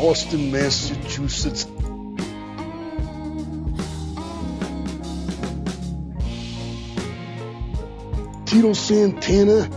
Boston, Massachusetts. Tito Santana.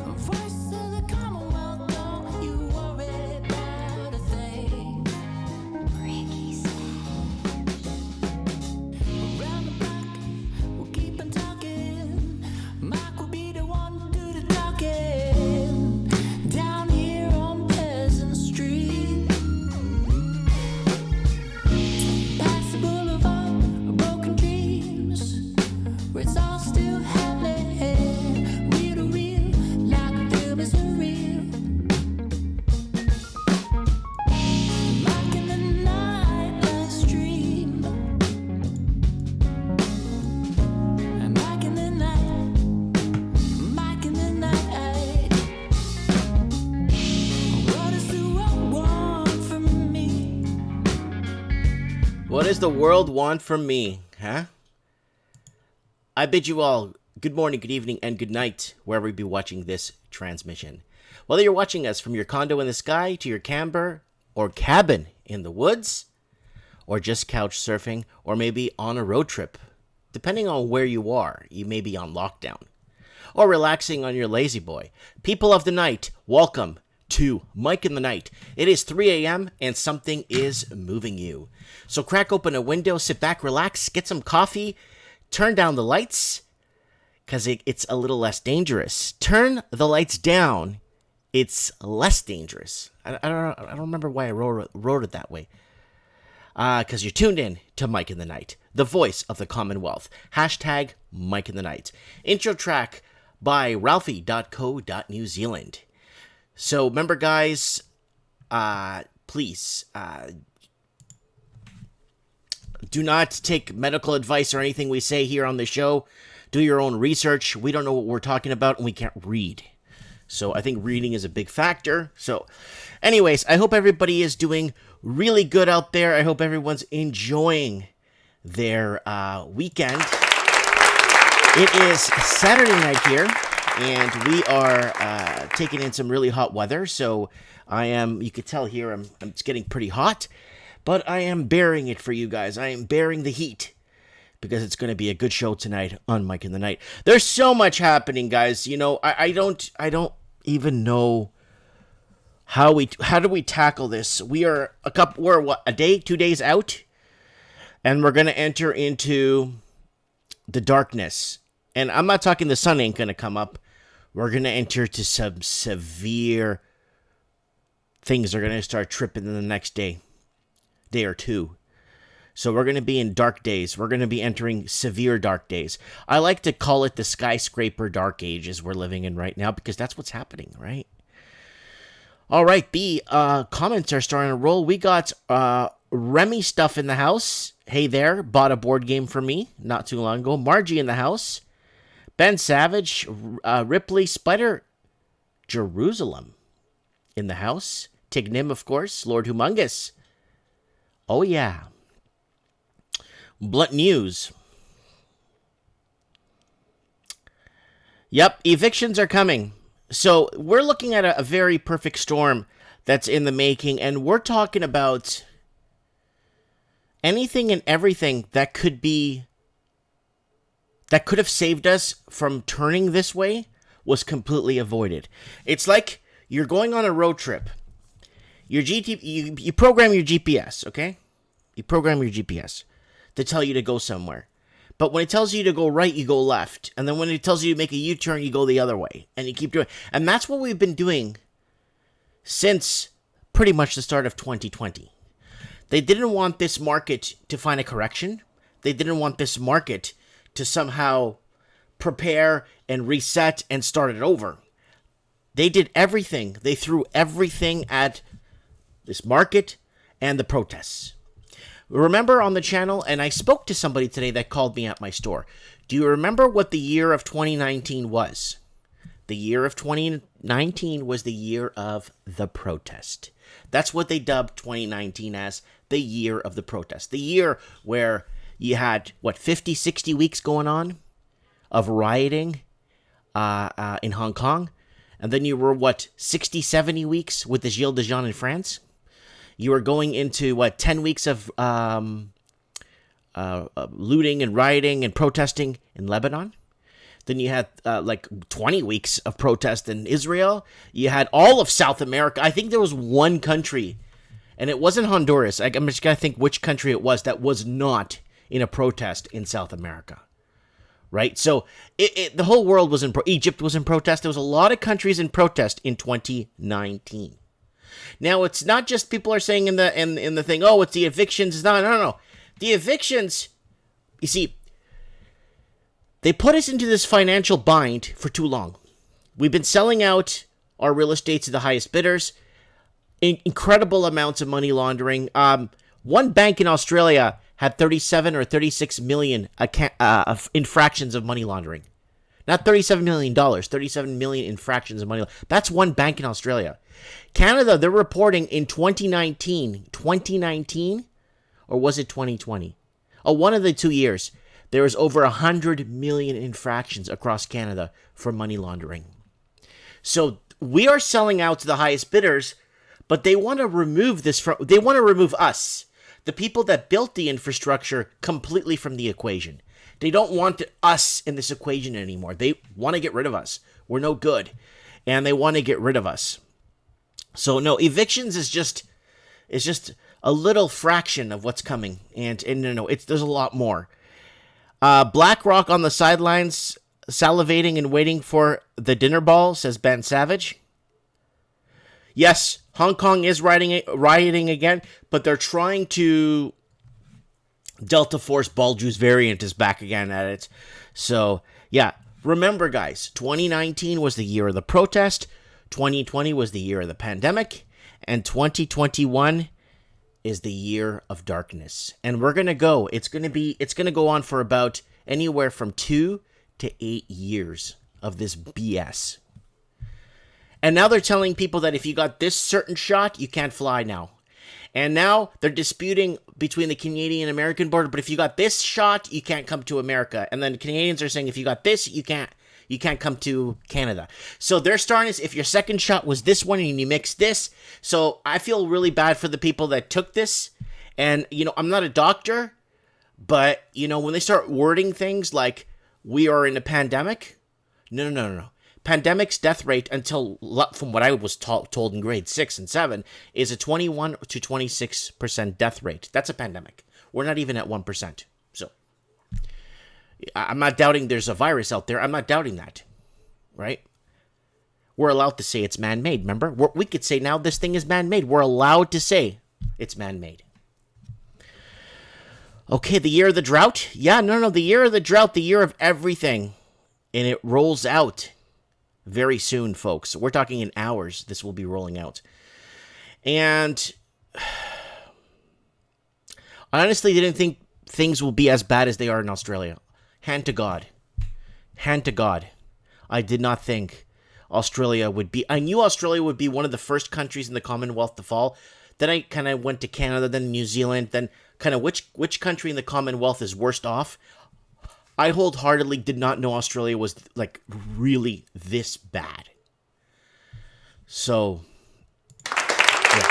What does the world want from me, huh? I bid you all good morning, good evening, and good night, wherever you be watching this transmission. Whether you're watching us from your condo in the sky to your camper or cabin in the woods, or just couch surfing, or maybe on a road trip, depending on where you are, you may be on lockdown, or relaxing on your lazy boy. People of the night, welcome to Mike in the Night. It is 3 a.m. and something is moving you. So crack open a window, sit back, relax, get some coffee, turn down the lights, because it's a little less dangerous. Turn the lights down, it's less dangerous. I don't remember why I wrote it that way. Because you're tuned in to Mike in the Night, the voice of the Commonwealth. Hashtag Mike in the Night. Intro track by Ralphie.co.New Zealand. So remember, guys, please do not take medical advice or anything we say here on the show. Do your own research. We don't know what we're talking about, and we can't read. So I think reading is a big factor. So anyways, I hope everybody is doing really good out there. I hope everyone's enjoying their weekend. It is Saturday night here, and we are taking in some really hot weather. So you could tell here, it's getting pretty hot, but I am bearing it for you guys. I am bearing the heat because it's going to be a good show tonight on Mike in the Night. There's so much happening, guys. You know, I don't even know how do we tackle this. We're a day, 2 days out, and we're going to enter into the darkness. And I'm not talking the sun ain't going to come up. We're going to enter to some severe things are going to start tripping in the next day or two. So we're going to be in dark days. We're going to be entering severe dark days. I like to call it the skyscraper dark ages we're living in right now, because that's what's happening, right? All right, B, comments are starting to roll. We got Remy stuff in the house. Hey there, bought a board game for me not too long ago. Margie in the house. Ben Savage, Ripley, Spider, Jerusalem in the house. Tignim, of course. Lord Humongous. Oh, yeah. Blunt News. Yep, evictions are coming. So we're looking at a very perfect storm that's in the making, and we're talking about anything and everything that could have saved us from turning this way was completely avoided. It's like you're going on a road trip. You program your GPS, okay? You program your GPS to tell you to go somewhere. But when it tells you to go right, you go left. And then when it tells you to make a U-turn, you go the other way. And you keep doing it. And that's what we've been doing since pretty much the start of 2020. They didn't want this market to find a correction. They didn't want this market to somehow prepare and reset and start it over. They did everything. They threw everything at this market and the protests. Remember on the channel, and I spoke to somebody today that called me at my store. Do you remember what the year of 2019 was? The year of 2019 was the year of the protest. That's what they dubbed 2019 as, the year of the protest. The year where you had, 50, 60 weeks going on of rioting in Hong Kong? And then you were, 60, 70 weeks with the Gilets jaunes in France? You were going into 10 weeks of looting and rioting and protesting in Lebanon. Then you had 20 weeks of protest in Israel. You had all of South America. I think there was one country, and it wasn't Honduras. I'm just going to think which country it was that was not in a protest in South America. Right? So the whole world was Egypt was in protest. There was a lot of countries in protest in 2019. Now, it's not just people are saying in the thing, oh, it's the evictions. No. The evictions, you see, they put us into this financial bind for too long. We've been selling out our real estate to the highest bidders. Incredible amounts of money laundering. One bank in Australia had 37 or 36 million infractions of money laundering. Not $37 million, 37 million infractions of money. That's one bank in Australia. Canada, they're reporting in 2019, or was it 2020? Oh, one of the 2 years, there was over 100 million infractions across Canada for money laundering. So we are selling out to the highest bidders, but they want to remove they want to remove us, the people that built the infrastructure, completely from the equation. They don't want us in this equation anymore. They want to get rid of us. We're no good. And they want to get rid of us. So no, evictions is just a little fraction of what's coming. And no, there's a lot more. BlackRock on the sidelines, salivating and waiting for the dinner ball, says Ben Savage. Yes, Hong Kong is rioting again, but they're trying to... Delta Force Ball Juice variant is back again at it. So, yeah. Remember, guys, 2019 was the year of the protest. 2020 was the year of the pandemic. And 2021 is the year of darkness. And we're going to go. It's going to go on for about anywhere from 2 to 8 years of this BS. And now they're telling people that if you got this certain shot, you can't fly now. And now they're disputing between the Canadian and American border, but if you got this shot, you can't come to America. And then the Canadians are saying if you got this, you can't come to Canada. So they're starting to, if your second shot was this one and you mix this. So I feel really bad for the people that took this. And, I'm not a doctor, but, when they start wording things like we are in a pandemic, no. Pandemic's death rate until, from what I was told in grade 6 and 7, is a 21 to 26% death rate. That's a pandemic. We're not even at 1%. So, I'm not doubting there's a virus out there. I'm not doubting that. Right? We're allowed to say it's man-made, remember? We could say now this thing is man-made. We're allowed to say it's man-made. Okay, the year of the drought? Yeah, no, the year of the drought, the year of everything. And it rolls out. Very soon, folks. We're talking in hours. This will be rolling out. And I honestly didn't think things will be as bad as they are in Australia. Hand to God. I did not think Australia would be... I knew Australia would be one of the first countries in the Commonwealth to fall. Then I kind of went to Canada, then New Zealand, then kind of which country in the Commonwealth is worst off. I wholeheartedly did not know Australia was, really this bad. So, yeah.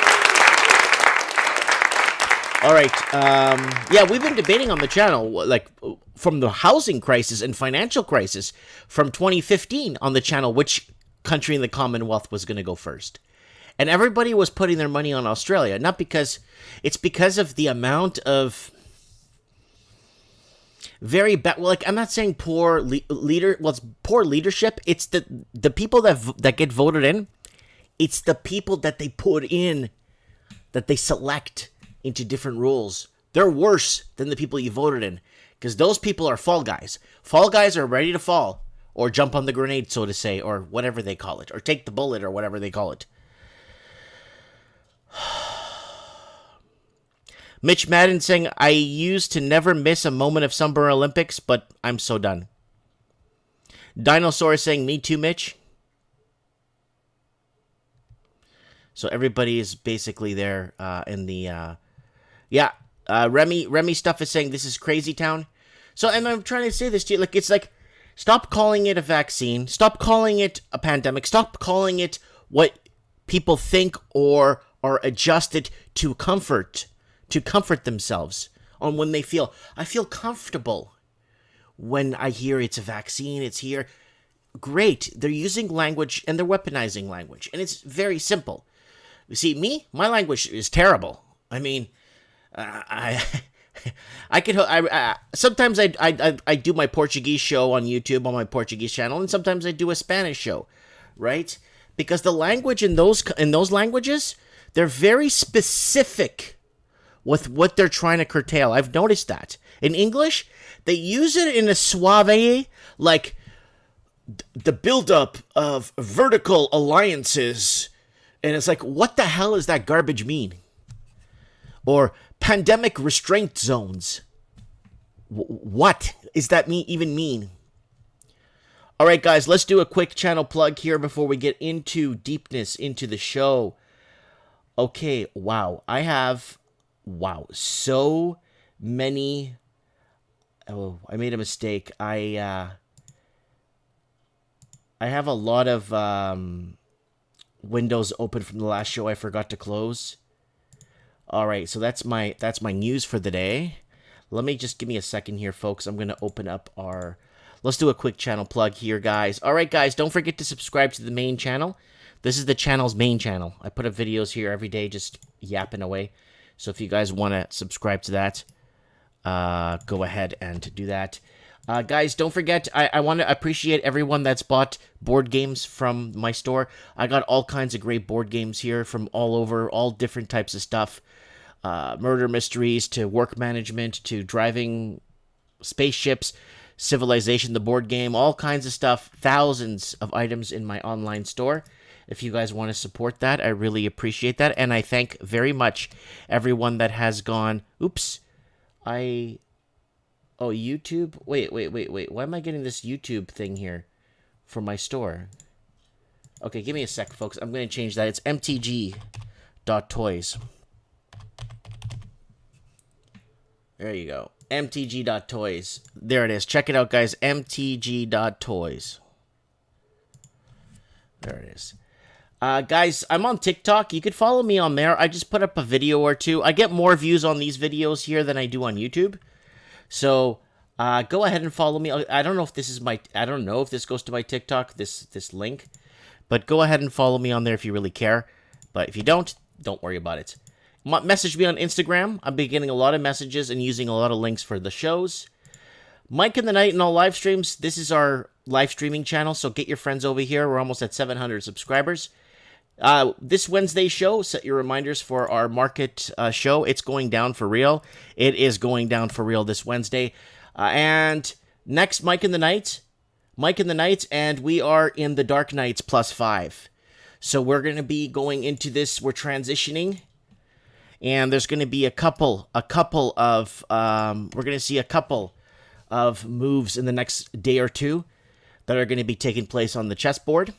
All right. We've been debating on the channel, from the housing crisis and financial crisis from 2015 on the channel, which country in the Commonwealth was going to go first. And everybody was putting their money on Australia, not because... It's because of the amount of... very bad. I'm not saying poor it's poor leadership. It's the people that get voted in. It's the people that they put in, that they select into different roles. They're worse than the people you voted in, because those people are fall guys. Fall guys are ready to fall or jump on the grenade, so to say, or whatever they call it, or take the bullet, or whatever they call it. Mitch Madden saying, I used to never miss a moment of Summer Olympics, but I'm so done. Dinosaur saying, me too, Mitch. So everybody is basically there in the... Remy Stuff is saying, this is crazy town. So, and I'm trying to say this to you, stop calling it a vaccine. Stop calling it a pandemic. Stop calling it what people think or are adjusted to comfort themselves on when they feel, I feel comfortable when I hear it's a vaccine, it's here. Great. They're using language and they're weaponizing language. And it's very simple. You see, my language is terrible. I mean, sometimes I do my Portuguese show on YouTube on my Portuguese channel, and sometimes I do a Spanish show, right? Because the language in those languages, they're very specific with what they're trying to curtail. I've noticed that. In English, they use it in a suave, like the buildup of vertical alliances. And it's like, what the hell does that garbage mean? Or pandemic restraint zones. What does that even mean? All right, guys, let's do a quick channel plug here before we get into deepness into the show. Okay, wow. I have, so many. Oh, I made a mistake. I have a lot of windows open from the last show I forgot to close. All right, so that's my news for the day. Let me just give me a second here, folks. I'm going to open up our... Let's do a quick channel plug here, guys. All right, guys, don't forget to subscribe to the main channel. This is the channel's main channel. I put up videos here every day just yapping away. So if you guys want to subscribe to that, go ahead and do that. Guys, don't forget, I want to appreciate everyone that's bought board games from my store. I got all kinds of great board games here from all over, all different types of stuff. Murder mysteries to work management to driving spaceships, Civilization, the board game, all kinds of stuff. Thousands of items in my online store. If you guys want to support that, I really appreciate that. And I thank very much everyone that has gone, oops, oh, YouTube? Wait. Why am I getting this YouTube thing here for my store? Okay, give me a sec, folks. I'm going to change that. It's mtg.toys. There you go. mtg.toys. There it is. Check it out, guys. mtg.toys. There it is. Guys, I'm on TikTok. You could follow me on there. I just put up a video or two. I get more views on these videos here than I do on YouTube. So, go ahead and follow me. I don't know if this is I don't know if this goes to my TikTok, this link. But go ahead and follow me on there if you really care. But if you don't worry about it. Message me on Instagram. I've been getting a lot of messages and using a lot of links for the shows. Mike in the Night and all live streams. This is our live streaming channel, so get your friends over here. We're almost at 700 subscribers. This Wednesday show, set your reminders for our market show. It's going down for real. It is going down for real this Wednesday. And next, Mike in the Night, and we are in the Dark Nights +5. So we're going to be going into this. We're transitioning. And there's going to be a couple of, we're going to see a couple of moves in the next day or two that are going to be taking place on the chessboard.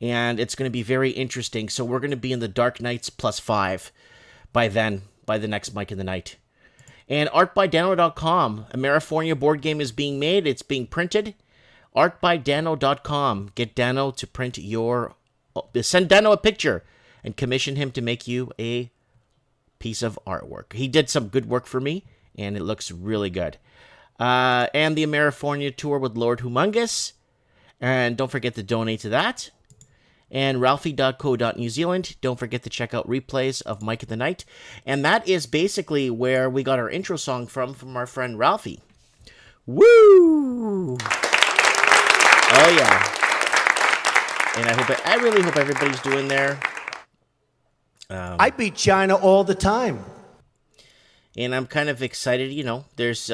And it's going to be very interesting. So we're going to be in the Dark Nights +5 by then, by the next Mike in the Night. And artbydano.com, a Marifornia board game is being made. It's being printed. Artbydano.com. Get Dano to print send Dano a picture and commission him to make you a piece of artwork. He did some good work for me, and it looks really good. And the Amerifornia tour with Lord Humongous. And don't forget to donate to that. And Ralphie.co.New Zealand. Don't forget to check out replays of Mike in the Night. And that is basically where we got our intro song from our friend Ralphie. Woo! Oh, yeah. And I really hope everybody's doing there. I beat China all the time. And I'm kind of excited, there's,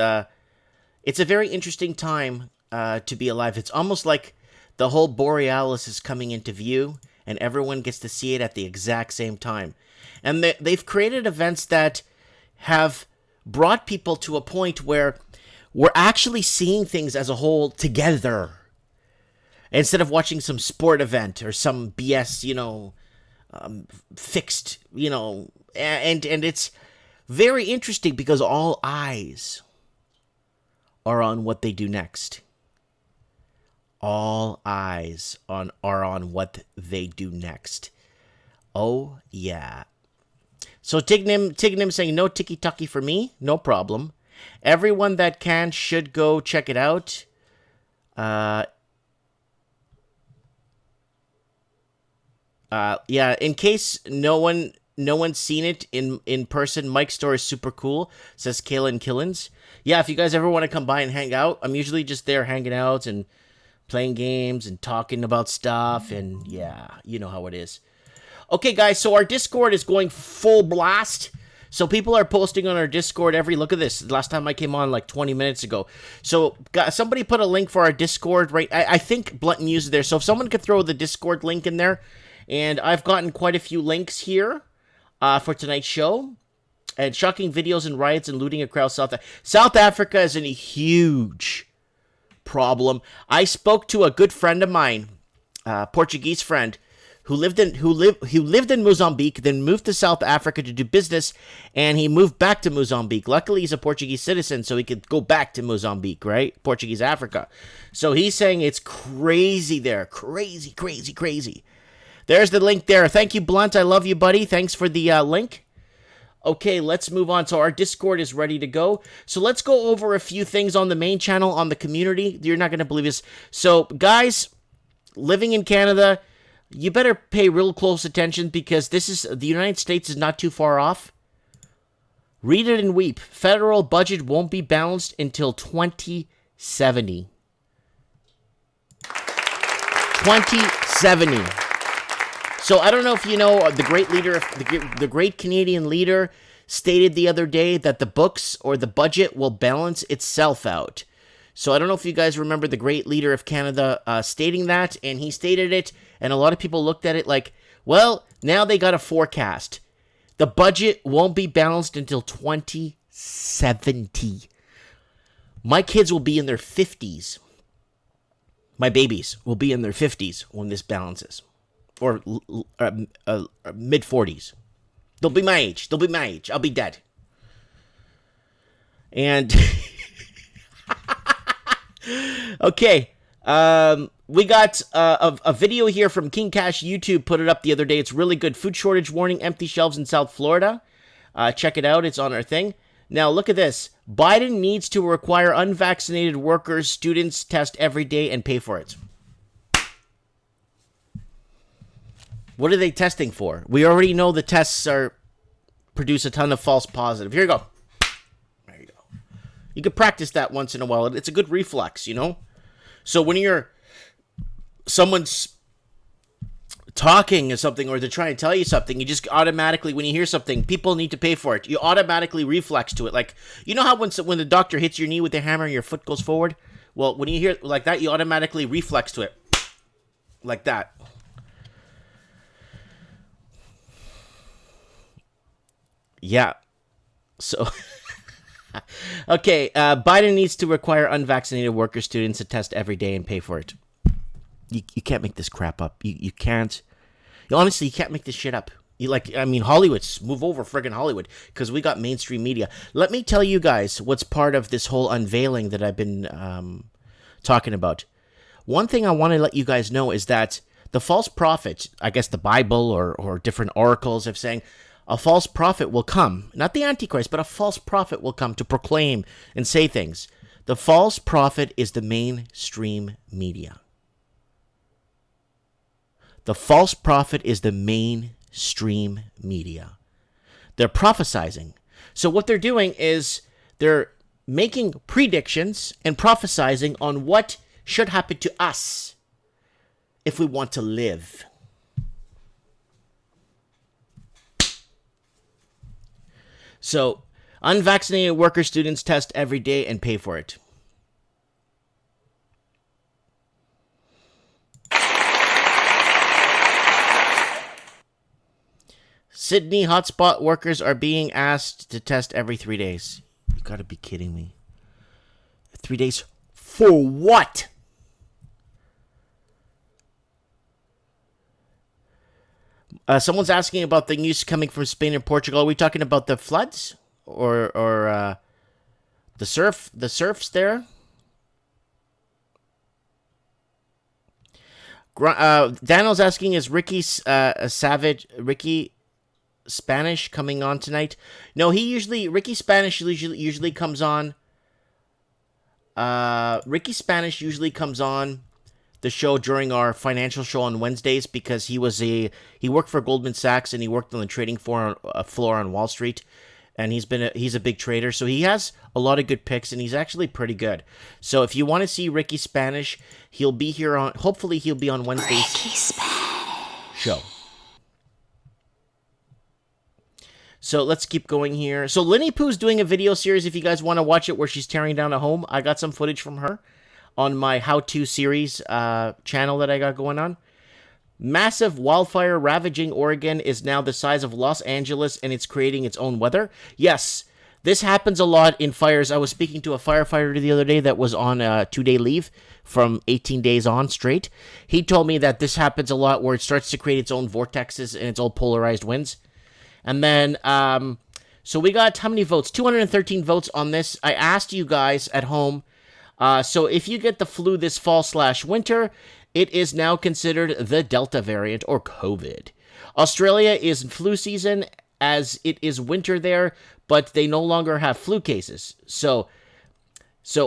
it's a very interesting time to be alive. It's almost like the whole Borealis is coming into view, and everyone gets to see it at the exact same time. And they've created events that have brought people to a point where we're actually seeing things as a whole together. Instead of watching some sport event or some BS, fixed, and it's very interesting because all eyes are on what they do next. All eyes are on what they do next. Oh, yeah. So Tignim saying no tiki-taki for me, no problem. Everyone that can should go check it out. Yeah, in case no one's seen it in person, Mike's store is super cool, says Kaylin Killens. Yeah, if you guys ever want to come by and hang out, I'm usually just there hanging out and playing games and talking about stuff, and yeah, you know how it is. Okay, guys, so our Discord is going full blast. So people are posting on our Discord look at this. Last time I came on like 20 minutes ago. So somebody put a link for our Discord, right? I think Blunton used it there. So if someone could throw the Discord link in there. And I've gotten quite a few links here for tonight's show. And shocking videos and riots and looting across South Africa is a huge problem. I spoke to a good friend of mine, Portuguese friend, who lived in Mozambique, then moved to South Africa to do business, and he moved back to Mozambique. Luckily, he's a Portuguese citizen, so he could go back to Mozambique, right? Portuguese Africa. So he's saying it's crazy there. Crazy, crazy, crazy. There's the link there. Thank you, Blunt. I love you, buddy. Thanks for the link. Okay, let's move on. So our Discord is ready to go. So let's go over a few things on the main channel, on the community. You're not going to believe this. So, guys, living in Canada, you better pay real close attention because the United States is not too far off. Read it and weep. Federal budget won't be balanced until 2070. 2070. So I don't know if you know, the great Canadian leader stated the other day that the books or the budget will balance itself out. So I don't know if you guys remember the great leader of Canada stating that, and he stated it, and a lot of people looked at it like, well, now they got a forecast. The budget won't be balanced until 2070. My kids will be in their 50s. My babies will be in their 50s when this balances. Or mid-40s. They'll be my age. I'll be dead. And okay, we got a video here from King Cash YouTube, put it up the other day. It's really good. Food shortage warning, empty shelves in South Florida. Check it out. It's on our thing. Now, look at this. Biden needs to require unvaccinated workers, students test every day and pay for it. What are they testing for? We already know the tests produce a ton of false positive. Here you go. There you go. You could practice that once in a while. It's a good reflex, you know? So when someone's talking or something, or they're trying to tell you something, you just automatically, when you hear something, people need to pay for it, you automatically reflex to it. Like, you know how when the doctor hits your knee with their hammer and your foot goes forward? Well, when you hear it like that, you automatically reflex to it. Like that. Yeah. So, okay. Biden needs to require unvaccinated worker students to test every day and pay for it. You can't make this crap up. You can't. Honestly, you can't make this shit up. Hollywood, move over friggin' Hollywood, because we got mainstream media. Let me tell you guys what's part of this whole unveiling that I've been talking about. One thing I want to let you guys know is that the false prophet, I guess the Bible or different oracles have saying, a false prophet will come. Not the Antichrist, but a false prophet will come to proclaim and say things. The false prophet is the mainstream media. The false prophet is the mainstream media. They're prophesizing. So what they're doing is they're making predictions and prophesizing on what should happen to us if we want to live. So, unvaccinated worker students test every day and pay for it. Sydney hotspot workers are being asked to test every 3 days. You gotta be kidding me. 3 days for what? Someone's asking about the news coming from Spain and Portugal. Are we talking about the floods or the surfs there? Daniel's asking, is Ricky Savage Spanish coming on tonight? No, Ricky Spanish usually comes on. Ricky Spanish usually comes on the show during our financial show on Wednesdays because he worked for Goldman Sachs and he worked on the trading floor on Wall Street, and he's a big trader, so he has a lot of good picks and he's actually pretty good. So if you want to see Ricky Spanish, he'll be here hopefully he'll be on Wednesday's show. So let's keep going here. So Linny Poo's doing a video series if you guys want to watch it where she's tearing down a home. I got some footage from her on my how-to series channel that I got going on. Massive wildfire ravaging Oregon is now the size of Los Angeles and it's creating its own weather. Yes, this happens a lot in fires. I was speaking to a firefighter the other day that was on a 2-day leave from 18 days on straight. He told me that this happens a lot where it starts to create its own vortexes and its own polarized winds. And then, so we got how many votes? 213 votes on this. I asked you guys at home. So if you get the flu this fall/winter, it is now considered the Delta variant or COVID. Australia is in flu season as it is winter there, but they no longer have flu cases. So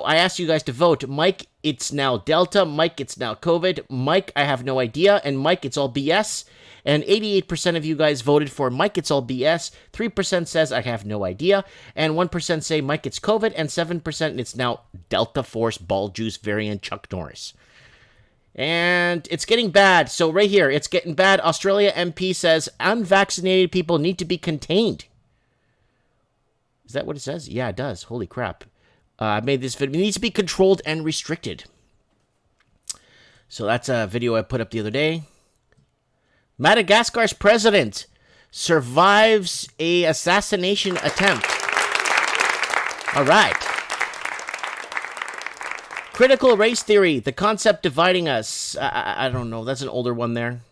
I asked you guys to vote. Mike, it's now Delta. Mike, it's now COVID. Mike, I have no idea. And Mike, it's all BS. And 88% of you guys voted for Mike, it's all BS. 3% says I have no idea. And 1% say Mike, it's COVID. And 7% it's now Delta Force Ball Juice variant Chuck Norris. And it's getting bad. So right here, it's getting bad. Australia MP says unvaccinated people need to be contained. Is that what it says? Yeah, it does. Holy crap. I made this video. It needs to be controlled and restricted. So that's a video I put up the other day. Madagascar's president survives a assassination attempt. All right. Critical race theory, the concept dividing us. I don't know. That's an older one there.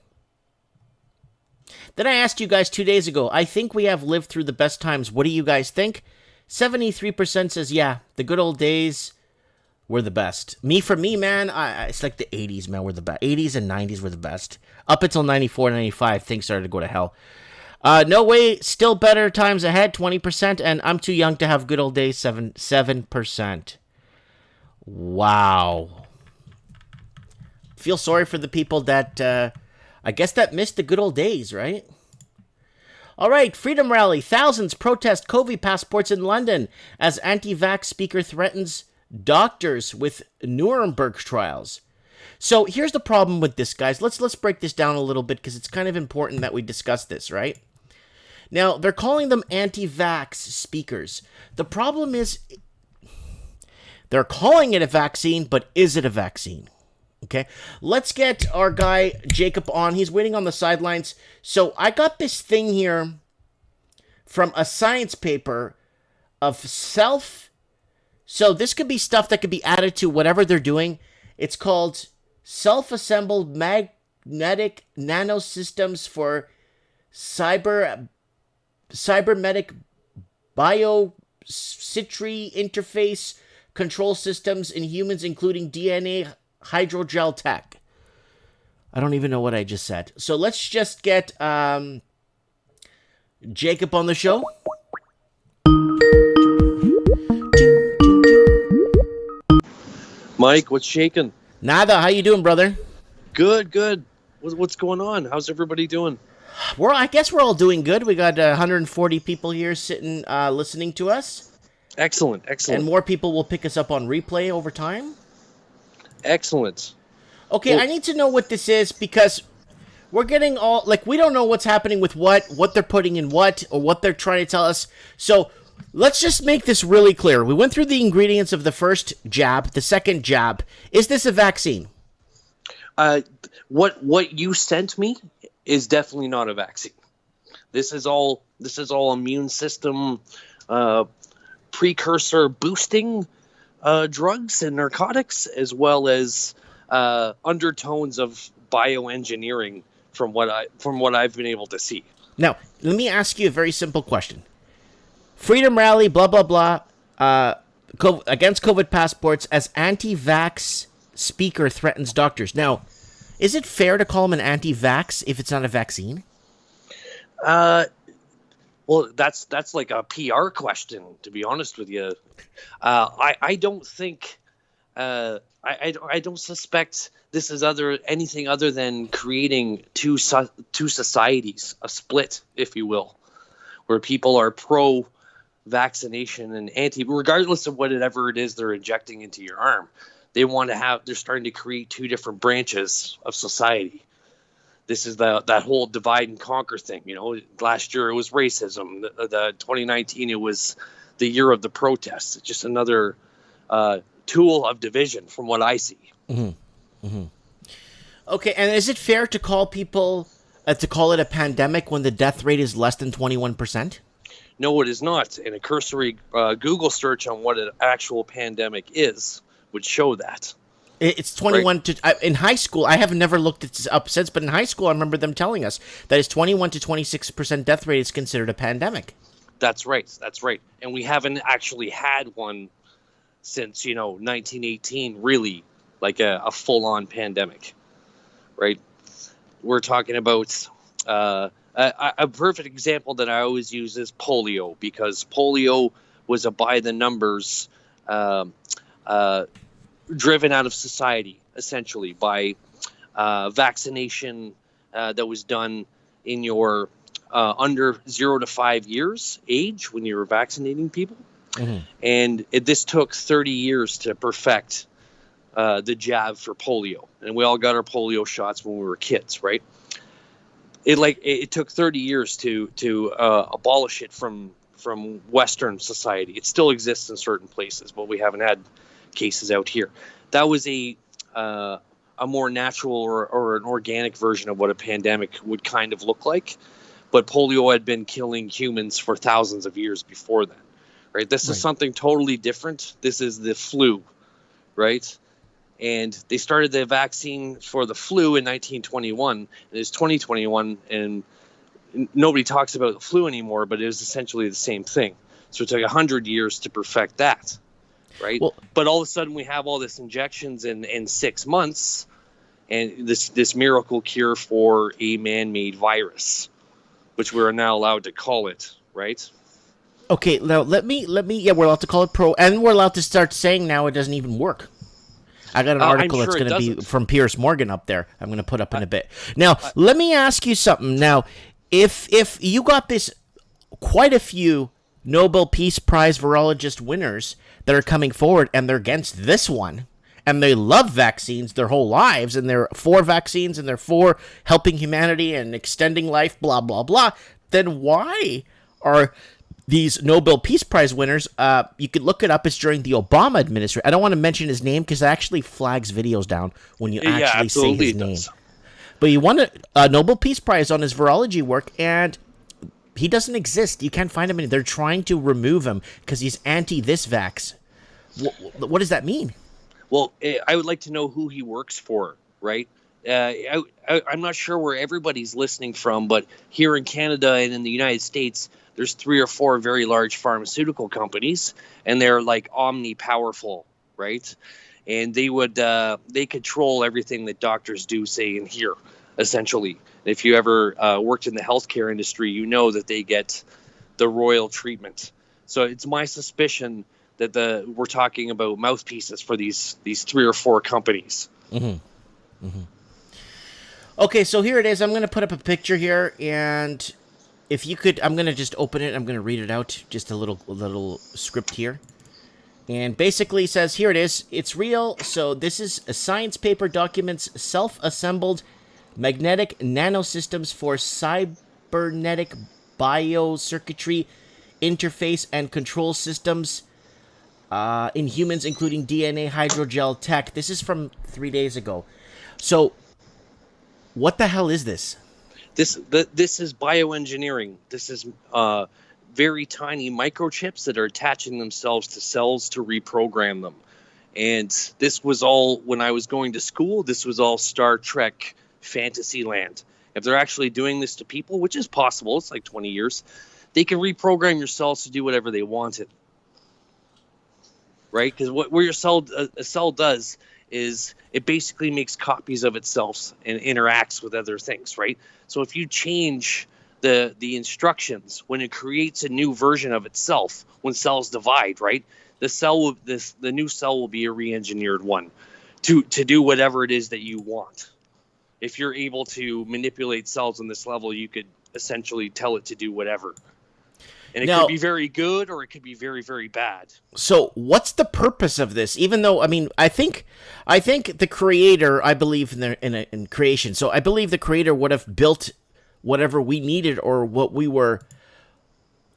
Then I asked you guys 2 days ago, I think we have lived through the best times. What do you guys think? 73% says, yeah, the good old days were the best. For me, man, it's like the 80s, man, were the best. 80s and 90s were the best. Up until 94, 95, things started to go to hell. No way, still better times ahead, 20%, and I'm too young to have good old days, 7%. Wow. Feel sorry for the people that, I guess that missed the good old days, right? All right, Freedom Rally. Thousands protest COVID passports in London as anti-vax speaker threatens doctors with Nuremberg trials. So here's the problem with this, guys. Let's break this down a little bit because it's kind of important that we discuss this, right? Now, they're calling them anti-vax speakers. The problem is they're calling it a vaccine, but is it a vaccine? Okay, let's get our guy Jacob on. He's waiting on the sidelines. So I got this thing here from a science paper of So this could be stuff that could be added to whatever they're doing. It's called self-assembled magnetic nanosystems for cybernetic biocitry interface control systems in humans, including DNA hydrogel tech. I don't even know what I just said. So let's just get Jacob on the show. Mike, what's shaking? Nada, how you doing, brother? Good. What's going on? How's everybody doing? I guess we're all doing good. We got 140 people here sitting, listening to us. Excellent. And more people will pick us up on replay over time. Excellent. Okay, well, I need to know what this is because we're getting all, we don't know what's happening with what they're putting in what, or what they're trying to tell us. So let's just make this really clear. We went through the ingredients of the first jab, the second jab. Is this a vaccine? What you sent me is definitely not a vaccine. This is all immune system precursor boosting drugs and narcotics, as well as undertones of bioengineering from what I've been able to see. Now, let me ask you a very simple question. Freedom Rally, blah, blah, blah, against COVID passports as anti-vax speaker threatens doctors. Now, is it fair to call him an anti-vax if it's not a vaccine? Well, that's like a PR question, to be honest with you. I don't think I don't suspect this is anything other than creating two societies, a split, if you will, where people are pro vaccination and anti, regardless of whatever it is they're injecting into your arm. They're starting to create two different branches of society. This is that whole divide and conquer thing. Last year it was racism. The 2019 it was the year of the protests. It's just another tool of division, from what I see. Mm-hmm. Mm-hmm. Okay, and is it fair to call it a pandemic when the death rate is less than 21%? No, it is not. And a cursory Google search on what an actual pandemic is would show that. It's 21 right? In high school. I have never looked it up since, but in high school, I remember them telling us that it's 21 to 26% death rate is considered a pandemic. That's right. And we haven't actually had one since 1918, really, like a full-on pandemic, right? We're talking about a perfect example that I always use is polio, because polio was a by the numbers driven out of society, essentially, by vaccination that was done in your under 0 to 5 years age when you were vaccinating people. Mm-hmm. And this took 30 years to perfect the jab for polio. And we all got our polio shots when we were kids, right? It took 30 years to abolish it from Western society. It still exists in certain places, but we haven't had cases out here. That was a more natural or an organic version of what a pandemic would kind of look like. But polio had been killing humans for thousands of years before then, right? This is something totally different. This is the flu, right? And they started the vaccine for the flu in 1921. And it's 2021, and nobody talks about the flu anymore, but it was essentially the same thing. So it took 100 years to perfect that. Right. Well, but all of a sudden we have all this injections in 6 months, and this miracle cure for a man-made virus, which we're now allowed to call it. Right. Okay. Now let me. Yeah, we're allowed to call it pro, and we're allowed to start saying now it doesn't even work. I got an article that's going to be from Piers Morgan up there. I'm going to put up in a bit. Now let me ask you something. Now, if you got this, quite a few Nobel Peace Prize virologist winners that are coming forward, and they're against this one, and they love vaccines their whole lives, and they're for vaccines, and they're for helping humanity and extending life, blah, blah, blah, then why are these Nobel Peace Prize winners, you could look it up, it's during the Obama administration. I don't want to mention his name because it actually flags videos down when you actually say his name. But he won a Nobel Peace Prize on his virology work, and he doesn't exist. You can't find him. They're trying to remove him because he's anti this vax. What does that mean? Well, I would like to know who he works for, right? I'm not sure where everybody's listening from, but here in Canada and in the United States, there's 3 or 4 very large pharmaceutical companies, and they're like omni-powerful, right? And they control everything that doctors do, say, and hear, essentially. If you ever worked in the healthcare industry, you know that they get the royal treatment. So it's my suspicion that we're talking about mouthpieces for these 3 or 4 companies. Mm-hmm. Mm-hmm. Okay, so here it is. I'm going to put up a picture here, and if you could, I'm going to just open it. I'm going to read it out, just a little script here. And basically says, here it is. It's real. So this is a science paper documents self-assembled magnetic nanosystems for cybernetic biocircuitry interface and control systems in humans, including DNA hydrogel tech. This is from 3 days ago. So what the hell is this? This is bioengineering. This is very tiny microchips that are attaching themselves to cells to reprogram them. And this was all, when I was going to school, this was all Star Trek fantasy land. If they're actually doing this to people, which is possible, it's like 20 years, they can reprogram your cells to do whatever they wanted. Right? Because what a cell does is it basically makes copies of itself and interacts with other things, right? So if you change the instructions when it creates a new version of itself. When cells divide, right? The new cell will be a re-engineered one to do whatever it is that you want. If you're able to manipulate cells on this level, you could essentially tell it to do whatever. And it could be very good or it could be very, very bad. So what's the purpose of this? Even though, I mean, I think the creator, I believe in creation. So I believe the creator would have built whatever we needed or what we were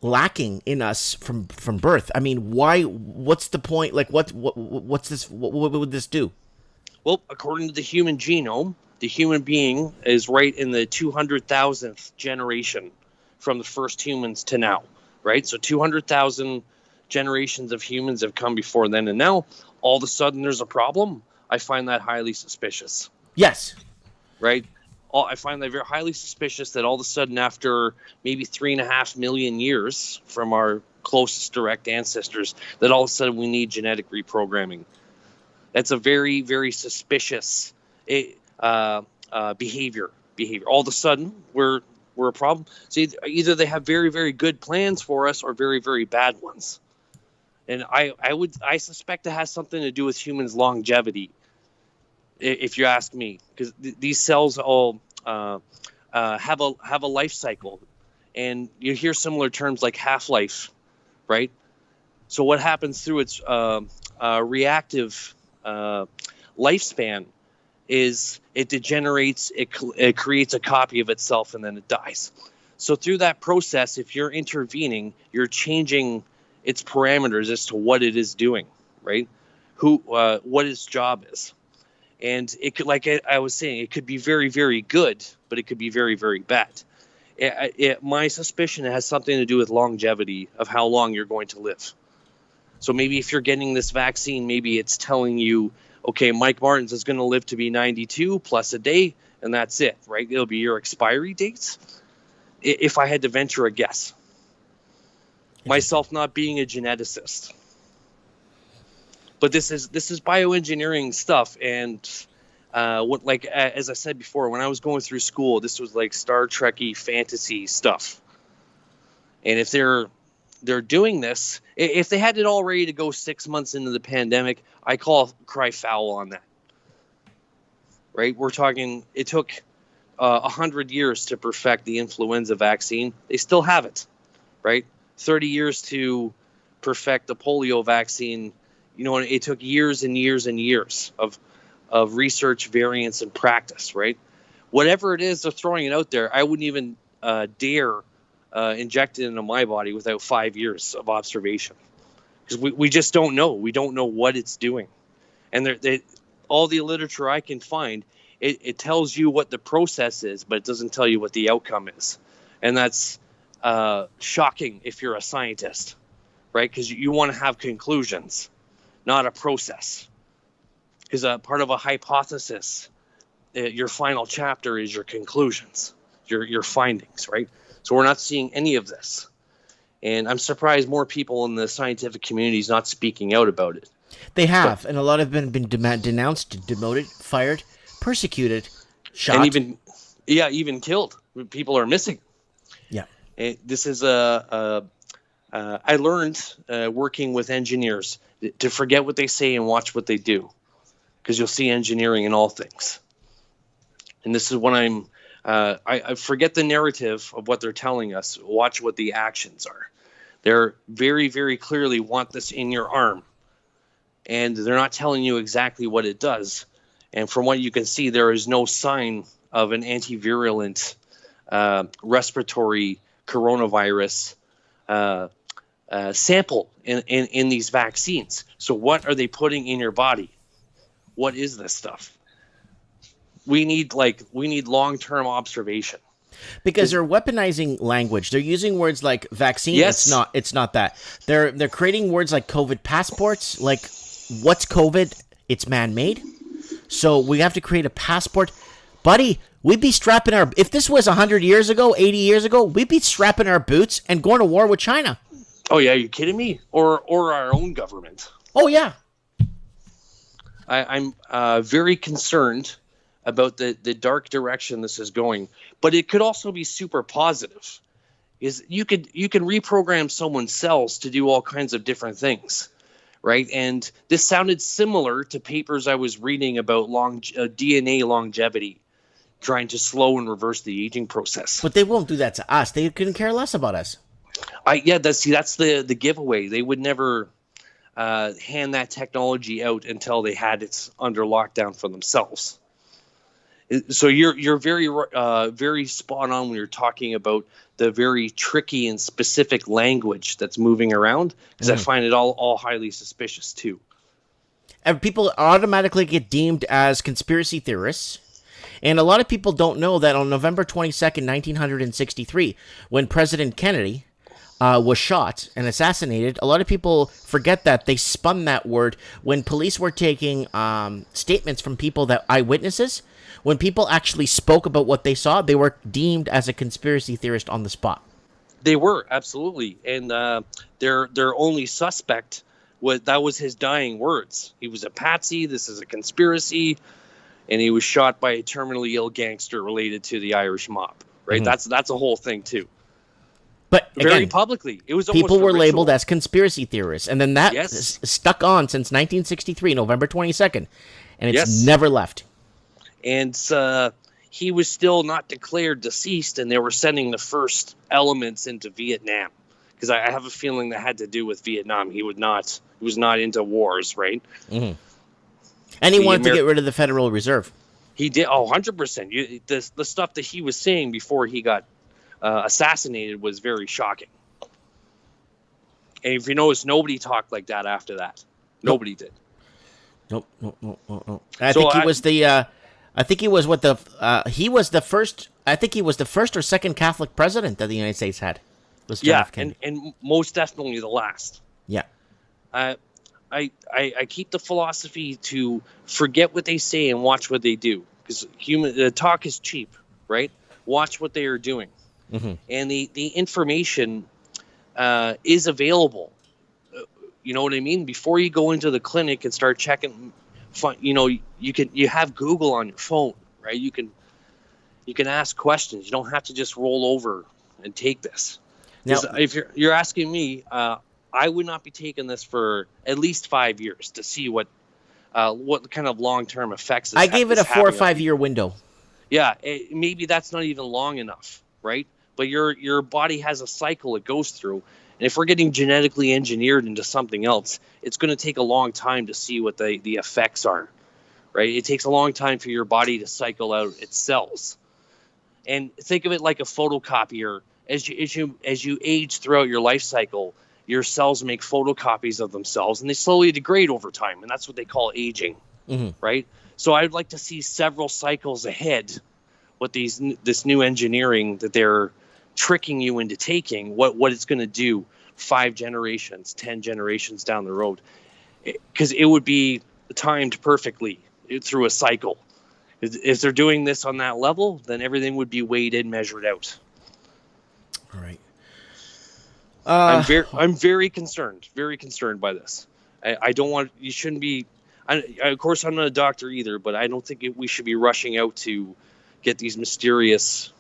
lacking in us from birth. I mean, why? What's the point? Like, what's this? What would this do? Well, according to the human genome, the human being is right in the 200,000th generation from the first humans to now, right? So 200,000 generations of humans have come before then, and now all of a sudden there's a problem. I find that highly suspicious. Yes. Right? I find that very highly suspicious that all of a sudden, after maybe 3.5 million years from our closest direct ancestors, that all of a sudden we need genetic reprogramming. That's a very, very suspicious behavior. All of a sudden, we're a problem. So either they have very, very good plans for us or very, very bad ones. And I suspect it has something to do with humans' longevity, if you ask me, because these cells all have a life cycle, and you hear similar terms like half-life, right? So what happens through its reactive lifespan is it degenerates, it creates a copy of itself, and then it dies. So through that process, if you're intervening, you're changing its parameters as to what it is doing, right? What its job is. And it could, like I was saying, it could be very, very good, but it could be very, very bad. My suspicion has something to do with longevity of how long you're going to live. So maybe if you're getting this vaccine, maybe it's telling you, okay, Mike Martins is going to live to be 92 plus a day, and that's it, right? It'll be your expiry dates. If I had to venture a guess, myself not being a geneticist. But this is bioengineering stuff, and as I said before, when I was going through school, this was like Star Trek-y fantasy stuff. And if they're doing this, if they had it all ready to go 6 months into the pandemic, I cry foul on that. Right? We're talking, it took 100 years to perfect the influenza vaccine. They still have it, right? 30 years to perfect the polio vaccine. You know, it took years and years and years of research, variance, and practice, right? Whatever it is, they're throwing it out there. I wouldn't even dare inject it into my body without 5 years of observation, because we just don't know. We don't know what it's doing. And all the literature I can find, it tells you what the process is, but it doesn't tell you what the outcome is. And that's shocking if you're a scientist, right? Because you want to have conclusions, not a process. Because part of a hypothesis, your final chapter is your conclusions, your findings, right? So we're not seeing any of this. And I'm surprised more people in the scientific community is not speaking out about it. They have, and a lot have been denounced, demoted, fired, persecuted, shot. And even killed. People are missing. Yeah. And this is I learned working with engineers to forget what they say and watch what they do, because you'll see engineering in all things. And this is when I forget the narrative of what they're telling us. Watch what the actions are. They're very, very clearly want this in your arm, and they're not telling you exactly what it does. And from what you can see, there is no sign of an antivirulent respiratory coronavirus sample in these vaccines. So what are they putting in your body? What is this stuff? We need long-term observation. Because they're weaponizing language. They're using words like vaccine. Yes. It's not that. They're creating words like COVID passports. Like, what's COVID? It's man-made. So we have to create a passport. Buddy, we'd be strapping if this was 100 years ago, 80 years ago, we'd be strapping our boots and going to war with China. Oh yeah, are you kidding me? Or our own government. Oh yeah. I'm very concerned about the dark direction this is going. But it could also be super positive. Is you can reprogram someone's cells to do all kinds of different things, right? And this sounded similar to papers I was reading about DNA longevity, trying to slow and reverse the aging process. But they won't do that to us. They couldn't care less about us. That's the giveaway. They would never hand that technology out until they had it under lockdown for themselves. So you're very spot on when you're talking about the very tricky and specific language that's moving around, because I find it all highly suspicious too. And people automatically get deemed as conspiracy theorists. And a lot of people don't know that on November 22nd, 1963, when President Kennedy was shot and assassinated, a lot of people forget that they spun that word when police were taking statements from people, that eyewitnesses. When people actually spoke about what they saw, they were deemed as a conspiracy theorist on the spot. They were, absolutely. And their only suspect was his dying words. He was a patsy, this is a conspiracy, and he was shot by a terminally ill gangster related to the Irish mob. Right? Mm-hmm. That's a whole thing too. But very again, publicly, it was people were labeled as conspiracy theorists, and then that stuck on since 1963, November 22nd, and it's never left. And he was still not declared deceased, and they were sending the first elements into Vietnam, because I have a feeling that had to do with Vietnam. He was not into wars, right? Mm-hmm. And he wanted to get rid of the Federal Reserve. He did. 100%. The stuff that he was saying before he got assassinated was very shocking. And if you notice, nobody talked like that after that. Nobody did. Nope. I think he was the. I think he was he was the first. I think he was the first or second Catholic president that the United States had. Was John F. Kennedy. And most definitely the last. Yeah. I keep the philosophy to forget what they say and watch what they do, because talk is cheap, right? Watch what they are doing, and the information is available. You know what I mean? Before you go into the clinic and start checking. You have Google on your phone, right? You can ask questions. You don't have to just roll over and take this. Now, if you're asking me, I would not be taking this for at least 5 years to see what kind of long-term effects. I gave it a 4 or 5 year window. Yeah, maybe that's not even long enough, right? But your body has a cycle it goes through. And if we're getting genetically engineered into something else, it's going to take a long time to see what the effects are, right? It takes a long time for your body to cycle out its cells. And think of it like a photocopier. As you age throughout your life cycle, your cells make photocopies of themselves, and they slowly degrade over time, and that's what they call aging, right? So I'd like to see several cycles ahead with this new engineering that they're tricking you into taking, what it's going to do 5 generations, 10 generations down the road, because it would be timed perfectly through a cycle. If they're doing this on that level, then everything would be weighed in, measured out. All right. I'm very concerned by this. I don't want, you shouldn't be, of course I'm not a doctor either, but I don't think we should be rushing out to get these mysterious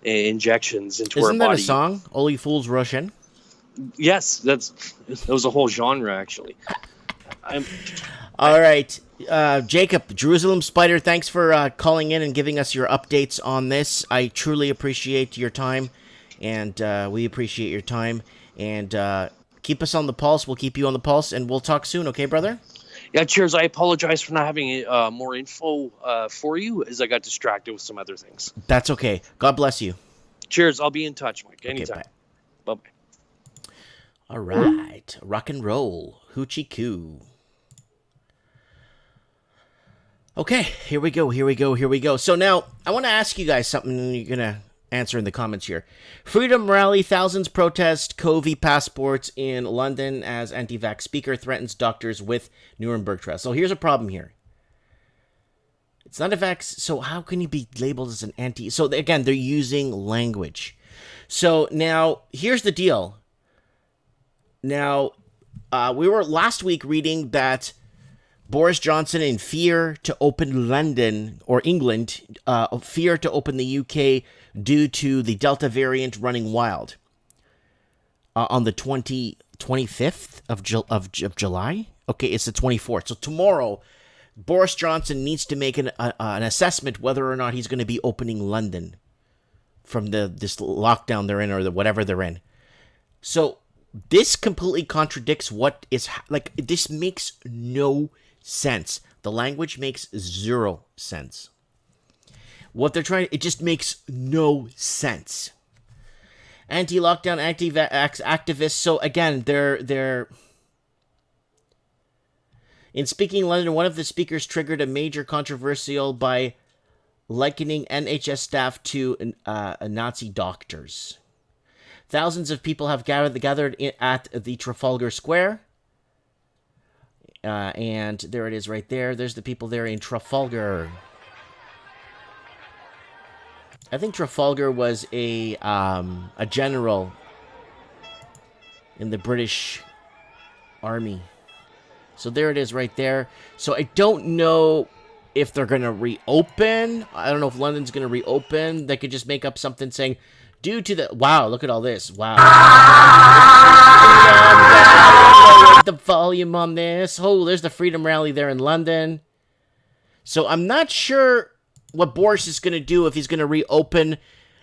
injections into our body. Isn't that a song? Only Fools Rush In? Yes, that was a whole genre, actually. All right. Jacob, Jerusalem Spider, thanks for calling in and giving us your updates on this. I truly appreciate your time, and we appreciate your time. And keep us on the pulse. We'll keep you on the pulse, and we'll talk soon, okay, brother? Yeah, cheers. I apologize for not having more info for you, as I got distracted with some other things. That's okay. God bless you. Cheers. I'll be in touch, Mike. Anytime. Okay, bye-bye. All right. Rock and roll. Hoochie coo. Okay, here we go. So now, I want to ask you guys something, and you're going to answer in the comments here. Freedom rally, thousands protest COVID passports in London as anti-vax speaker threatens doctors with Nuremberg trial. So here's a problem here. It's not a vax, so how can he be labeled as an anti? So again, they're using language. So now, here's the deal. Now, we were last week reading that Boris Johnson in fear to open London or England, fear to open the UK due to the Delta variant running wild. On the 25th of July? Okay, it's the 24th. So tomorrow, Boris Johnson needs to make an assessment whether or not he's going to be opening London from this lockdown they're in or whatever they're in. So this completely contradicts what is... Like, this makes no sense. The language makes zero sense. What they're trying... It just makes no sense. Anti-lockdown, activists. So again, they're... In speaking in London, one of the speakers triggered a major controversial by likening NHS staff to Nazi doctors. Thousands of people have gathered at the Trafalgar Square. And there it is right there. There's the people there in Trafalgar. I think Trafalgar was a general in the British Army. So there it is right there. So I don't know if they're going to reopen. I don't know if London's going to reopen. They could just make up something saying, due to the... Wow, look at all this. Wow. The volume on this. Oh, there's the Freedom Rally there in London. So I'm not sure what Boris is going to do if he's going to reopen...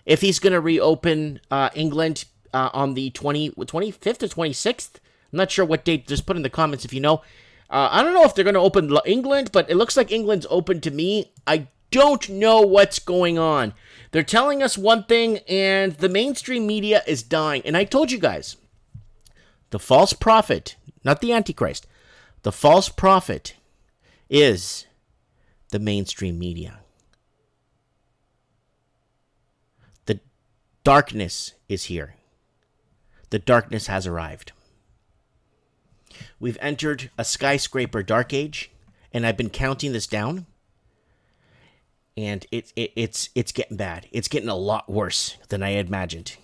If he's going to reopen England on the 25th or 26th. I'm not sure what date. Just put in the comments if you know. I don't know if they're going to open England, but it looks like England's open to me. I don't know what's going on. They're telling us one thing, and the mainstream media is dying. And I told you guys, the false prophet, not the Antichrist, the false prophet is the mainstream media. The darkness is here. The darkness has arrived. We've entered a skyscraper dark age, and I've been counting this down, and it's getting bad. It's getting a lot worse than I had imagined.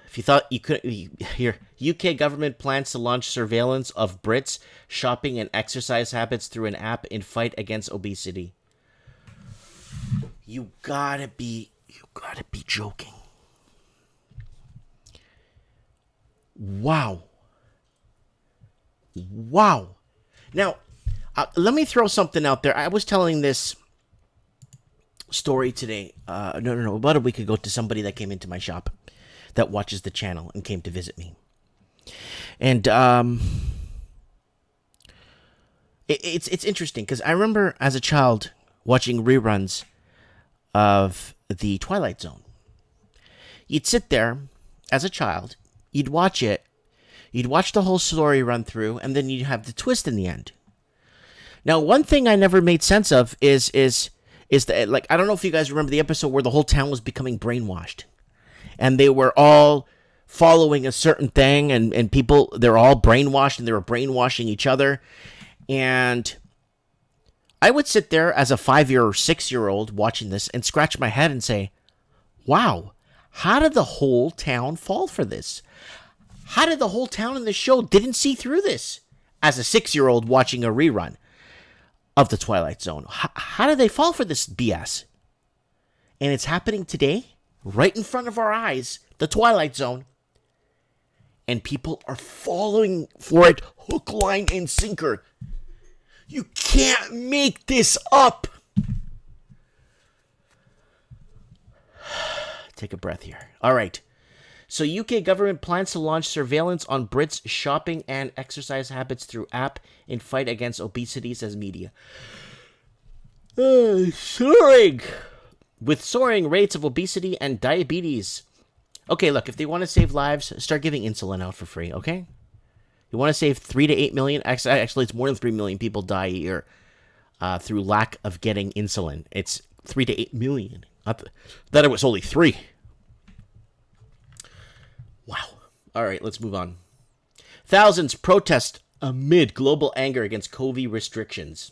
If you thought you could... Here, UK government plans to launch surveillance of Brits' shopping and exercise habits through an app in fight against obesity. You gotta be joking. Wow. Now, let me throw something out there. I was telling this story today. No. About a week ago to somebody that came into my shop that watches the channel and came to visit me. And it's interesting because I remember as a child watching reruns of the Twilight Zone. You'd sit there as a child. You'd watch it. You'd watch the whole story run through, and then you'd have the twist in the end. Now, one thing I never made sense of is that, like, I don't know if you guys remember the episode where the whole town was becoming brainwashed, and they were all following a certain thing, and people, they're all brainwashed, and they were brainwashing each other. And I would sit there as a 5-year or 6-year-old watching this and scratch my head and say, wow, how did the whole town fall for this? How did the whole town in the show didn't see through this? As a 6-year-old watching a rerun of the Twilight Zone. How did they fall for this BS? And it's happening today, right in front of our eyes, the Twilight Zone. And people are falling for it hook, line, and sinker. You can't make this up. Take a breath here. All right. So UK government plans to launch surveillance on Brits' shopping and exercise habits through app in fight against obesity, says media. Soaring! With soaring rates of obesity and diabetes. Okay, look, if they want to save lives, start giving insulin out for free, okay? You want to save 3 to 8 million? Actually, it's more than 3 million people die a year through lack of getting insulin. It's 3 to 8 million. Not that it was only 3. Wow. All right, let's move on. Thousands protest amid global anger against COVID restrictions.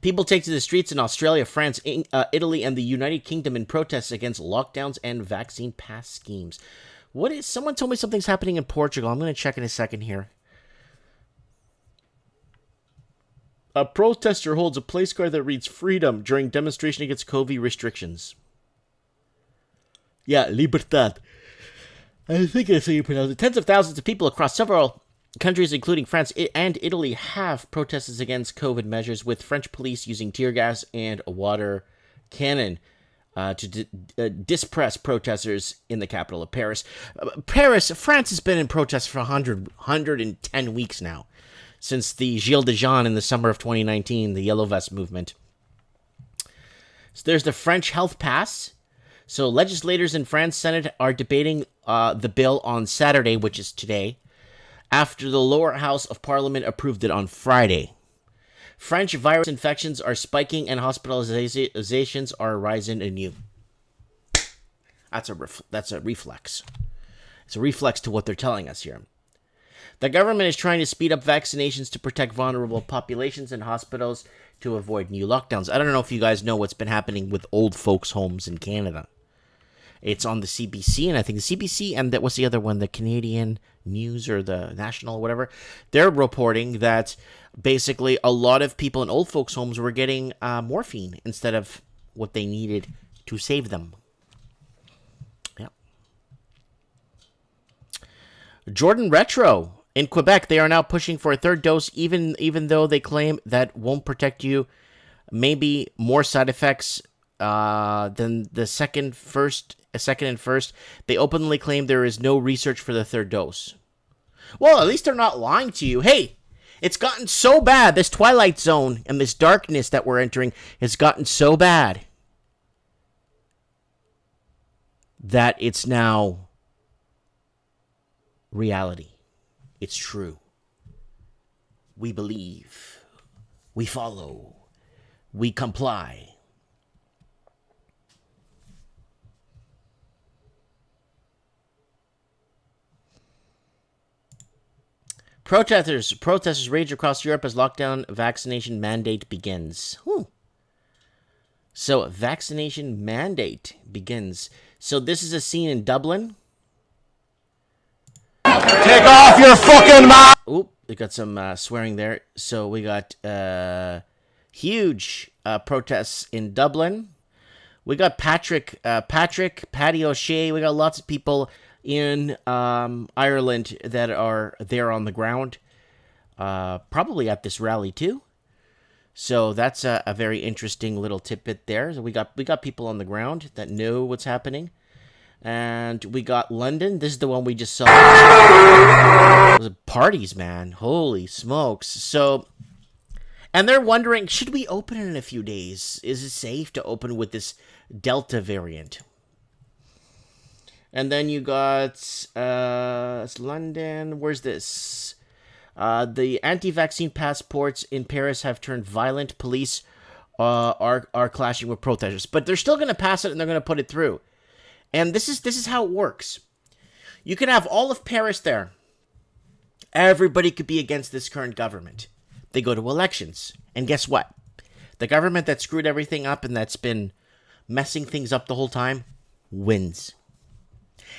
People take to the streets in Australia, France, Italy, and the United Kingdom in protests against lockdowns and vaccine pass schemes. What is? Someone told me something's happening in Portugal. I'm going to check in a second here. A protester holds a place card that reads "Freedom" during demonstration against COVID restrictions. Yeah, libertad. I think that's how you pronounce it. Tens of thousands of people across several countries, including France and Italy, have protested against COVID measures, with French police using tear gas and a water cannon to disperse protesters in the capital of Paris. France has been in protest for 110 weeks now, since the Gilets jaunes in the summer of 2019, the Yellow Vest movement. So there's the French health pass. So legislators in France Senate are debating the bill on Saturday, which is today, after the lower house of parliament approved it on Friday. French virus infections are spiking and hospitalizations are rising anew. That's a reflex. It's a reflex to what they're telling us here. The government is trying to speed up vaccinations to protect vulnerable populations in hospitals to avoid new lockdowns. I don't know if you guys know what's been happening with old folks' homes in Canada. It's on the CBC, and I think the CBC and what's the other one, the Canadian News or the National or whatever, they're reporting that basically a lot of people in old folks' homes were getting morphine instead of what they needed to save them. Yeah. Jordan Retro. In Quebec, they are now pushing for a third dose, even though they claim that won't protect you. Maybe more side effects than the second and first. They openly claim there is no research for the third dose. Well, at least they're not lying to you. Hey, it's gotten so bad. This twilight zone and this darkness that we're entering has gotten so bad that it's now reality. It's true. We believe. We follow. We comply. Protesters rage across Europe as lockdown vaccination mandate begins. So, vaccination mandate begins. So, this is a scene in Dublin. Take off your fucking mask! Oop, we got some swearing there. So we got huge protests in Dublin. We got Paddy O'Shea. We got lots of people in Ireland that are there on the ground. Probably at this rally too. So that's a very interesting little tidbit there. So we got people on the ground that know what's happening. And we got London. This is the one we just saw. It was parties, man. Holy smokes. So, and they're wondering, should we open in a few days? Is it safe to open with this Delta variant? And then you got London. Where's this? The anti-vaccine passports in Paris have turned violent. Police are clashing with protesters. But they're still going to pass it and they're going to put it through. And this is how it works. You can have all of Paris there. Everybody could be against this current government. They go to elections. And guess what? The government that screwed everything up and that's been messing things up the whole time wins.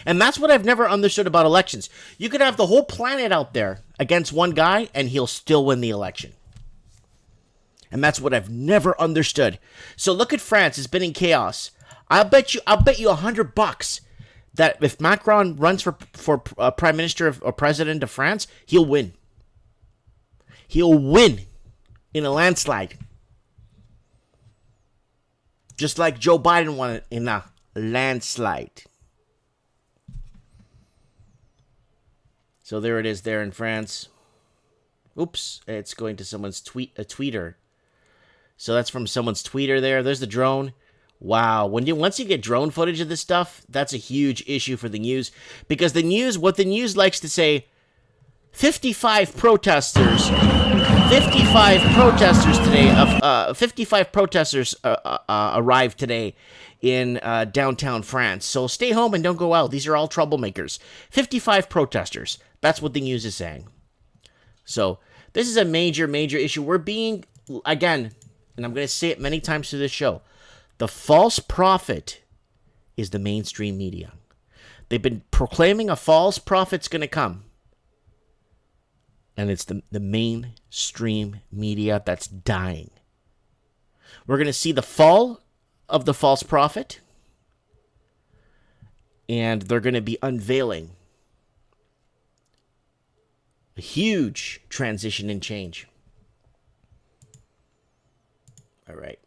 And that's what I've never understood about elections. You could have the whole planet out there against one guy and he'll still win the election. And that's what I've never understood. So look at France. It's been in chaos. I'll bet you $100 that if Macron runs for prime minister or president of France, he'll win. He'll win in a landslide. Just like Joe Biden won it in a landslide. So there it is there in France. Oops, it's going to someone's tweeter. So that's from someone's tweeter there. There's the drone. Wow, once you get drone footage of this stuff, that's a huge issue for the news. Because what the news likes to say, 55 protesters arrived today in downtown France. So stay home and don't go out. These are all troublemakers. 55 protesters. That's what the news is saying. So this is a major, major issue. We're being, again, and I'm going to say it many times through this show, the false prophet is the mainstream media. They've been proclaiming a false prophet's going to come. And it's the mainstream media that's dying. We're going to see the fall of the false prophet. And they're going to be unveiling a huge transition and change. All right.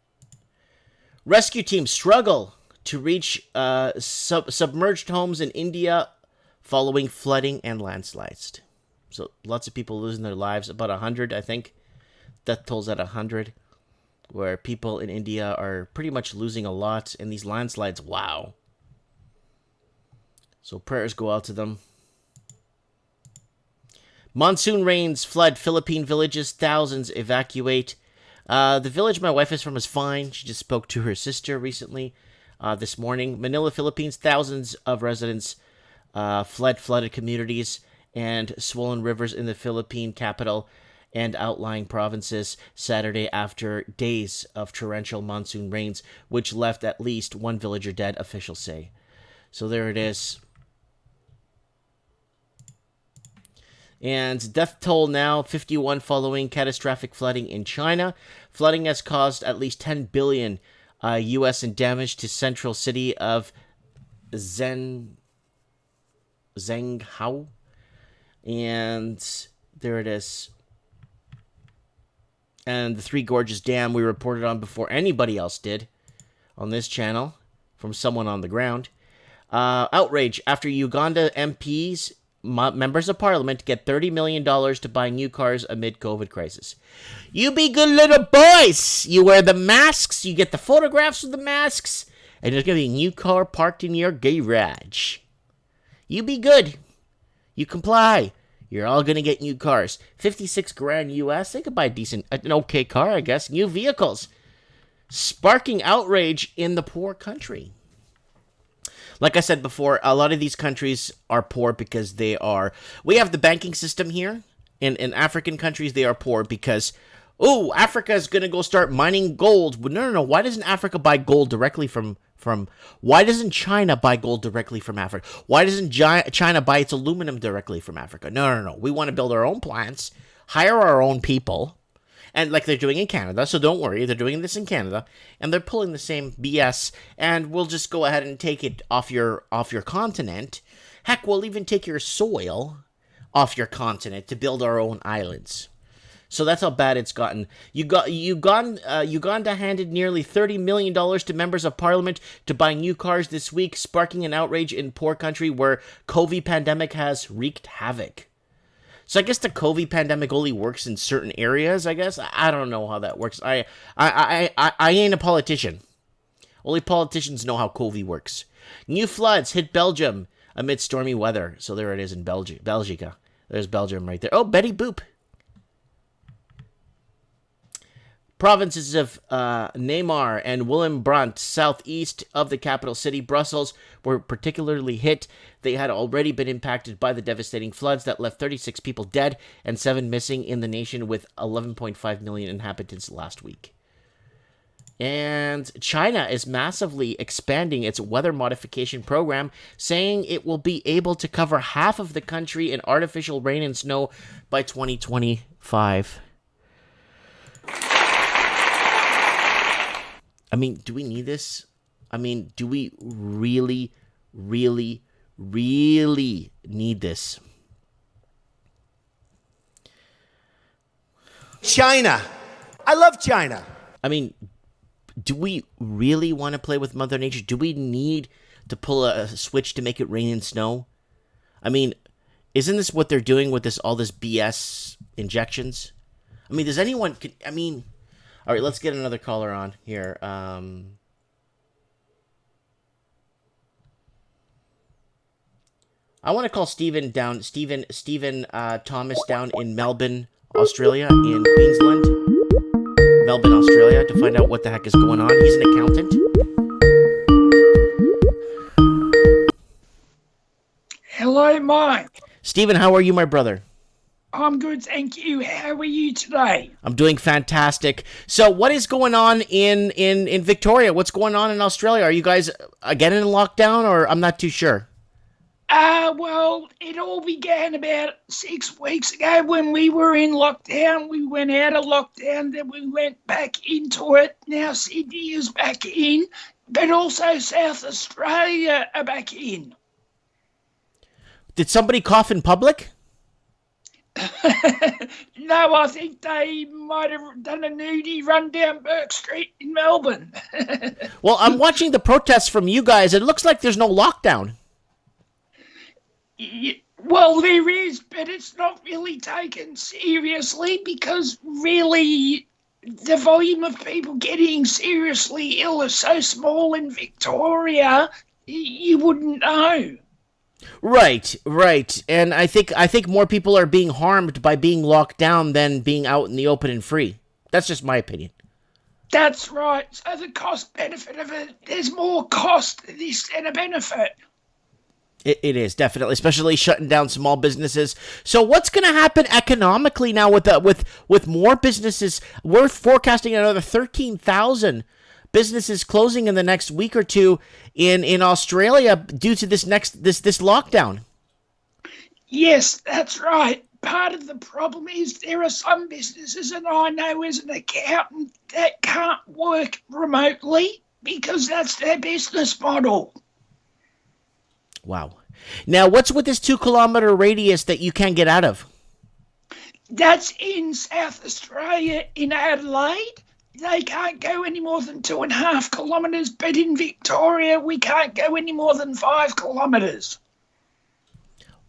Rescue teams struggle to reach submerged homes in India following flooding and landslides. So lots of people losing their lives. About 100, I think. Death tolls at 100. Where people in India are pretty much losing a lot. And these landslides, wow. So prayers go out to them. Monsoon rains flood Philippine villages. Thousands evacuate. The village my wife is from is fine. She just spoke to her sister recently this morning. Manila, Philippines. Thousands of residents fled flooded communities and swollen rivers in the Philippine capital and outlying provinces Saturday after days of torrential monsoon rains, which left at least one villager dead, officials say. So there it is. And death toll now, 51 following catastrophic flooding in China. Flooding has caused at least $10 billion U.S. in damage to central city of Zhenghao. And there it is. And the Three Gorges Dam we reported on before anybody else did on this channel from someone on the ground. Outrage after Uganda MPs, members of parliament, get $30 million to buy new cars amid COVID crisis. You be good little boys. You wear the masks. You get the photographs of the masks. And there's going to be a new car parked in your garage. You be good. You comply. You're all going to get new cars. 56 grand US. They could buy an okay car, I guess. New vehicles. Sparking outrage in the poor country. Like I said before, a lot of these countries are poor because we have the banking system here. In African countries, they are poor because, Africa is going to go start mining gold. But no. Why doesn't Africa buy gold directly from why doesn't China buy gold directly from Africa? Why doesn't China buy its aluminum directly from Africa? No. We want to build our own plants, hire our own people, and like they're doing in Canada. So don't worry, they're doing this in Canada, and they're pulling the same BS. And we'll just go ahead and take it off your continent. Heck, we'll even take your soil off your continent to build our own islands. So that's how bad it's gotten. Uganda handed nearly $30 million to members of parliament to buy new cars this week, sparking an outrage in poor country where COVID pandemic has wreaked havoc. So I guess the COVID pandemic only works in certain areas, I guess. I don't know how that works. I ain't a politician. Only politicians know how COVID works. New floods hit Belgium amid stormy weather. So there it is in Belgica. There's Belgium right there. Oh, Betty Boop. Provinces of Neymar and Willem-Brandt, southeast of the capital city, Brussels, were particularly hit. They had already been impacted by the devastating floods that left 36 people dead and 7 missing in the nation with 11.5 million inhabitants last week. And China is massively expanding its weather modification program, saying it will be able to cover half of the country in artificial rain and snow by 2025. I mean, do we need this? I mean, do we really, really, really need this? China. I love China. I mean, do we really want to play with Mother Nature? Do we need to pull a switch to make it rain and snow? I mean, isn't this what they're doing with all this BS injections? I mean, does anyone... All right, let's get another caller on here. I want to call Stephen Thomas down in Melbourne, Australia, in Queensland. Melbourne, Australia, to find out what the heck is going on. He's an accountant. Hello, Mike. Stephen, how are you, my brother? I'm good, thank you. How are you today? I'm doing fantastic. So what is going on in Victoria? What's going on in Australia? Are you guys again in lockdown, or I'm not too sure? Well, it all began about 6 weeks ago when we were in lockdown. We went out of lockdown, then we went back into it. Now Sydney is back in, but also South Australia are back in. Did somebody cough in public? No, I think they might have done a nudie run down Burke Street in Melbourne. Well, I'm watching the protests from you guys. It looks like there's no lockdown. Well, there is, but it's not really taken seriously because really the volume of people getting seriously ill is so small in Victoria, you wouldn't know. Right. And I think more people are being harmed by being locked down than being out in the open and free. That's just my opinion. That's right. So the cost benefit of it, there's more cost to this than a benefit. It is definitely, especially shutting down small businesses. So what's going to happen economically now with more businesses? We're forecasting another 13,000 businesses closing in the next week or two in Australia due to this lockdown. Yes, that's right. Part of the problem is there are some businesses, and I know as an accountant, that can't work remotely because that's their business model. Wow. Now, what's with this 2-kilometer radius that you can't get out of? That's in South Australia, in Adelaide. They can't go any more than 2.5 kilometres, but in Victoria, we can't go any more than 5 kilometres.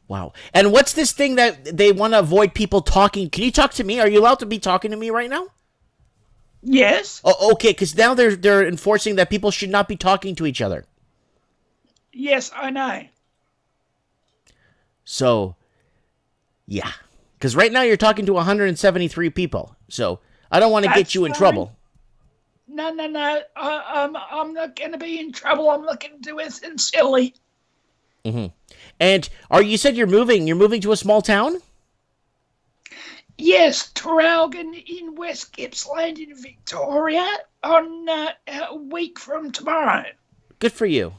Wow. And what's this thing that they want to avoid people talking? Can you talk to me? Are you allowed to be talking to me right now? Yes. Oh, okay, because now they're enforcing that people should not be talking to each other. Yes, I know. So, yeah. Because right now you're talking to 173 people. So, I don't want to get you in trouble. No. I'm not going to be in trouble. I'm not going to do anything silly. Mm-hmm. And you said you're moving. You're moving to a small town? Yes, Traralgon in West Gippsland in Victoria on a week from tomorrow. Good for you.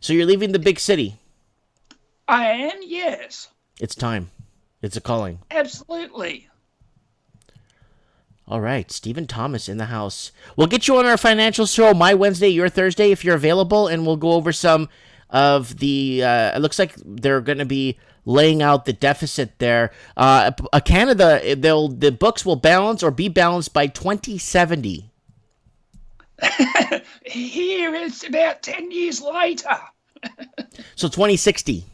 So you're leaving the big city? I am, yes. It's time. It's a calling. Absolutely. All right, Stephen Thomas in the house. We'll get you on our financial show, my Wednesday, your Thursday, if you're available, and we'll go over some of the, it looks like they're going to be laying out the deficit there. Canada, the books will balance or be balanced by 2070. Here it's about 10 years later. So 2060.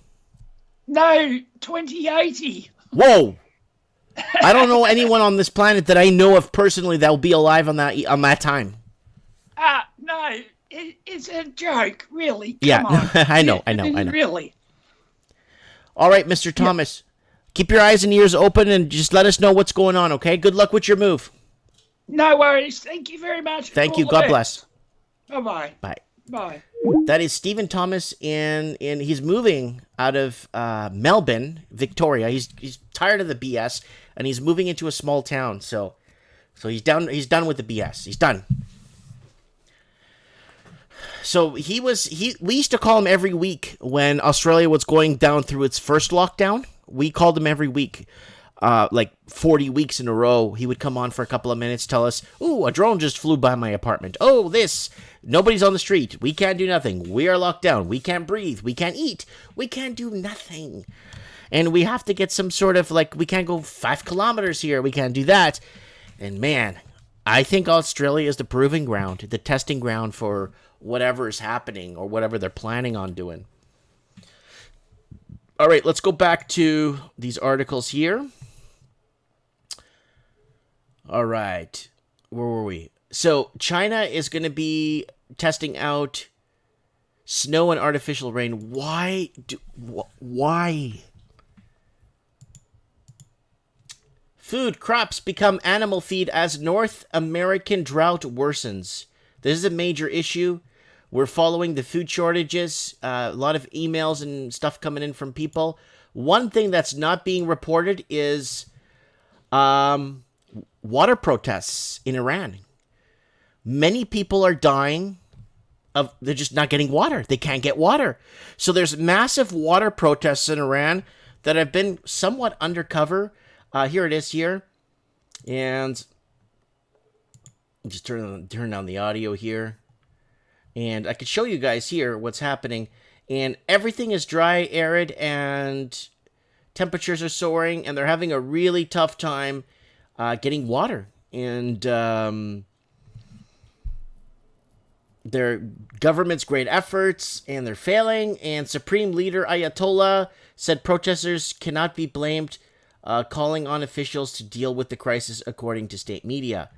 No, 2080. Whoa. I don't know anyone on this planet that I know of personally that will be alive on that time. No, it's a joke, really. Come yeah, on. I know. Really. All right, Mr. Thomas. Keep your eyes and ears open and just let us know what's going on, okay? Good luck with your move. No worries. Thank you very much. Thank you. God bless. Bye-bye. Bye. Bye. That is Stephen Thomas, and he's moving out of Melbourne, Victoria. He's tired of the BS, and he's moving into a small town. So he's done. He's done with the BS. He's done. So we used to call him every week when Australia was going down through its first lockdown. We called him every week. Like 40 weeks in a row, he would come on for a couple of minutes, tell us, ooh, a drone just flew by my apartment. Oh, nobody's on the street. We can't do nothing. We are locked down. We can't breathe. We can't eat. We can't do nothing. And we have to get some sort of, we can't go 5 kilometers here. We can't do that. And man, I think Australia is the proving ground, the testing ground for whatever is happening or whatever they're planning on doing. All right, let's go back to these articles here. All right. Where were we? So China is going to be testing out snow and artificial rain. Why? Food crops become animal feed as North American drought worsens. This is a major issue. We're following the food shortages. A lot of emails and stuff coming in from people. One thing that's not being reported is water protests in Iran. Many people are dying they're just not getting water. They can't get water. So there's massive water protests in Iran that have been somewhat undercover. Here it is here. And just turn down the audio here. And I could show you guys here what's happening. And everything is dry, arid, and temperatures are soaring. And they're having a really tough time getting water. And their government's great efforts, and they're failing. And Supreme Leader Ayatollah said protesters cannot be blamed, calling on officials to deal with the crisis, according to state media.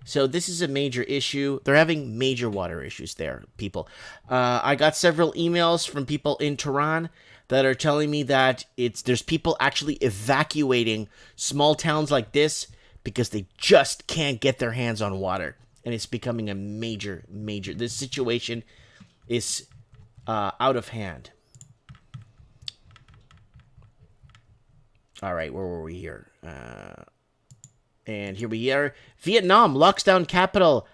So this is a major issue. They're having major water issues there, people. I got several emails from people in Tehran that are telling me that there's people actually evacuating small towns like this because they just can't get their hands on water. And it's becoming a major, this situation is out of hand. All right, where were we here? And here we are. Vietnam locks down capital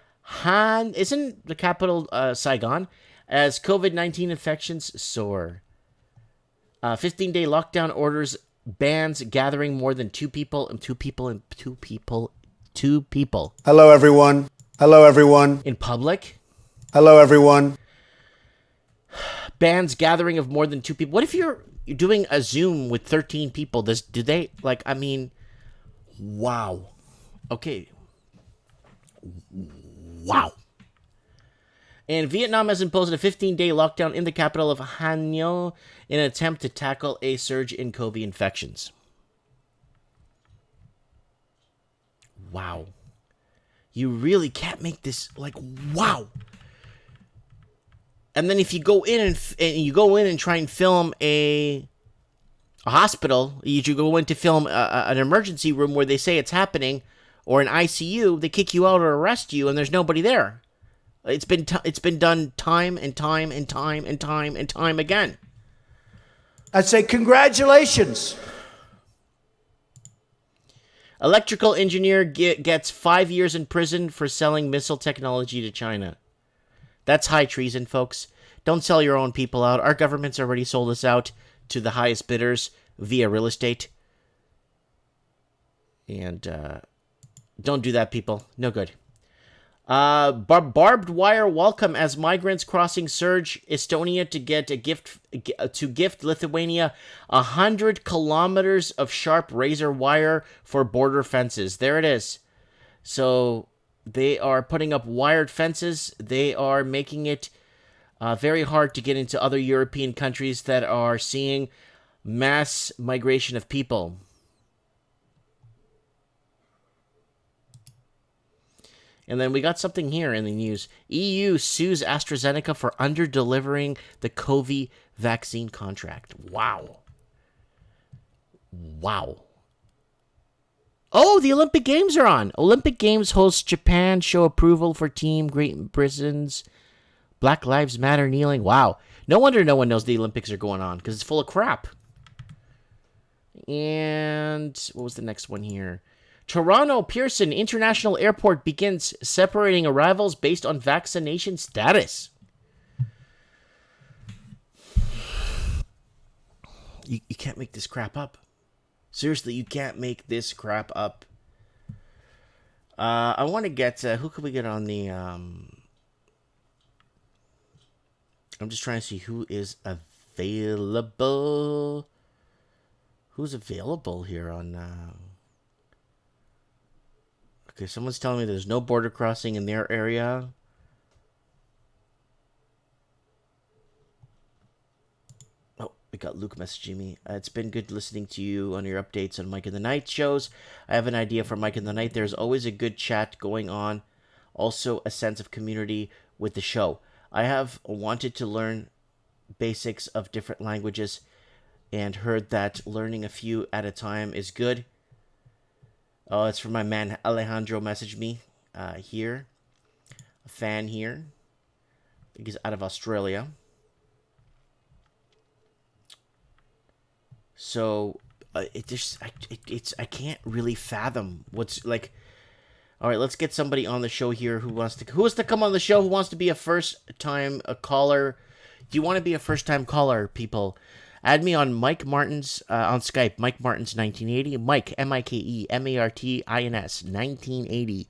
isn't the capital Saigon, as COVID-19 infections soar. 15-day lockdown orders bans gathering more than two people. Hello, everyone. Hello, everyone. In public. Hello, everyone. Bans gathering of more than two people. What if you're doing a Zoom with 13 people? Wow. Okay. Wow. And Vietnam has imposed a 15-day lockdown in the capital of Hanoi in an attempt to tackle a surge in COVID infections. Wow. You really can't make this, wow. And then if you go in and try and film a hospital, you go in to film an emergency room where they say it's happening, or an ICU, they kick you out or arrest you, and there's nobody there. It's been done time and time and time and time and time again. I'd say congratulations. Electrical engineer gets 5 years in prison for selling missile technology to China. That's high treason, folks. Don't sell your own people out. Our government's already sold us out to the highest bidders via real estate. And don't do that, people. No good. Barbed wire welcome as migrants crossing surge Estonia to gift Lithuania 100 kilometers of sharp razor wire for border fences. There it is. So they are putting up wired fences. They are making it very hard to get into other European countries that are seeing mass migration of people. And then we got something here in the news. EU sues AstraZeneca for under-delivering the COVID vaccine contract. Wow. Wow. Oh, the Olympic Games are on. Olympic Games hosts Japan show approval for Team Great Britain's Black Lives Matter kneeling. Wow. No wonder no one knows the Olympics are going on, because it's full of crap. And what was the next one here? Toronto Pearson International Airport begins separating arrivals based on vaccination status. You can't make this crap up. Seriously, you can't make this crap up. I want to get... who could we get on the... I'm just trying to see who is available. Who's available here on... Okay, someone's telling me there's no border crossing in their area. Oh, we got Luke messaging me. It's been good listening to you on your updates on Mike in the Night shows. I have an idea for Mike in the Night. There's always a good chat going on. Also, a sense of community with the show. I have wanted to learn basics of different languages and heard that learning a few at a time is good. Oh, it's from my man Alejandro messaged me here. A fan here. I think he's out of Australia. So I can't really fathom what's like. All right, let's get somebody on the show here who wants to come on the show, who wants to be a first-time caller. Do you want to be a first-time caller, people? Add me on Mike Martins on Skype, Mike Martins 1980, Mike, MikeMartins 1980.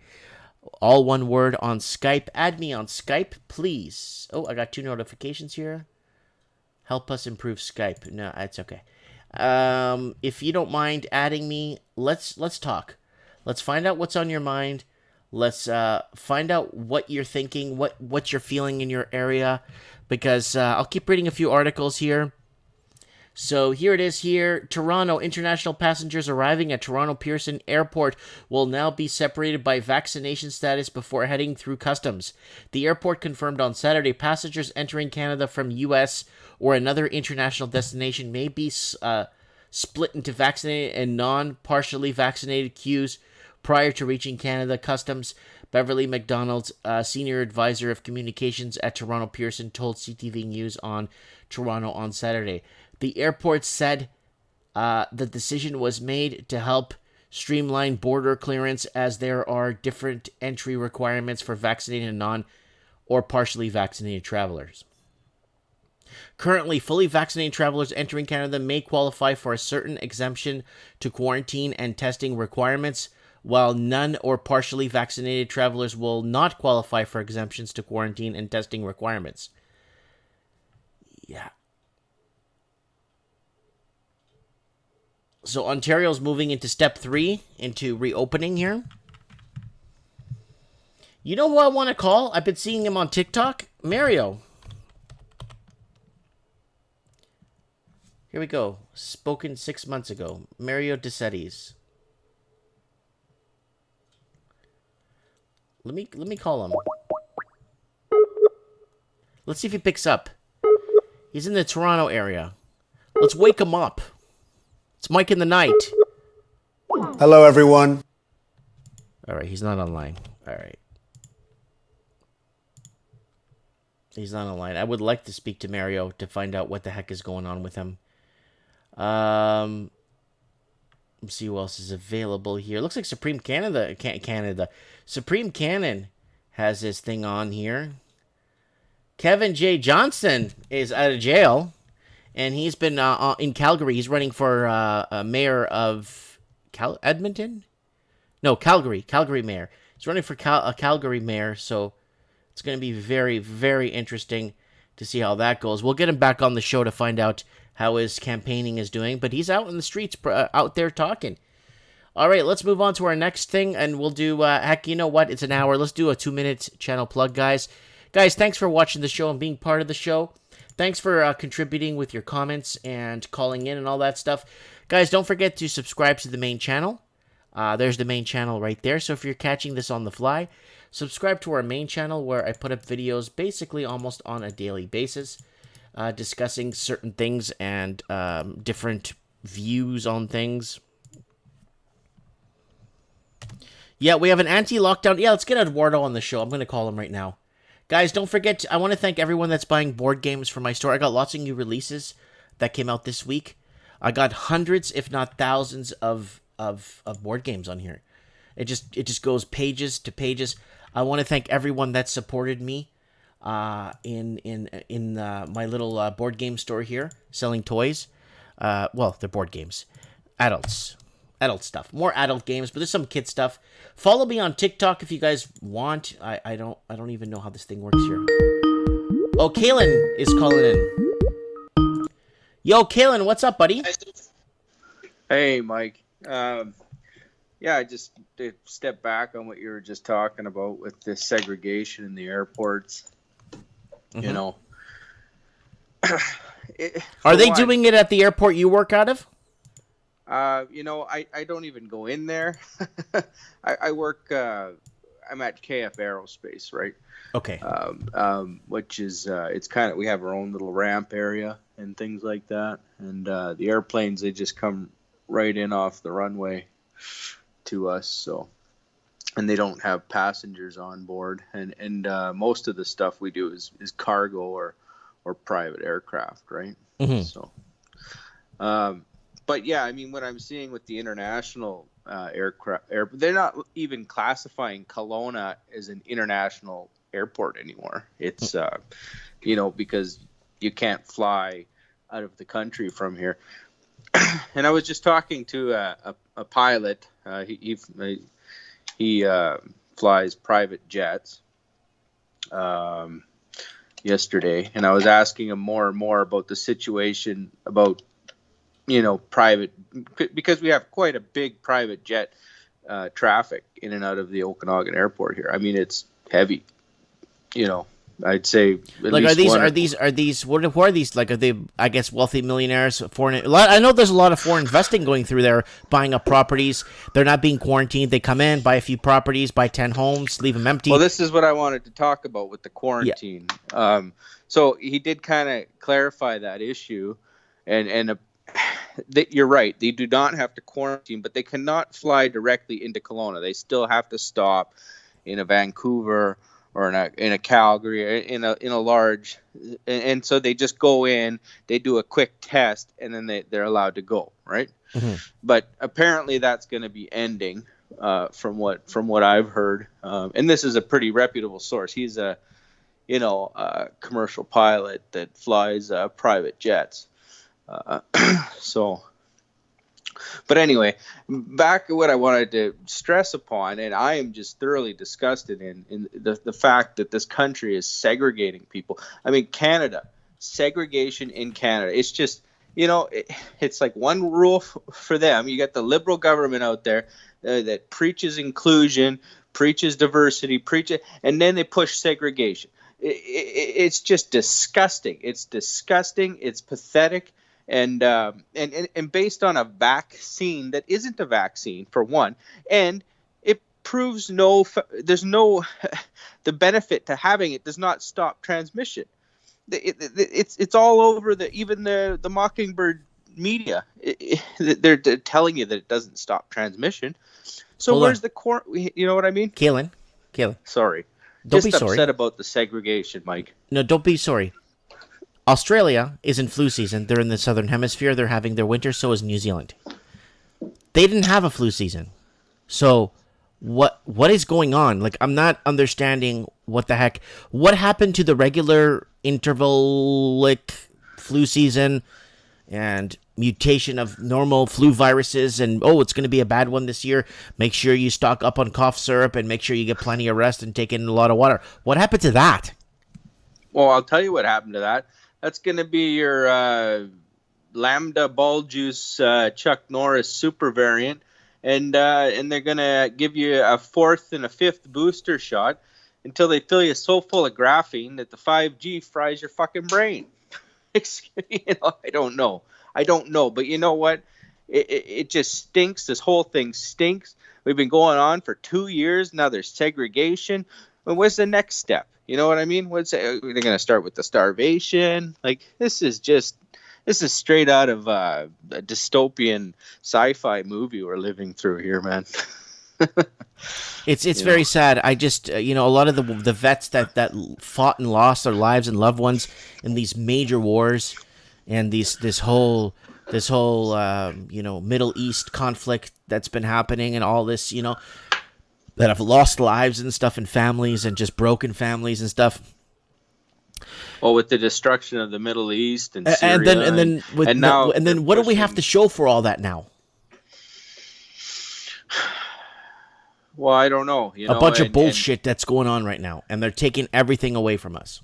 All one word on Skype. Add me on Skype, please. Oh, I got 2 notifications here. Help us improve Skype. No, it's okay. If you don't mind adding me, let's talk. Let's find out what's on your mind. Let's find out what you're thinking, what you're feeling in your area, because I'll keep reading a few articles here. So here it is here. Toronto, international passengers arriving at Toronto Pearson Airport will now be separated by vaccination status before heading through customs. The airport confirmed on Saturday passengers entering Canada from U.S. or another international destination may be split into vaccinated and non-partially vaccinated queues prior to reaching Canada Customs. Beverly McDonald's, senior advisor of communications at Toronto Pearson, told CTV News on Toronto on Saturday. The airport said the decision was made to help streamline border clearance as there are different entry requirements for vaccinated and non- or partially vaccinated travelers. Currently, fully vaccinated travelers entering Canada may qualify for a certain exemption to quarantine and testing requirements, while none or partially vaccinated travelers will not qualify for exemptions to quarantine and testing requirements. Yeah. So Ontario's moving into step 3, into reopening here. You know who I want to call? I've been seeing him on TikTok. Mario. Here we go. Spoken 6 months ago. Mario DeCetis. Let me call him. Let's see if he picks up. He's in the Toronto area. Let's wake him up. It's Mike in the night. Hello, everyone. All right, he's not online. All right. He's not online. I would like to speak to Mario to find out what the heck is going on with him. Let's see who else is available here. Looks like Supreme Supreme Canon has his thing on here. Kevin J. Johnson is out of jail, and he's been in Calgary. He's running for mayor of Edmonton? No, Calgary. Calgary mayor. He's running for Calgary mayor, so it's going to be very, very interesting to see how that goes. We'll get him back on the show to find out how his campaigning is doing, but he's out in the streets, out there talking. All right, let's move on to our next thing, and we'll do, heck, you know what? It's an hour. Let's do a 2-minute channel plug, guys. Guys, thanks for watching the show and being part of the show. Thanks for contributing with your comments and calling in and all that stuff. Guys, don't forget to subscribe to the main channel. There's the main channel right there. So if you're catching this on the fly, subscribe to our main channel where I put up videos basically almost on a daily basis, discussing certain things and different views on things. Yeah, we have an anti-lockdown. Yeah, let's get Eduardo on the show. I'm going to call him right now. Guys, don't forget, I want to thank everyone that's buying board games from my store. I got lots of new releases that came out this week. I got hundreds, if not thousands, of board games on here. It just goes pages to pages. I want to thank everyone that supported me in my little board game store here, selling toys. Well, they're board games. Adult stuff. More adult games, but there's some kid stuff. Follow me on TikTok if you guys want. I don't even know how this thing works here. Oh, Kalen is calling in. Yo, Kalen, what's up, buddy? Hey, Mike. Yeah, I just to step back on what you were just talking about with this segregation in the airports. Mm-hmm. You know, are they doing it at the airport you work out of? You know, I don't even go in there. I work. I'm at KF Aerospace, right? Okay. Which is it's kind of, we have our own little ramp area and things like that, and the airplanes, they just come right in off the runway to us. So, and they don't have passengers on board, and most of the stuff we do is cargo or private aircraft, right? Mm-hmm. So, but yeah, I mean, what I'm seeing with the international aircraft. They're not even classifying Kelowna as an international airport anymore. It's because you can't fly out of the country from here. And I was just talking to a pilot. He flies private jets yesterday, and I was asking him more and more about the situation about private, because we have quite a big private jet traffic in and out of the Okanagan airport here. I mean, it's heavy. I'd say like are these who are these, like, are they, I guess, wealthy millionaires, I know there's a lot of foreign investing going through there, buying up properties. They're not being quarantined. They come in, buy a few properties, buy 10 homes, leave them empty. Well, this is what I wanted to talk about with the quarantine. Yeah. So he did kind of clarify that issue, and you're right. They do not have to quarantine, but they cannot fly directly into Kelowna. They still have to stop in a Vancouver or in a Calgary, in a large, and so they just go in, they do a quick test, and then they're allowed to go, right? Mm-hmm. But apparently that's going to be ending, from what I've heard, and this is a pretty reputable source. He's a commercial pilot that flies private jets, so. But anyway, back to what I wanted to stress upon, and I am just thoroughly disgusted in the fact that this country is segregating people. I mean, Canada, segregation in Canada. It's just, it's like one rule for them. You got the liberal government out there that preaches inclusion, preaches diversity, and then they push segregation. It's just disgusting. It's disgusting. It's pathetic. And based on a vaccine that isn't a vaccine, for one, and it proves the benefit to having it does not stop transmission. It's all over even the Mockingbird media. They're telling you that it doesn't stop transmission. So Hold where's on. the court? You know what I mean? Kaylin. Sorry. Don't just be sorry. upset about the segregation, Mike. No, don't be sorry. Australia is in flu season. They're in the southern hemisphere. They're having their winter. So is New Zealand. They didn't have a flu season. So what is going on? Like, I'm not understanding what the heck. What happened to the regular interval-like flu season and mutation of normal flu viruses, and it's going to be a bad one this year. Make sure you stock up on cough syrup and make sure you get plenty of rest and take in a lot of water. What happened to that? Well, I'll tell you what happened to that. That's going to be your Lambda Ball Juice Chuck Norris super variant, and they're going to give you a fourth and a fifth booster shot until they fill you so full of graphene that the 5G fries your fucking brain. I don't know, but you know what? It just stinks. This whole thing stinks. We've been going on for 2 years now. There's segregation. Well, what's the next step? You know what I mean? They're going to start with the starvation? Like, this is straight out of a dystopian sci-fi movie we're living through here, man. It's very sad. I just, a lot of the vets that fought and lost their lives and loved ones in these major wars and this whole Middle East conflict that's been happening and all this, that have lost lives and stuff and families and just broken families and stuff. Well, with the destruction of the Middle East and Syria, and then what do we have to show for all that now? Well, I don't know. A bunch of bullshit that's going on right now, and they're taking everything away from us.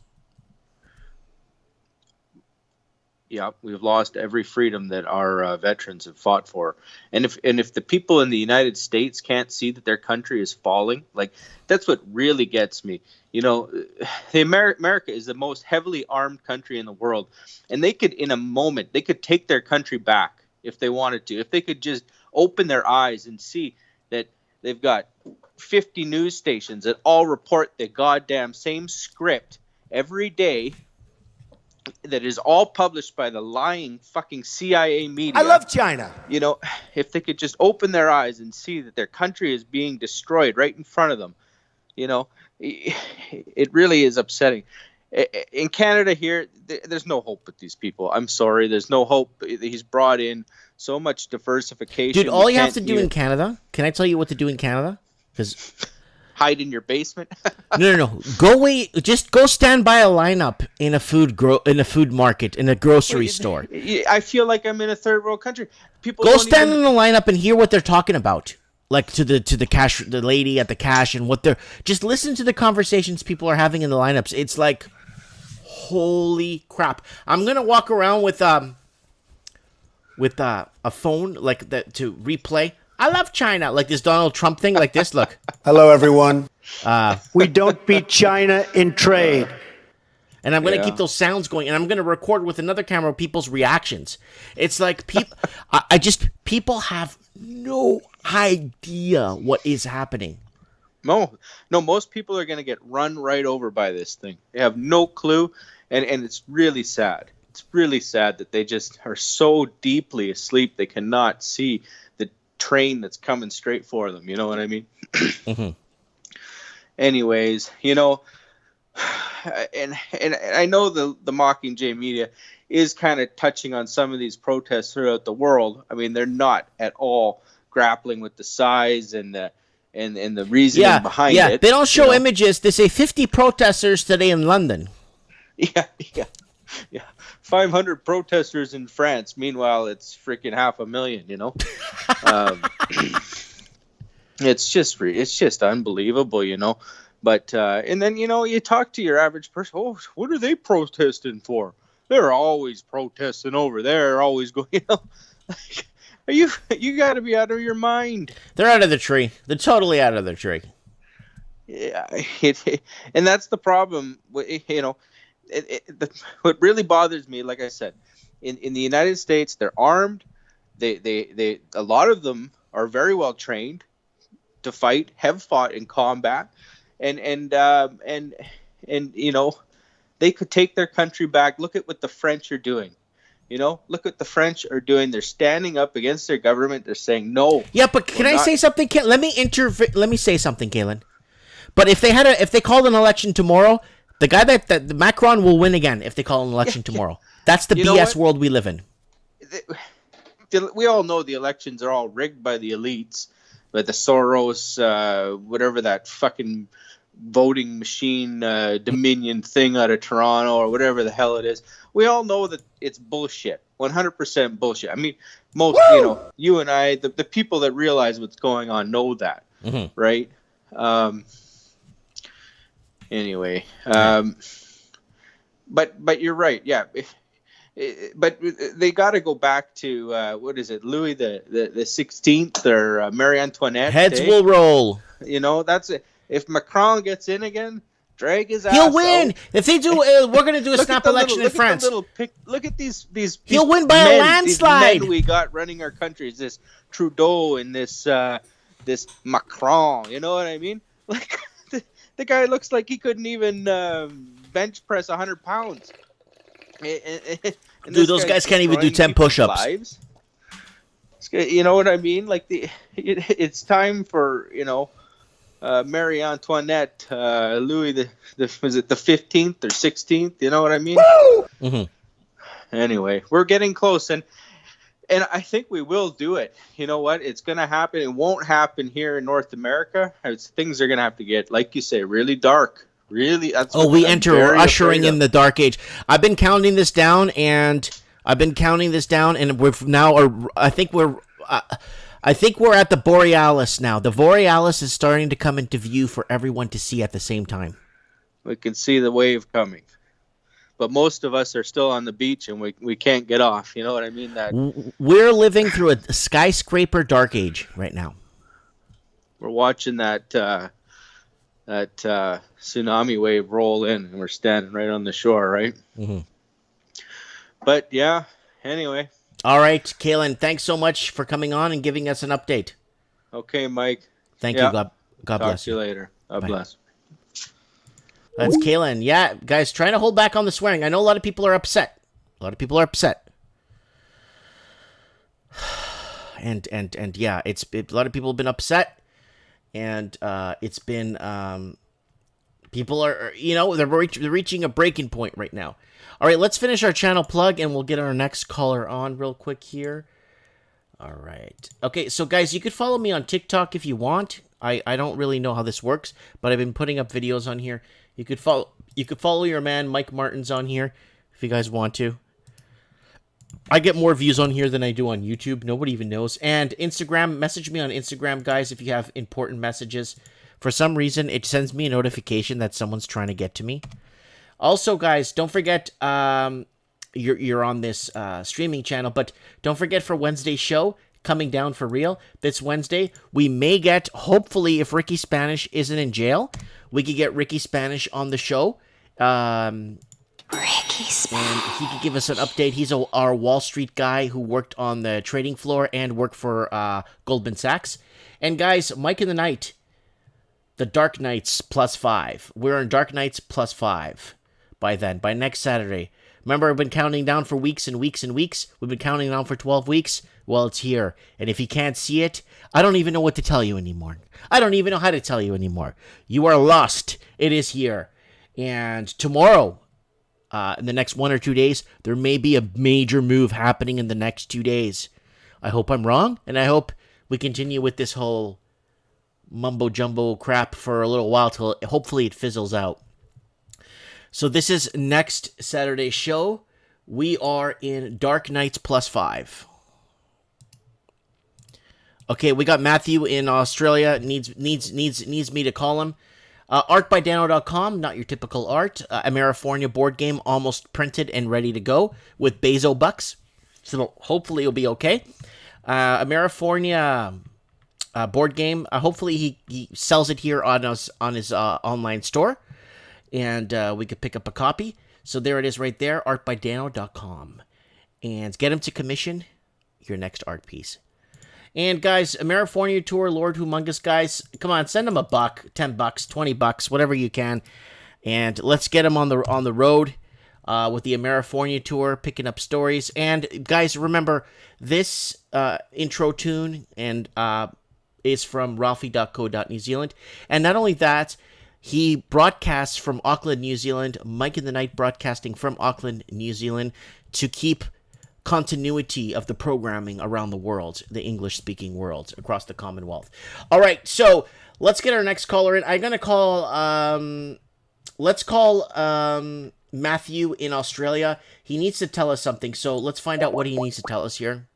Yeah, we've lost every freedom that our veterans have fought for, and if the people in the United States can't see that their country is falling, like, that's what really gets me. America is the most heavily armed country in the world, and they could, in a moment, they could take their country back if they wanted to. If they could just open their eyes and see that they've got 50 news stations that all report the goddamn same script every day, that is all published by the lying fucking CIA media. I love China. If they could just open their eyes and see that their country is being destroyed right in front of them, it really is upsetting. In Canada here, there's no hope with these people. I'm sorry. There's no hope. He's brought in so much diversification. Dude, all you have to do in Canada, can I tell you what to do in Canada? Because hide in your basement. no. Just go stand by a lineup in a food market, in a grocery store. I feel like I'm in a third world country. People go stand in the lineup and hear what they're talking about. Like to the cash, the lady at the cash, and what they're just listen to the conversations people are having in the lineups. It's like, holy crap! I'm gonna walk around with a phone like that to replay. I love China, like this Donald Trump thing, like this. Look. Hello, everyone. We don't beat China in trade. And I'm going to keep those sounds going, and I'm going to record with another camera people's reactions. It's like people, people have no idea what is happening. No, most people are going to get run right over by this thing. They have no clue, and it's really sad. It's really sad that they just are so deeply asleep they cannot see the train that's coming straight for them. You know what I mean? Mm-hmm. Anyways, and I know the Mockingjay media is kind of touching on some of these protests throughout the world. I mean, they're not at all grappling with the size and the reasoning behind it. They don't show images. They say 50 protesters today in London. Yeah. 500 protesters in France. Meanwhile, it's freaking 500,000. It's just unbelievable, But and then you talk to your average person. Oh, what are they protesting for? They're always protesting over there. Always going. You got to be out of your mind. They're out of the tree. They're totally out of the tree. Yeah, and that's the problem. What really bothers me, like I said, in the United States, they're armed. They a lot of them are very well trained to fight, have fought in combat, and they could take their country back. Look at what the French are doing. Look what the French are doing. They're standing up against their government. They're saying no. Yeah, but can I say something? Let me say something, Kalen. But if they called an election tomorrow, the guy that Macron will win again if they call an election tomorrow. That's the BS world we live in. We all know the elections are all rigged by the elites, by the Soros, whatever that fucking voting machine Dominion thing out of Toronto or whatever the hell it is. We all know that it's bullshit, 100% bullshit. I mean, most, you and I, the people that realize what's going on know that, right? Anyway, but you're right, yeah. But they got to go back to what is it, Louis the 16th or Marie Antoinette? Heads will roll. That's it. If Macron gets in again, drag his ass. He'll win. Out. If they do, we're going to do a snap election in France. Look at these. He'll win by a landslide. These men we got running our countries. This Trudeau and this Macron. You know what I mean? Like the guy looks like he couldn't even bench press 100 pounds. Dude, those guys can't even do 10 push-ups. You know what I mean? Like it's time for Marie Antoinette, Louis the was it the 15th or 16th? You know what I mean? Mm-hmm. Anyway, we're getting close, and I think we will do it. You know what? It's going to happen. It won't happen here in North America. Things are going to have to get, like you say, really dark. Really? We're ushering in the dark age. I've been counting this down, and we've now. I think we're at the Borealis now. The Borealis is starting to come into view for everyone to see at the same time. We can see the wave coming, but most of us are still on the beach, and we can't get off. You know what I mean? That we're living through a skyscraper dark age right now. We're watching that tsunami wave roll in, and we're standing right on the shore, right? Mm-hmm. But yeah. Anyway. All right, Kalen, thanks so much for coming on and giving us an update. Okay, Mike. Thank you. God bless you. Talk to you later. God bless. That's Kalen. Yeah, guys, trying to hold back on the swearing. I know a lot of people are upset. And yeah, a lot of people have been upset, and it's been people are they're reaching a breaking point right now. All right, let's finish our channel plug, and we'll get our next caller on real quick here. All right. Okay, so guys, you could follow me on TikTok if you want. I don't really know how this works, but I've been putting up videos on here. You could follow your man Mike Martins on here if you guys want to. I get more views on here than I do on YouTube. Nobody even knows. And Instagram, message me on Instagram, guys, if you have important messages. For some reason, it sends me a notification that someone's trying to get to me. Also, guys, don't forget you're on this streaming channel, but don't forget for Wednesday's show, coming down for real, this Wednesday, we may get, hopefully, if Ricky Spanish isn't in jail, we could get Ricky Spanish on the show. Ricky Spanish. And he could give us an update. He's our Wall Street guy who worked on the trading floor and worked for Goldman Sachs. And guys, Mike in the Night, the Dark Knights +5. We're in Dark Knights +5 by then, by next Saturday. Remember, I've been counting down for weeks and weeks and weeks. We've been counting down for 12 weeks. Well, it's here. And if you can't see it, I don't even know what to tell you anymore. I don't even know how to tell you anymore. You are lost. It is here. And tomorrow, in the next 1 or 2 days, there may be a major move happening in the next 2 days. I hope I'm wrong, and I hope we continue with this whole mumbo-jumbo crap for a little while till hopefully it fizzles out. So this is next Saturday's show. We are in Dark Knights +5. Okay, we got Matthew in Australia. Needs me to call him. Artbydano.com, not your typical art. Amerifornia board game almost printed and ready to go with Bezo bucks. So hopefully it'll be okay. Amerifornia board game. Hopefully he sells it here on his online store. And we could pick up a copy. So there it is right there, artbydano.com. And get him to commission your next art piece. And guys, Amerifornia Tour, Lord Humongous, guys, come on, send him $1, $10, $20, whatever you can. And let's get him on the road with the Amerifornia Tour, picking up stories. And guys, remember, this intro tune and is from ralphie.co.New Zealand. And not only that, he broadcasts from Auckland, New Zealand. Mike in the Night broadcasting from Auckland, New Zealand, to keep continuity of the programming around the world, the English-speaking world, across the Commonwealth. All right, so let's get our next caller in. I'm going to call, let's call Matthew in Australia. He needs to tell us something, so let's find out what he needs to tell us here.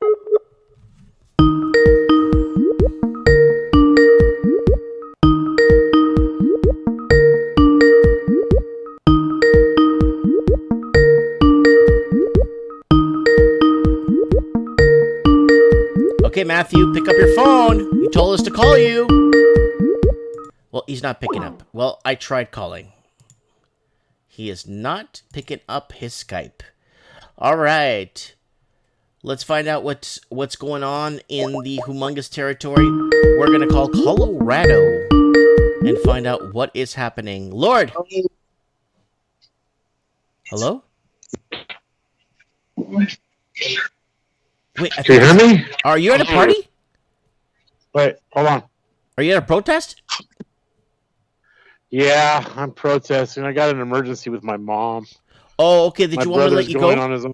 Okay, Matthew, pick up your phone. You told us to call you. Well, he's not picking up. Well, I tried calling. He is not picking up his Skype. All right. Let's find out what's going on in the humongous territory. We're going to call Colorado and find out what is happening. Lord. Hello? Wait, Can you hear me? Are you at a party? Wait, hold on. Are you at a protest? Yeah, I'm protesting. I got an emergency with my mom. Oh, okay. Did you want me to let you go? On his own.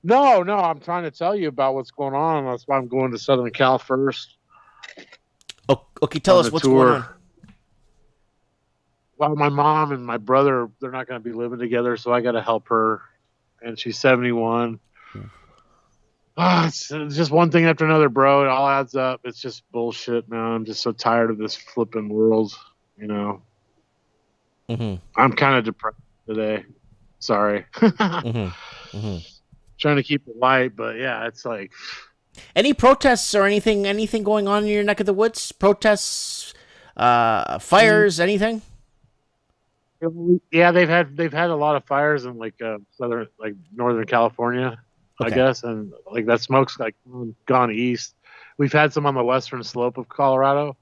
No, I'm trying to tell you about what's going on. That's why I'm going to Southern Cal first. Oh, okay, tell us what's going on. Well, my mom and my brother, they're not going to be living together, so I got to help her. And she's 71. It's just one thing after another, bro. It all adds up. It's just bullshit, man. I'm just so tired of this flipping world, you know. Mm-hmm. I'm kind of depressed today. Sorry. Trying to keep it light, but yeah, it's like... Any protests or anything going on in your neck of the woods? Protests, fires, anything? Yeah, they've had a lot of fires in Northern California. Okay. I guess, and like that smoke's like gone east. We've had some on the western slope of Colorado,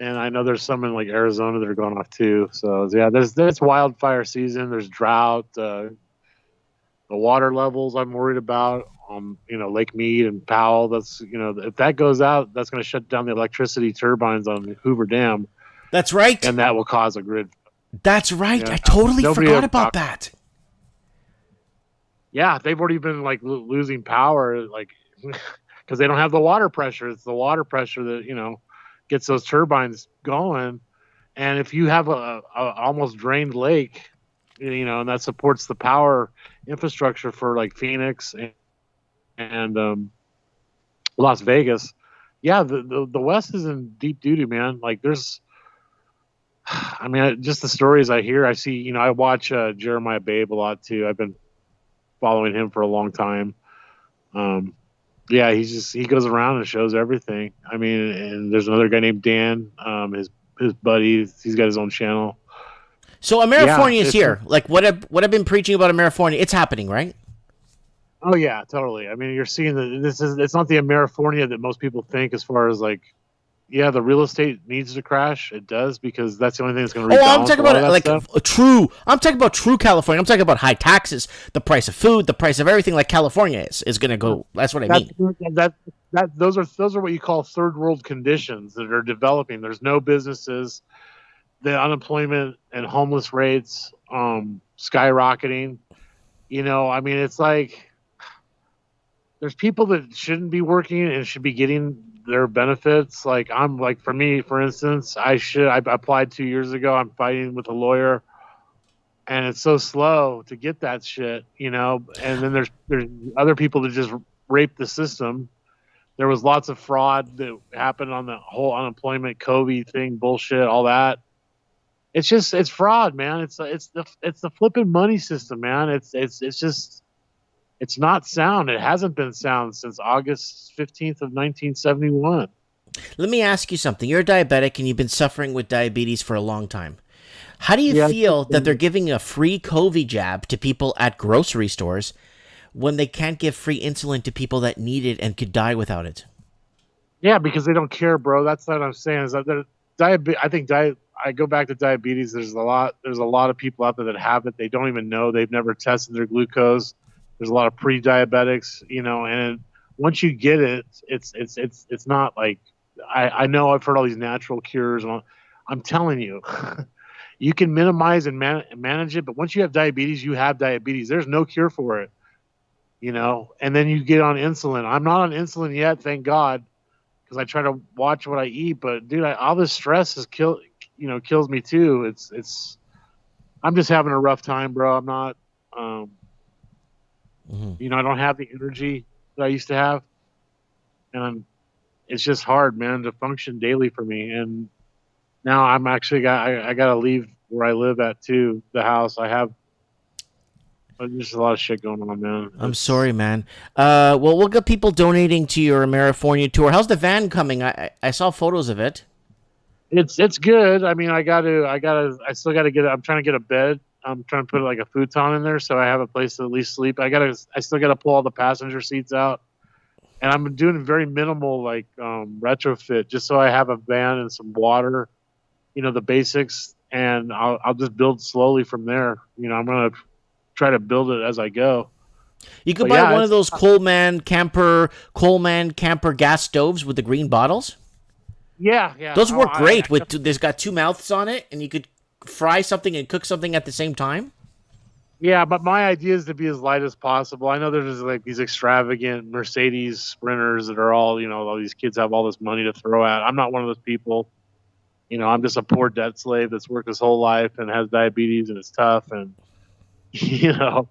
and I know there's some in like Arizona that are going off too. So yeah, there's wildfire season. There's drought. The water levels I'm worried about. Lake Mead and Powell. That's if that goes out, that's going to shut down the electricity turbines on Hoover Dam. That's right, and that will cause a grid. That's right. Yeah. I totally forgot about that. Yeah, they've already been like losing power like because they don't have the water pressure. It's the water pressure that, gets those turbines going. And if you have a almost drained lake, and that supports the power infrastructure for like Phoenix and Las Vegas, yeah, the West is in deep duty, man. Like just the stories I hear, I see, I watch Jeremiah Babe a lot too. I've been following him for a long time. Yeah, he goes around and shows everything. I mean, and there's another guy named Dan, his buddy, he's got his own channel. So Amerifornia is here. Like what I've been preaching about Amerifornia, it's happening, right? Oh yeah, totally. I mean, you're seeing that it's not the Amerifornia that most people think as far as like, yeah, the real estate needs to crash. It does, because that's the only thing that's going to rebalance. Oh, I'm talking about like stuff. I'm talking about true California. I'm talking about high taxes, the price of food, the price of everything. Like California is going to go. That's what I mean. Those are what you call third world conditions that are developing. There's no businesses, the unemployment and homeless rates skyrocketing. I mean, it's like there's people that shouldn't be working and should be getting their benefits. Like for me, for instance, I applied 2 years ago. I'm fighting with a lawyer, and it's so slow to get that shit, and then there's other people that just rape the system. There was lots of fraud that happened on the whole unemployment COVID thing, bullshit, all that. It's fraud, man. It's the flipping money system, man. It's not sound. It hasn't been sound since August 15th of 1971. Let me ask you something. You're a diabetic and you've been suffering with diabetes for a long time. How do you feel that they're giving a free COVID jab to people at grocery stores when they can't give free insulin to people that need it and could die without it? Yeah, because they don't care, bro. That's what I'm saying. Is that I go back to diabetes. There's a lot of people out there that have it. They don't even know. They've never tested their glucose. There's a lot of pre-diabetics, and once you get it, it's not like I know I've heard all these natural cures. I'm telling you, you can minimize and manage it, but once you have diabetes, you have diabetes. There's no cure for it, and then you get on insulin. I'm not on insulin yet, thank God, because I try to watch what I eat. But dude, all this stress kills me too. I'm just having a rough time, bro. I'm not. I don't have the energy that I used to have, and it's just hard, man, to function daily for me. And now I'm actually I got to leave where I live at too, the house. There's just a lot of shit going on, man. I'm sorry, man. Well, we'll get people donating to your Amerifornia tour. How's the van coming? I saw photos of it. It's good. I mean, I still got to get. I'm trying to get a bed. I'm trying to put like a futon in there so I have a place to at least sleep. I still got to pull all the passenger seats out, and I'm doing very minimal like retrofit just so I have a van and some water, the basics, and I'll just build slowly from there. I'm gonna try to build it as I go. You could buy one of those Coleman camper gas stoves with the green bottles. Yeah. Those work great. There's got two mouths on it, and you could fry something and cook something at the same time. Yeah, but my idea is to be as light as possible. I know there's like these extravagant Mercedes Sprinters that are all, all these kids have all this money to throw at. I'm not one of those people. I'm just a poor debt slave that's worked his whole life and has diabetes and it's tough. And, I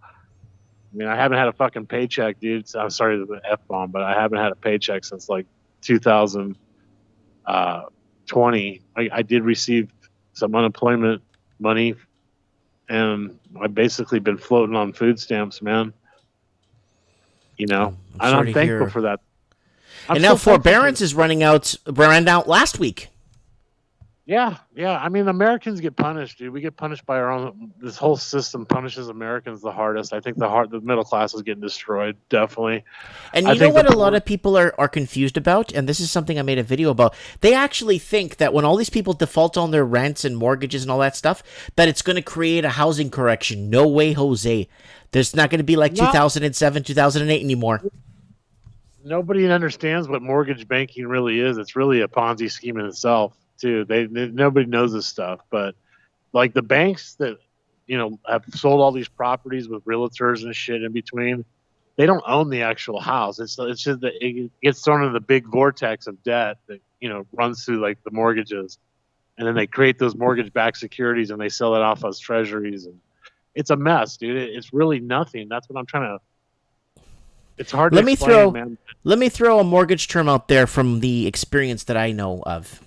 haven't had a fucking paycheck, dude. So I'm sorry to the F-bomb, but I haven't had a paycheck since like 2020. I did receive some unemployment money, and I've basically been floating on food stamps, man. And I'm thankful for that. And now forbearance is ran out last week. Yeah. I mean, Americans get punished, dude. We get punished by our own. This whole system punishes Americans the hardest. I think the middle class is getting destroyed, definitely. And you know what a lot of people are confused about? And this is something I made a video about. They actually think that when all these people default on their rents and mortgages and all that stuff, that it's going to create a housing correction. No way, Jose. There's not going to be like 2007, 2008 anymore. Nobody understands what mortgage banking really is. It's really a Ponzi scheme in itself, too. Nobody knows this stuff, but like the banks that have sold all these properties with realtors and shit in between, they don't own the actual house. It's just that it gets thrown in the big vortex of debt that runs through like the mortgages, and then they create those mortgage-backed securities and they sell it off as treasuries, and it's a mess, dude. It's really nothing. That's what I'm trying to. It's hard to explain, man. Let me throw a mortgage term out there from the experience that I know of.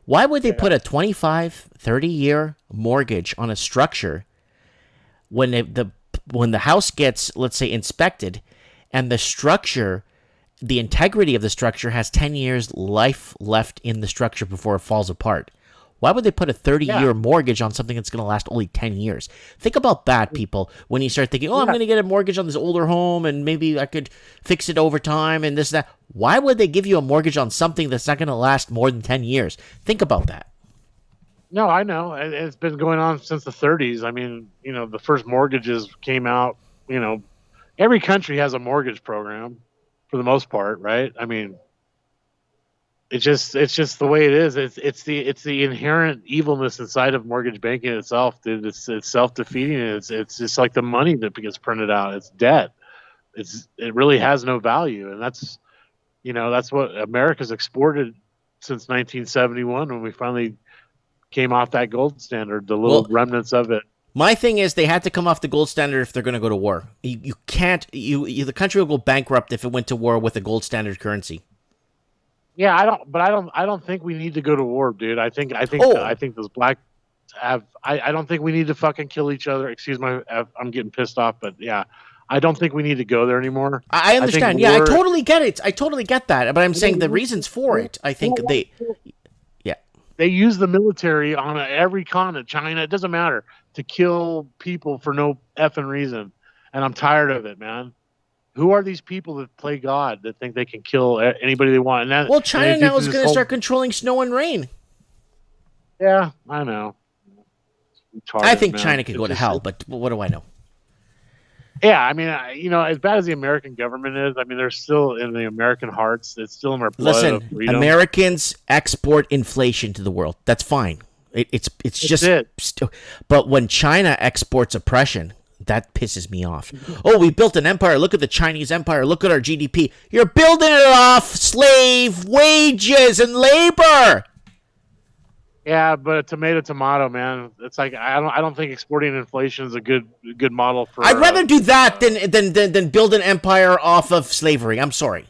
Why would they put a 25, 30-year mortgage on a structure when the house gets, let's say, inspected, and the integrity of the structure has 10 years life left in the structure before it falls apart? Why would they put a 30-year mortgage on something that's going to last only 10 years? Think about that, people, when you start thinking, I'm going to get a mortgage on this older home and maybe I could fix it over time and this and that. Why would they give you a mortgage on something that's not going to last more than 10 years? Think about that. No, I know. It's been going on since the 30s. I mean, the first mortgages came out, every country has a mortgage program for the most part, right? I mean, it's just the way it is. It's the inherent evilness inside of mortgage banking itself, dude. It's self-defeating. It's just like the money that gets printed out. It's debt. It really has no value, and that's what America's exported since 1971 when we finally came off that gold standard. The little remnants of it. My thing is they had to come off the gold standard if they're going to go to war. You can't. The country will go bankrupt if it went to war with a gold standard currency. Yeah, I don't think we need to go to war, dude. I think those black have. I don't think we need to fucking kill each other. Excuse my, I'm getting pissed off, but yeah, I don't think we need to go there anymore. I understand. I totally get it. I totally get that. But I'm saying the reasons for it. I think they use the military on every continent, China. It doesn't matter, to kill people for no effing reason, and I'm tired of it, man. Who are these people that play God that think they can kill anybody they want? China now is going to start controlling snow and rain. Yeah, I know. I think China could go to hell, but what do I know? Yeah, I mean, as bad as the American government is, I mean, they're still in the American hearts. It's still in our blood. Listen, Americans export inflation to the world. That's fine. It's just. But when China exports oppression, that pisses me off. Oh, we built an empire. Look at the Chinese empire. Look at our GDP. You're building it off slave wages and labor. Yeah, but tomato, man. It's like I don't think exporting inflation is a good model for. I'd rather do that than build an empire off of slavery. I'm sorry.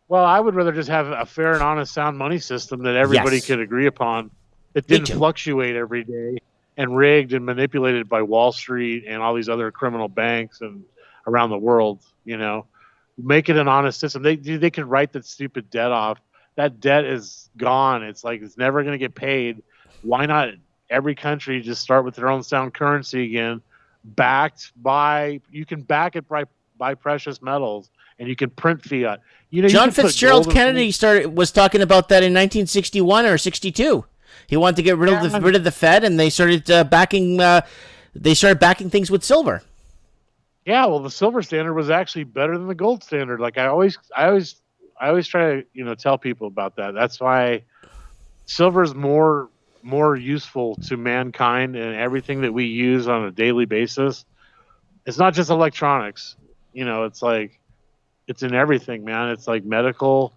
Well, I would rather just have a fair and honest, sound money system that everybody could agree upon. That didn't fluctuate every day and rigged and manipulated by Wall Street and all these other criminal banks and around the world. Make it an honest system. They could write that stupid debt off. That debt is gone. It's like it's never going to get paid. Why not every country just start with their own sound currency again, you can back it by precious metals, and you can print fiat. John Fitzgerald Kennedy was talking about that in 1961 or 62. He wanted to get rid of the Fed, and they started backing things with silver. Yeah, well, the silver standard was actually better than the gold standard. Like I always try to tell people about that. That's why silver is more useful to mankind and everything that we use on a daily basis. It's not just electronics. It's like it's in everything, man. It's like medical.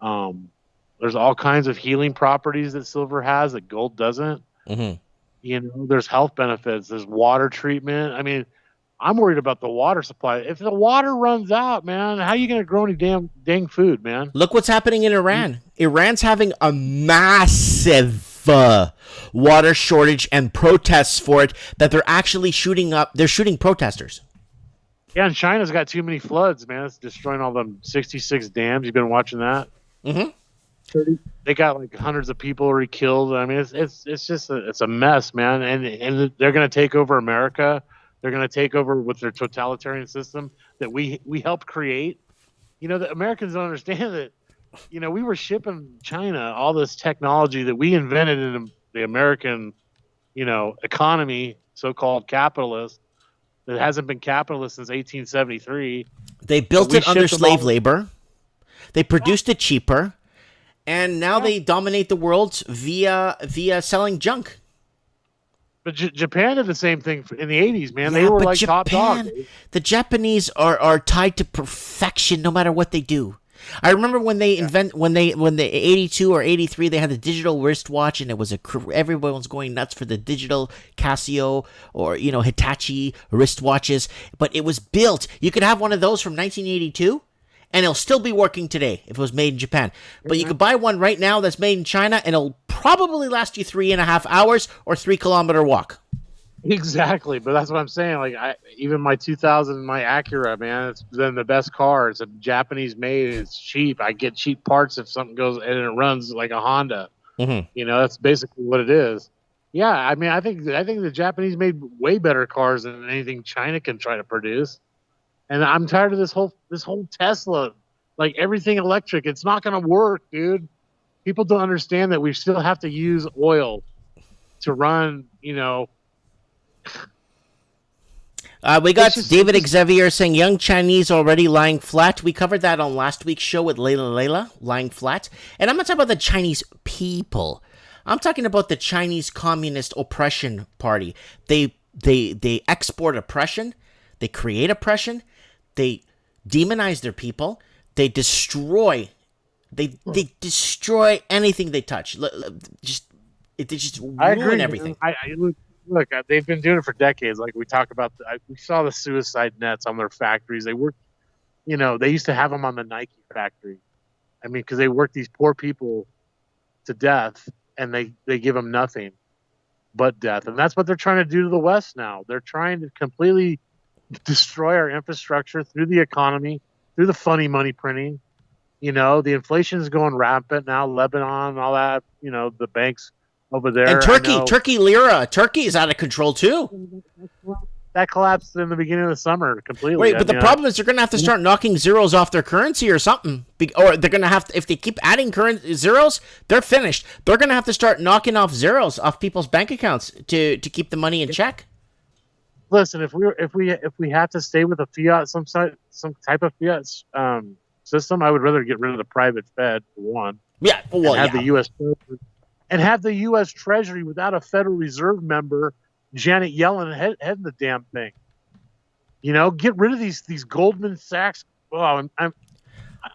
There's all kinds of healing properties that silver has that gold doesn't. Mm-hmm. There's health benefits. There's water treatment. I mean, I'm worried about the water supply. If the water runs out, man, how are you going to grow any dang food, man? Look what's happening in Iran. Iran's having a massive water shortage and protests for it that they're actually shooting up. They're shooting protesters. Yeah, and China's got too many floods, man. It's destroying all them 66 dams. You've been watching that? Mm-hmm. They got like hundreds of people already killed. I mean, it's just it's a mess, man. And they're going to take over America. They're going to take over with their totalitarian system that we helped create. The Americans don't understand that. We were shipping China all this technology that we invented in the American, economy, so-called capitalist, that hasn't been capitalist since 1873. They built it under slave labor. They produced it cheaper. And now they dominate the world via selling junk. But Japan did the same thing in the 80s, man. Yeah, They were but like top dog. the Japanese are tied to perfection no matter what they do. I remember when they when they 82 or 83 they had the digital wristwatch, and it was everyone was going nuts for the digital Casio or Hitachi wristwatches, but it was built. You could have one of those from 1982 and it'll still be working today if it was made in Japan. But you could buy one right now that's made in China and it'll probably last you 3.5 hours or 3-kilometer walk. Exactly, but that's what I'm saying. Like, even my 2000, my Acura, man, it's been the best car. It's a Japanese made. It's cheap. I get cheap parts if something goes, and it runs like a Honda. Mm-hmm. That's basically what it is. Yeah, I mean, I think the Japanese made way better cars than anything China can try to produce. And I'm tired of this whole Tesla, like everything electric. It's not going to work, dude. People don't understand that we still have to use oil to run, We got David Xavier saying young Chinese already lying flat. We covered that on last week's show with Layla, lying flat. And I'm not talking about the Chinese people. I'm talking about the Chinese Communist Oppression Party. They export oppression. They create oppression. They demonize their people. They destroy. They destroy anything they touch. They just ruin everything. Look, they've been doing it for decades. Like we talk about, we saw the suicide nets on their factories. They work, they used to have them on the Nike factory. I mean, because they work these poor people to death, and they give them nothing but death. And that's what they're trying to do to the West now. They're trying to completely destroy our infrastructure through the economy, through the funny money printing. The inflation is going rampant now. Lebanon, all that. The banks over there. And Turkey lira. Turkey is out of control too. That collapsed in the beginning of the summer completely. Wait, but the problem is they're going to have to start knocking zeros off their currency or something. Or they're going to have to, if they keep adding zeros, they're finished. They're going to have to start knocking off zeros off people's bank accounts to keep the money in check. Listen, if we have to stay with a fiat, some type of fiat system, I would rather get rid of the private Fed for one. Yeah, well, have the U.S. and have the U.S. Treasury without a Federal Reserve member, Janet Yellen, heading the damn thing. Get rid of these Goldman Sachs. Oh,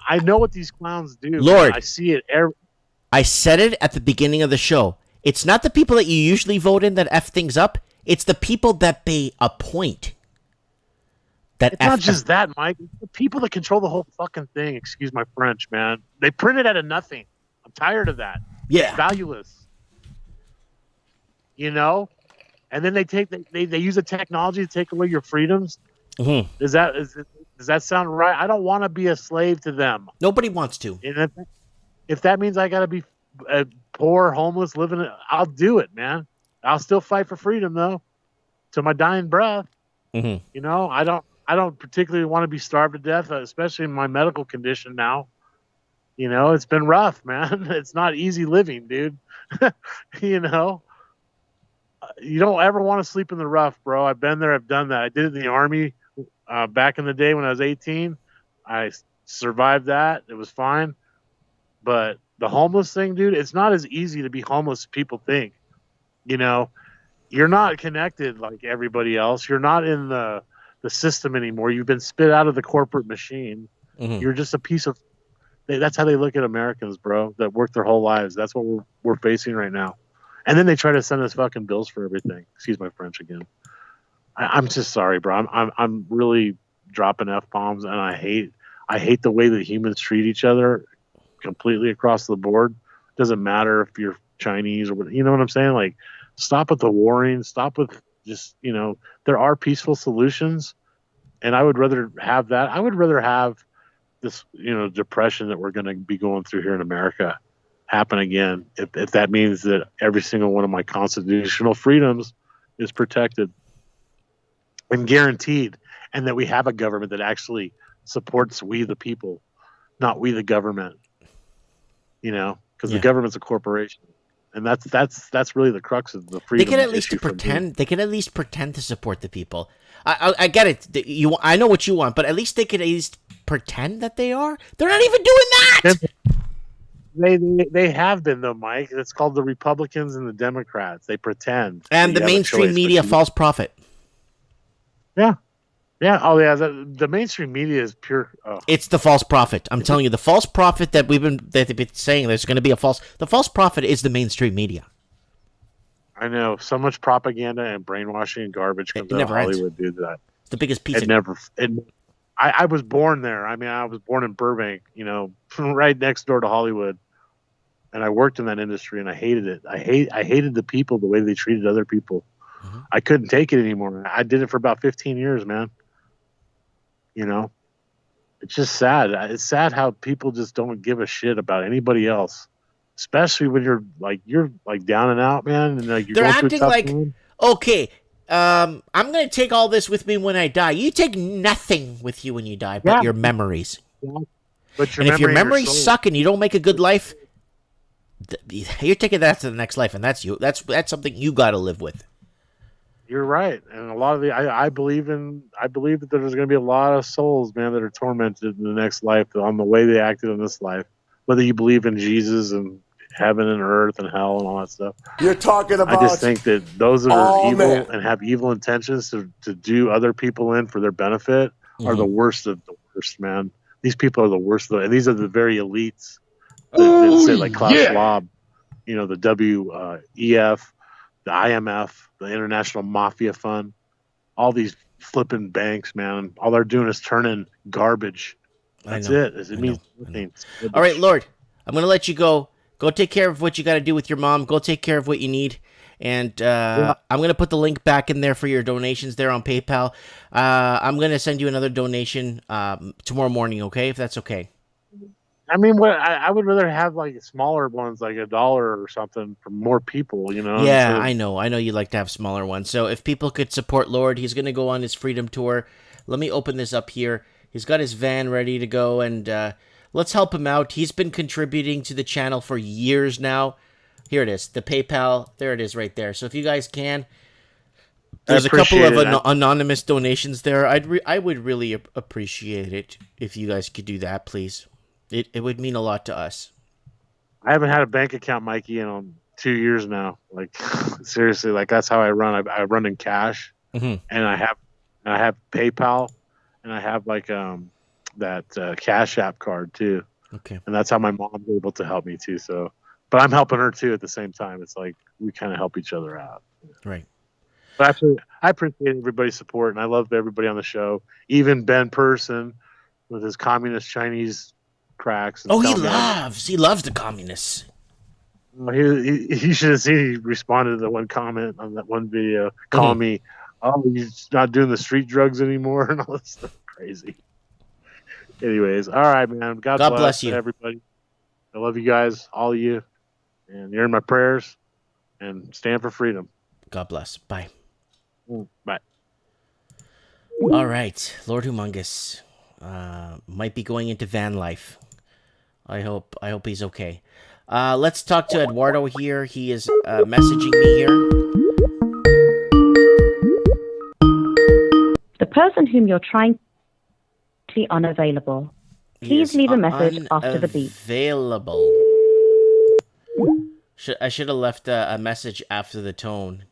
I know what these clowns do. Lord, I see it. I said it at the beginning of the show. It's not the people that you usually vote in that F things up. It's the people that they appoint. It's not just that, Mike. It's the people that control the whole fucking thing. Excuse my French, man. They print it out of nothing. I'm tired of that. Yeah. It's valueless. And then they use the technology to take away your freedoms. Mm-hmm. Does that sound right? I don't want to be a slave to them. Nobody wants to. And if that means I got to be poor, homeless, living, I'll do it, man. I'll still fight for freedom though, to my dying breath. Mm-hmm. I don't particularly want to be starved to death, especially in my medical condition now. It's been rough, man. It's not easy living, dude. You don't ever want to sleep in the rough, bro. I've been there. I've done that. I did it in the Army back in the day when I was 18. I survived that. It was fine. But the homeless thing, dude, it's not as easy to be homeless as people think. You're not connected like everybody else. You're not in the system anymore. You've been spit out of the corporate machine. Mm-hmm. You're just a piece of. That's how they look at Americans, bro. That work their whole lives. That's what we're facing right now. And then they try to send us fucking bills for everything. Excuse my French again. I'm just sorry, bro. I'm really dropping F-bombs, and I hate the way that humans treat each other completely across the board. Doesn't matter if you're Chinese or what. You know what I'm saying? Like, stop with the warring. Stop with just there are peaceful solutions, and I would rather have that. I would rather have this depression that we're going to be going through here in America happen again, if that means that every single one of my constitutional freedoms is protected and guaranteed, and that we have a government that actually supports we the people, not we the government. Because the government's a corporation, and that's really the crux of the freedom. They can at least pretend. They can at least pretend to support the people. I get it. I know what you want, but at least they could at least pretend that they are. They're not even doing that. They have been though, Mike. It's called the Republicans and the Democrats. They pretend. And the mainstream media, false prophet. Yeah. Yeah. Oh, yeah. The mainstream media is pure. Oh. It's the false prophet. I'm telling you, the false prophet that they've been saying there's going to be the false prophet is the mainstream media. I know so much propaganda and brainwashing and garbage comes out of Hollywood, dude. That it's the biggest piece. I was born there. I mean, I was born in Burbank, right next door to Hollywood, and I worked in that industry, and I hated it. I hated the people, the way they treated other people. Mm-hmm. I couldn't take it anymore. I did it for about 15 years, man. It's just sad. It's sad how people just don't give a shit about anybody else, especially when you're down and out, man. And you're they're going acting like, okay, I'm going to take all this with me when I die. You take nothing with you when you die but your memories. Yeah. But if your memories suck and you don't make a good life, you're taking that to the next life, and that's you. That's something you got to live with. You're right, and a lot of I believe that there's going to be a lot of souls, man, that are tormented in the next life on the way they acted in this life. Whether you believe in Jesus and heaven and earth and hell and all that stuff. You're talking about. I just think that those that are evil and have evil intentions to do other people in for their benefit are the worst of the worst, man. These people are the worst, and these are the very elites. That say like Klaus Schwab, the WEF, the IMF, the International Mafia Fund, all these flipping banks, man. All they're doing is turning garbage. That's it. It means nothing. All right, Lord, I'm going to let you go. Go take care of what you got to do with your mom. Go take care of what you need. And I'm going to put the link back in there for your donations there on PayPal. I'm going to send you another donation tomorrow morning, okay, if that's okay. I mean, I would rather have like smaller ones, like $1 or something, for more people, Yeah, I know you'd like to have smaller ones. So if people could support Lord, he's going to go on his freedom tour. Let me open this up here. He's got his van ready to go, and let's help him out. He's been contributing to the channel for years now. Here it is, the PayPal. There it is right there. So if you guys can, there's a couple of anonymous donations there. I would really appreciate it if you guys could do that, please. It would mean a lot to us. I haven't had a bank account, Mikey, in 2 years now. Like seriously, like that's how I run. I run in cash, and I have PayPal, and I have like that Cash App card too. Okay, and that's how my mom's able to help me too. So, but I'm helping her too at the same time. It's like we kind of help each other out. Right. But I appreciate everybody's support, and I love everybody on the show. Even Ben Person with his communist Chinese cracks. Oh, he loves the communists. He should have seen. He responded to the one comment on that one video, calling me, "Oh, he's not doing the street drugs anymore," and all this stuff. Crazy. Anyways, all right, man. God bless you, everybody. I love you guys, all of you, and you're in my prayers. And stand for freedom. God bless. Bye. Bye. All right, Lord Humongous might be going into van life. I hope he's okay. Let's talk to Eduardo here. He is messaging me here. The person whom you're trying to be unavailable. Please leave a message after the beep. Available. I should have left a message after the tone.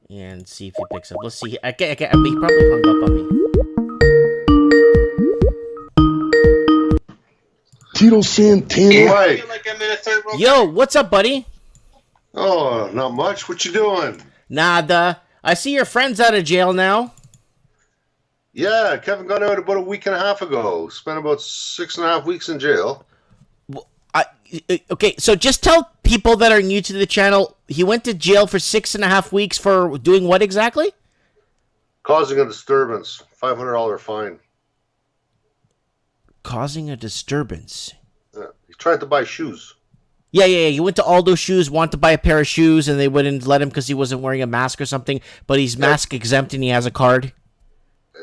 And see if he picks up. Let's see. He probably hung up on me. Tito Santana. Mike. Yo, what's up, buddy? Oh, not much. What you doing? Nada. I see your friend's out of jail now. Yeah, Kevin got out about a week and a half ago. Spent about 6.5 weeks in jail. Okay, so just tell people that are new to the channel, he went to jail for 6.5 weeks for doing what exactly? Causing a disturbance. $500 fine. Causing a disturbance. Yeah, he tried to buy shoes. Yeah. He went to Aldo Shoes, wanted to buy a pair of shoes, and they wouldn't let him because he wasn't wearing a mask or something. But he's mask exempt and he has a card.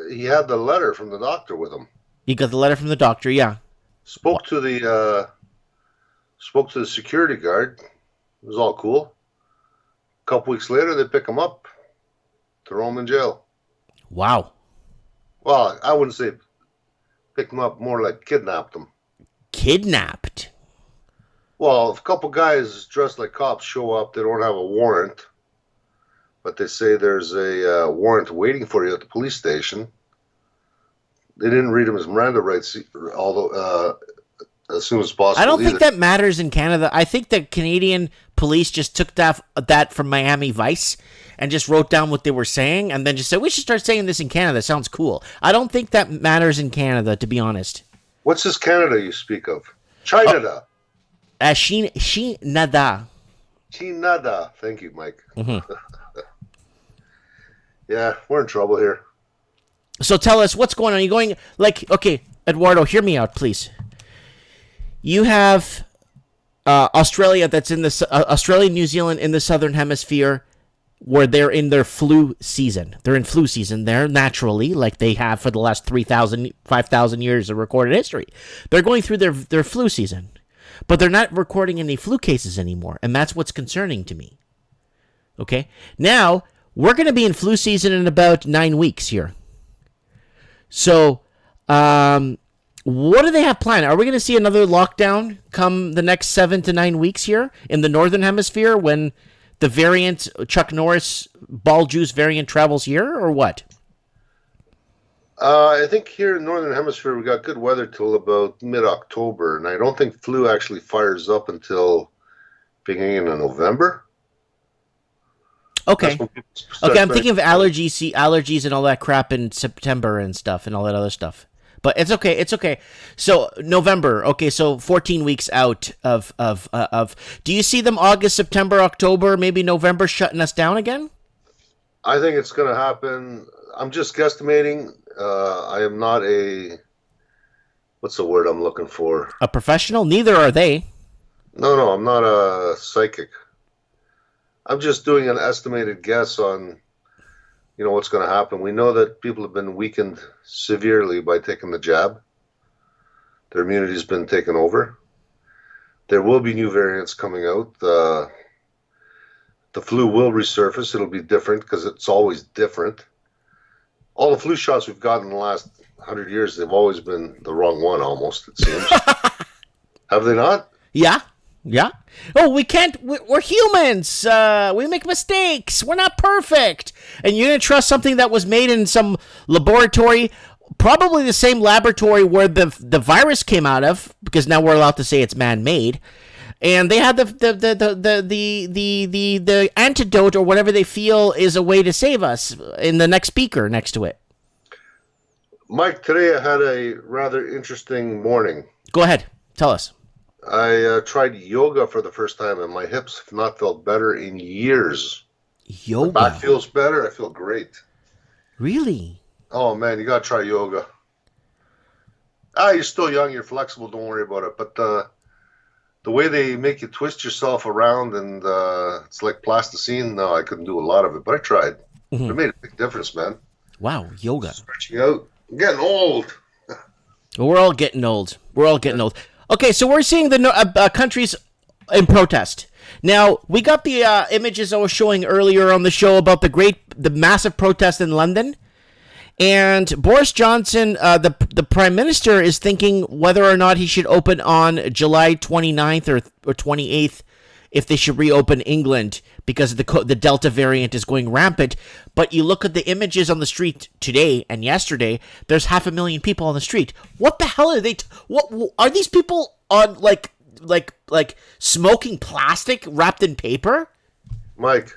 He had the letter from the doctor with him. He got the letter from the doctor, yeah. Spoke to the security guard. It was all cool. A couple weeks later, they pick him up, throw him in jail. Wow. Well, I wouldn't say picked him up, more like kidnapped him. Kidnapped? Well, if a couple guys dressed like cops show up, they don't have a warrant, but they say there's a warrant waiting for you at the police station. They didn't read them as Miranda rights, although as soon as possible. I don't think that matters in Canada. I think the Canadian police just took that from Miami Vice and just wrote down what they were saying and then just said, we should start saying this in Canada. Sounds cool. I don't think that matters in Canada, to be honest. What's this Canada you speak of? China. Shinada. Chinada. Thank you, Mike. Mm-hmm. Yeah, we're in trouble here. So tell us, what's going on? You're going, okay, Eduardo, hear me out, please. You have Australia that's in the Australia, New Zealand in the southern hemisphere, where they're in their flu season. They're in flu season there naturally, like they have for the last 3,000, 5,000 years of recorded history. They're going through their flu season, but they're not recording any flu cases anymore, and that's what's concerning to me. Okay, now we're going to be in flu season in about 9 weeks here. So, what do they have planned? Are we going to see another lockdown come the next 7 to 9 weeks here in the northern hemisphere when the variant, Chuck Norris ball juice variant, travels here, or what? I think here in the northern hemisphere we got good weather till about mid-October, and I don't think flu actually fires up until beginning of November. Okay. Okay, I'm thinking of allergies and all that crap in September and stuff and all that other stuff. But it's okay. It's okay. So November. Okay, so 14 weeks out of. Do you see them August, September, October, maybe November shutting us down again? I think it's going to happen. I'm just guesstimating. I am not a. What's the word I'm looking for? A professional? Neither are they. No, I'm not a psychic. I'm just doing an estimated guess on, what's going to happen. We know that people have been weakened severely by taking the jab. Their immunity's been taken over. There will be new variants coming out. The flu will resurface. It'll be different because it's always different. All the flu shots we've gotten in the last 100 years, they've always been the wrong one almost, it seems. Have they not? Yeah. Oh, we can't. We're humans. We make mistakes. We're not perfect. And you're going to trust something that was made in some laboratory, probably the same laboratory where the virus came out of, because now we're allowed to say it's man-made. And they had the antidote or whatever they feel is a way to save us in the next beaker next to it. Mike, today I had a rather interesting morning. Go ahead. Tell us. I tried yoga for the first time, and my hips have not felt better in years. Yoga? My back feels better. I feel great. Really? Oh, man, you got to try yoga. You're still young. You're flexible. Don't worry about it. But the way they make you twist yourself around, and it's like plasticine. No, I couldn't do a lot of it, but I tried. Mm-hmm. It made a big difference, man. Wow, yoga. Stretching out. I'm getting old. We're all getting old. Okay, so we're seeing the countries in protest. Now, we got the images I was showing earlier on the show about the massive protest in London. And Boris Johnson, the Prime Minister, is thinking whether or not he should open on July 29th or 28th, if they should reopen England, because the Delta variant is going rampant. But you look at the images on the street today and yesterday, there's 500,000 people on the street. What the hell are they? What are these people on, like smoking plastic wrapped in paper? Mike,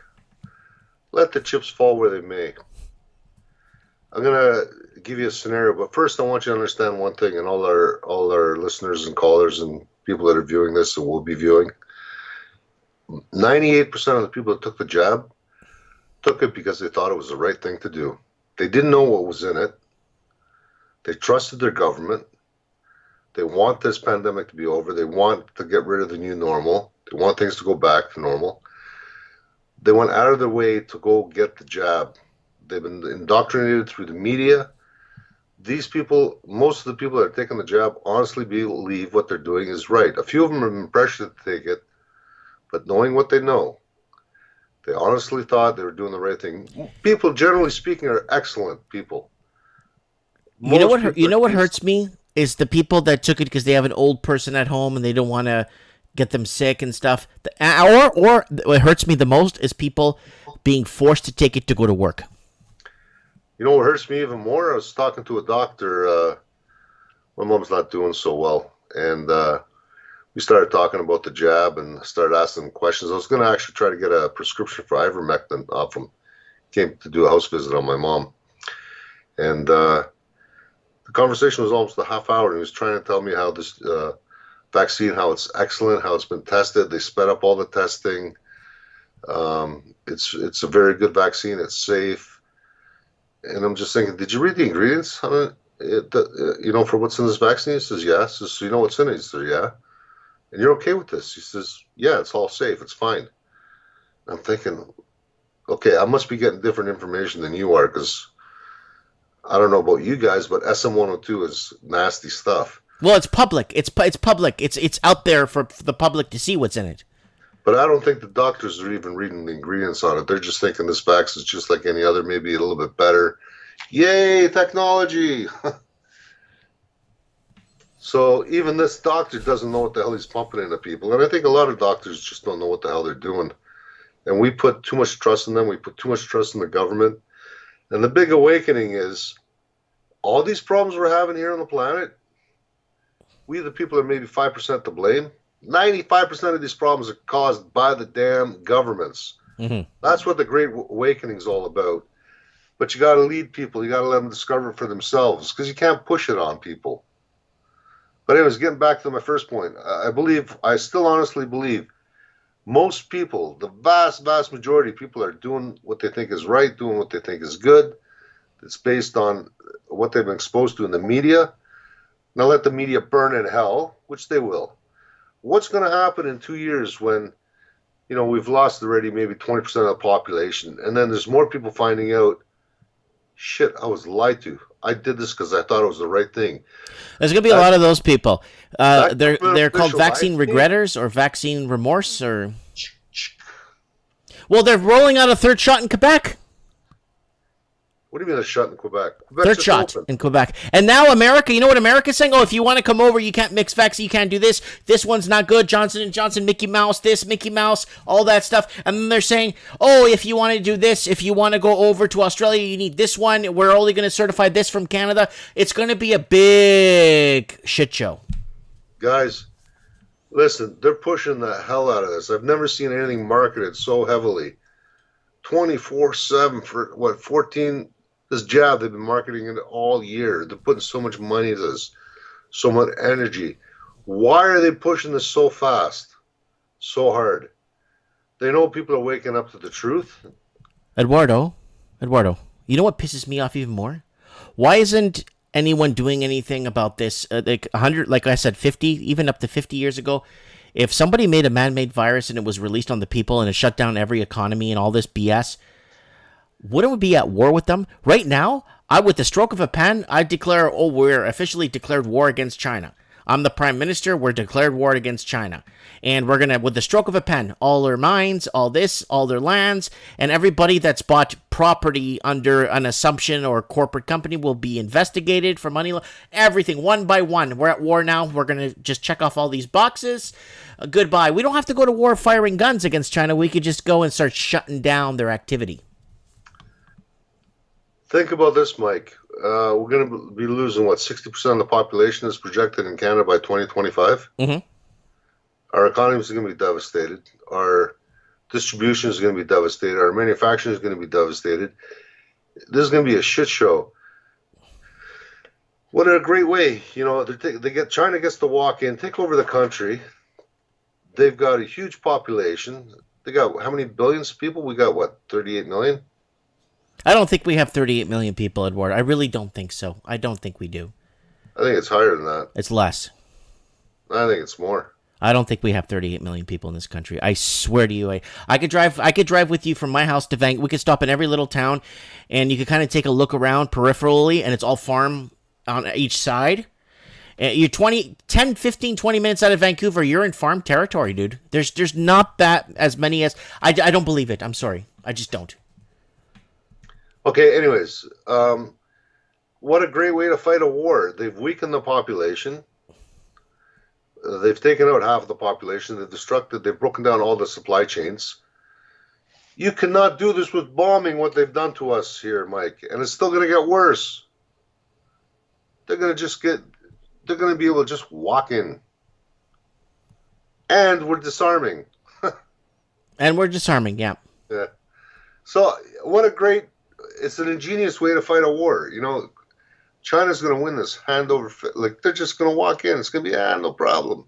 let the chips fall where they may. I'm gonna give you a scenario, but first I want you to understand one thing, and all our listeners and callers and people that are viewing this and will be viewing. 98% of the people that took the jab took it because they thought it was the right thing to do. They didn't know what was in it. They trusted their government. They want this pandemic to be over. They want to get rid of the new normal. They want things to go back to normal. They went out of their way to go get the jab. They've been indoctrinated through the media. These people, most of the people that are taking the jab, honestly believe what they're doing is right. A few of them have been pressured to take it, but knowing what they know, they honestly thought they were doing the right thing. People, generally speaking, are excellent people. You know what hurts me is the people that took it because they have an old person at home and they don't want to get them sick and stuff. Or what hurts me the most is people being forced to take it to go to work. You know what hurts me even more? I was talking to a doctor. My mom's not doing so well, and we started talking about the jab and started asking him questions. I was going to actually try to get a prescription for ivermectin off him. Came to do a house visit on my mom, and the conversation was almost a half hour. And he was trying to tell me how this vaccine, how it's excellent, how it's been tested. They sped up all the testing. It's a very good vaccine. It's safe. And I'm just thinking, did you read the ingredients on it? For what's in this vaccine? He says, yeah. He says, so you know what's in it? He says, yeah. And you're okay with this? He says, yeah, it's all safe. It's fine. I'm thinking, okay, I must be getting different information than you are, because I don't know about you guys, but SM-102 is nasty stuff. Well, it's public. It's public. It's out there for the public to see what's in it. But I don't think the doctors are even reading the ingredients on it. They're just thinking this vaccine is just like any other, maybe a little bit better. Yay, technology! So even this doctor doesn't know what the hell he's pumping into people. And I think a lot of doctors just don't know what the hell they're doing. And we put too much trust in them. We put too much trust in the government. And the big awakening is all these problems we're having here on the planet, we the people are maybe 5% to blame. 95% of these problems are caused by the damn governments. Mm-hmm. That's what the Great Awakening is all about. But you got to lead people. You got to let them discover it for themselves, because you can't push it on people. But anyways, getting back to my first point, I still honestly believe most people, the vast, vast majority of people, are doing what they think is right, doing what they think is good. It's based on what they've been exposed to in the media. Now let the media burn in hell, which they will. What's going to happen in 2 years when, we've lost already maybe 20% of the population, and then there's more people finding out, shit, I was lied to. I did this because I thought it was the right thing. There's going to be a lot of those people. They're called official vaccine life. regretters or vaccine remorse, or... Well, they're rolling out a third shot in Quebec. What do you mean a shot in Quebec? Quebec's Third just shot open. in Quebec. And now America, you know what America's saying? Oh, if you want to come over, you can't mix vaccine, you can't do this. This one's not good. Johnson & Johnson, Mickey Mouse, this, Mickey Mouse, all that stuff. And then they're saying, oh, if you want to do this, if you want to go over to Australia, you need this one. We're only going to certify this from Canada. It's going to be a big shit show. Guys, listen, they're pushing the hell out of this. I've never seen anything marketed so heavily. 24/7 for, 14... This jab, they've been marketing it all year. They're putting so much money into this, so much energy. Why are they pushing this so fast, so hard? They know people are waking up to the truth. Eduardo, you know what pisses me off even more? Why isn't anyone doing anything about this? Like 100, like I said, 50, even up to 50 years ago, if somebody made a man-made virus and it was released on the people and it shut down every economy and all this BS, wouldn't we be at war with them? Right now, with the stroke of a pen, I declare, we're officially declared war against China. I'm the prime minister, we're declared war against China. And we're going to, with the stroke of a pen, all their mines, all this, all their lands, and everybody that's bought property under an assumption or corporate company will be investigated for money. Everything, one by one. We're at war now. We're going to just check off all these boxes. Goodbye. We don't have to go to war firing guns against China. We could just go and start shutting down their activity. Think about this, Mike. We're going to be losing, 60% of the population is projected in Canada by 2025? Mm-hmm. Our economy is going to be devastated. Our distribution is going to be devastated. Our manufacturing is going to be devastated. This is going to be a shit show. What a great way. China gets to walk in, take over the country. They've got a huge population. They got how many billions of people? We got, 38 million? I don't think we have 38 million people, Edward. I really don't think so. I don't think we do. I think it's higher than that. It's less. I think it's more. I don't think we have 38 million people in this country. I swear to you, I could drive with you from my house to Vancouver. We could stop in every little town, and you could kind of take a look around peripherally, and it's all farm on each side. You're 10, 15, 20 minutes out of Vancouver, you're in farm territory, dude. There's not that as many as... I don't believe it. I'm sorry. I just don't. Okay, anyways, what a great way to fight a war. They've weakened the population. They've taken out half of the population. They've broken down all the supply chains. You cannot do this with bombing, what they've done to us here, Mike. And it's still going to get worse. They're going to be able to just walk in. And we're disarming. Yeah. Yeah. So it's an ingenious way to fight a war. You know, China's going to win this hand over, like they're just going to walk in. It's going to be, no problem.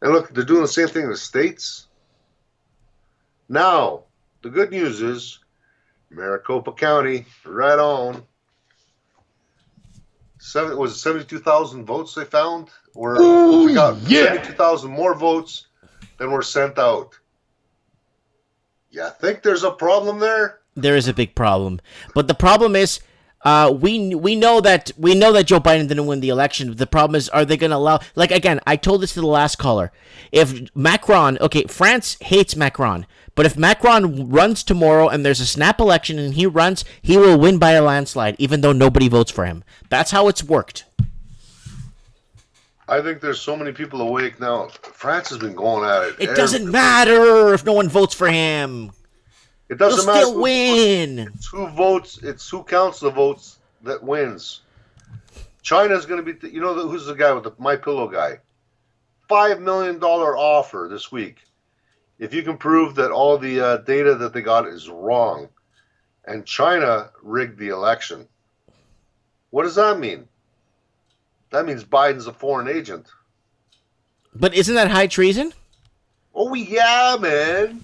And look, they're doing the same thing in the States. Now, the good news is Maricopa County, right on. 72,000 votes they found? We got 72,000 more votes than were sent out. You think there's a problem there? There is a big problem, but the problem is, we know that Joe Biden didn't win the election. The problem is, are they going to allow? Like again, I told this to the last caller. If Macron, France hates Macron, but if Macron runs tomorrow and there's a snap election and he runs, he will win by a landslide, even though nobody votes for him. That's how it's worked. I think there's so many people awake now. France has been going at it. It doesn't matter if no one votes for him. It doesn't matter. He'll still win. It's who votes. It's who counts the votes that wins. China's going to be. Who's the guy with the My Pillow guy? $5 million offer this week. If you can prove that all the data that they got is wrong, and China rigged the election. What does that mean? That means Biden's a foreign agent. But isn't that high treason? Oh, yeah, man.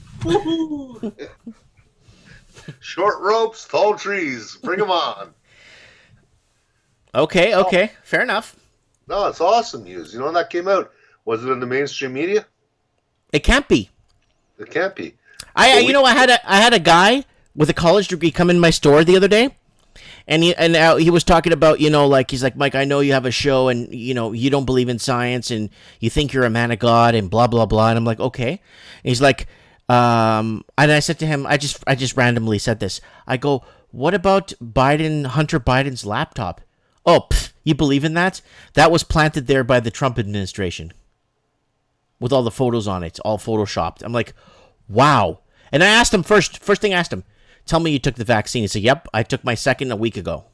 Short ropes, tall trees. Bring them on. Okay. Fair enough. No, it's awesome news. You know when that came out? Was it in the mainstream media? It can't be. It can't be. I had a guy with a college degree come in my store the other day. And he was talking about, he's like, Mike, I know you have a show and, you don't believe in science and you think you're a man of God and blah, blah, blah. And I'm like, okay. And he's like, and I said to him, I just randomly said this. I go, what about Hunter Biden's laptop? Oh, you believe in that? That was planted there by the Trump administration with all the photos on it, all photoshopped. I'm like, wow. And I asked him first thing I asked him, tell me you took the vaccine. He said, yep, I took my second a week ago.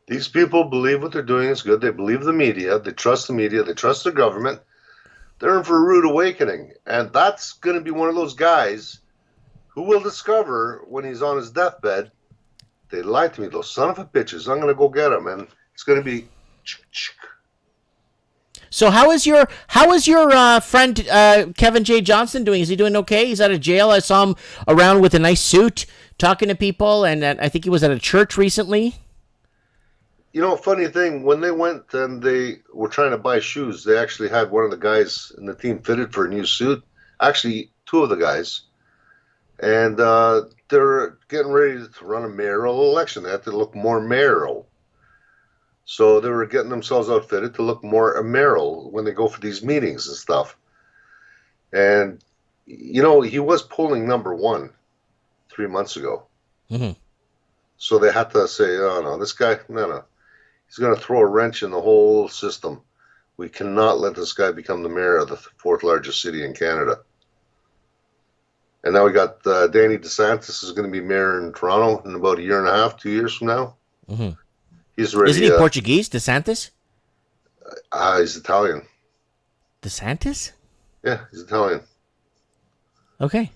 These people believe what they're doing is good. They believe the media. They trust the media. They trust their government. They're in for a rude awakening. And that's going to be one of those guys who will discover when he's on his deathbed, they lied to me, those son of a bitches. I'm going to go get him. And it's going to be... So how is your friend Kevin J. Johnson doing? Is he doing okay? He's out of jail. I saw him around with a nice suit talking to people, and I think he was at a church recently. Funny thing, when they went and they were trying to buy shoes, they actually had one of the guys in the team fitted for a new suit. Actually, two of the guys. And they're getting ready to run a mayoral election. They have to look more mayoral. So they were getting themselves outfitted to look more mayoral when they go for these meetings and stuff. And, he was polling number 1 3 months ago. Mm-hmm. So they had to say, oh, no, this guy, no. He's going to throw a wrench in the whole system. We cannot let this guy become the mayor of the 4th largest city in Canada. And now we got Danny DeSantis is going to be mayor in Toronto in about a year and a half, 2 years from now. Mm-hmm. He's ready. Isn't he Portuguese, DeSantis? He's Italian. DeSantis? Yeah, he's Italian. Okay.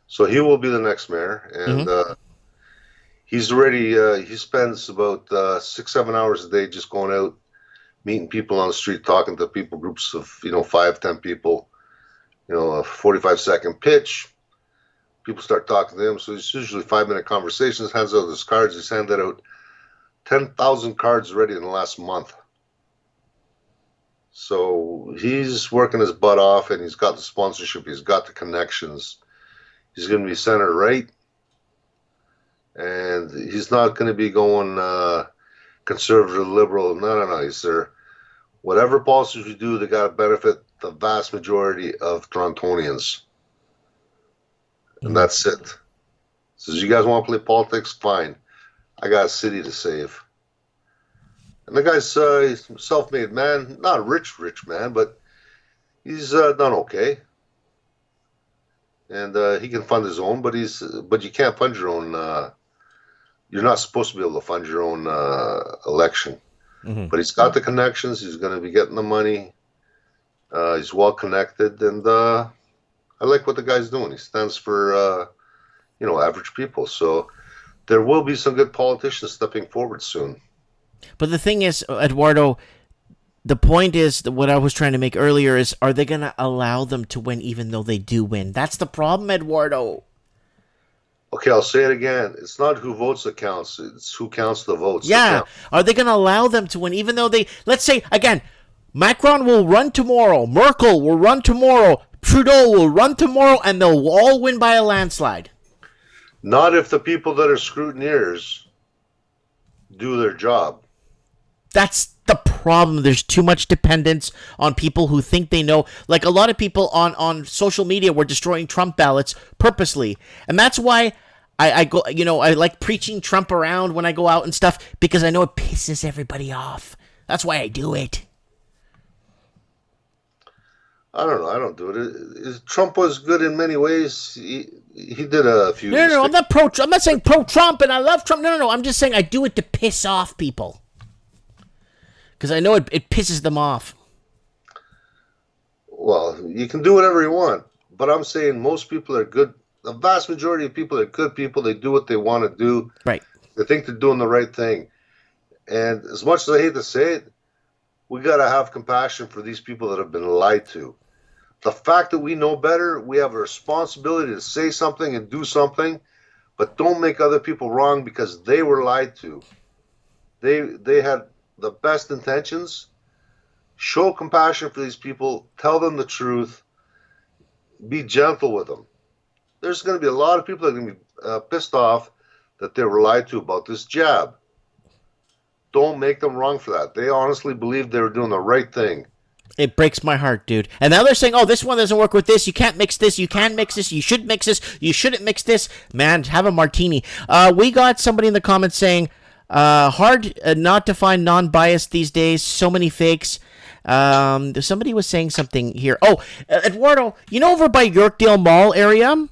So he will be the next mayor, and he's ready. He spends about 6-7 hours a day just going out, meeting people on the street, talking to people, groups of 5-10 people. A 45-second pitch. People start talking to him, so it's usually 5-minute conversations. Hands out his cards. He's handed out 10,000 cards already in the last month. So he's working his butt off, and he's got the sponsorship. He's got the connections. He's going to be center right, and he's not going to be going conservative, liberal. No. He's there. Whatever policies we do, they got to benefit the vast majority of Torontonians. And that's it. Says, you guys want to play politics? Fine. I got a city to save. And the guy's he's a self-made man, not a rich man, but he's done okay. And he can fund his own, but you can't fund your own. You're not supposed to be able to fund your own election. But he's got the connections. He's going to be getting the money. He's well connected, and I like what the guy's doing. He stands for average people. So there will be some good politicians stepping forward soon. But the thing is, Eduardo, the point is that what I was trying to make earlier is, are they going to allow them to win even though they do win? That's the problem, Eduardo. Okay, I'll say it again. It's not who votes that counts. It's who counts the votes. Yeah. Are they going to allow them to win even though they, let's say, again, Macron will run tomorrow, Merkel will run tomorrow, Trudeau will run tomorrow, and they'll all win by a landslide. Not if the people that are scrutineers do their job. That's the problem. There's too much dependence on people who think they know. Like a lot of people on social media were destroying Trump ballots purposely. And that's why I go, I like preaching Trump around when I go out and stuff, because I know it pisses everybody off. That's why I do it. I don't know. I don't do it. Trump was good in many ways. He did a few. No. I'm not saying pro-Trump and I love Trump. No. I'm just saying I do it to piss off people. Because I know it pisses them off. Well, you can do whatever you want. But I'm saying most people are good. The vast majority of people are good people. They do what they want to do. Right. They think they're doing the right thing. And as much as I hate to say it, we got to have compassion for these people that have been lied to. The fact that we know better, we have a responsibility to say something and do something, but don't make other people wrong because they were lied to. They had the best intentions. Show compassion for these people. Tell them the truth. Be gentle with them. There's going to be a lot of people that are going to be pissed off that they were lied to about this jab. Don't make them wrong for that. They honestly believed they were doing the right thing. It breaks my heart, dude. And now they're saying, oh, this one doesn't work with this. You can't mix this. You can mix this. You should mix this. You shouldn't mix this. Man, have a martini. We got somebody in the comments saying, hard not to find non-biased these days. So many fakes. Somebody was saying something here. Oh, Eduardo, over by Yorkdale Mall area?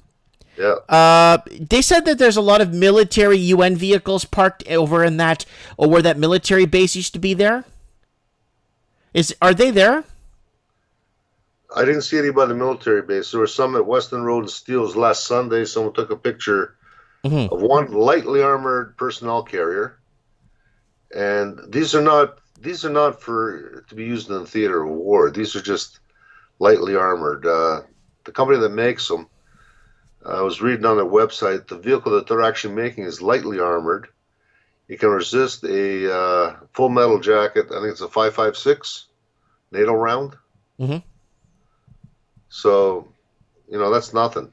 Yeah. They said that there's a lot of military UN vehicles parked over in that, or where that military base used to be there. Are they there? I didn't see any by the military base. There were some at Weston Road and Steeles last Sunday. Someone took a picture of one lightly armored personnel carrier, and these are not for to be used in the theater of war. These are just lightly armored. The company that makes them, I was reading on their website, the vehicle that they're actually making is lightly armored. It can resist a full metal jacket. I think it's a 5.56 NATO round. So, that's nothing.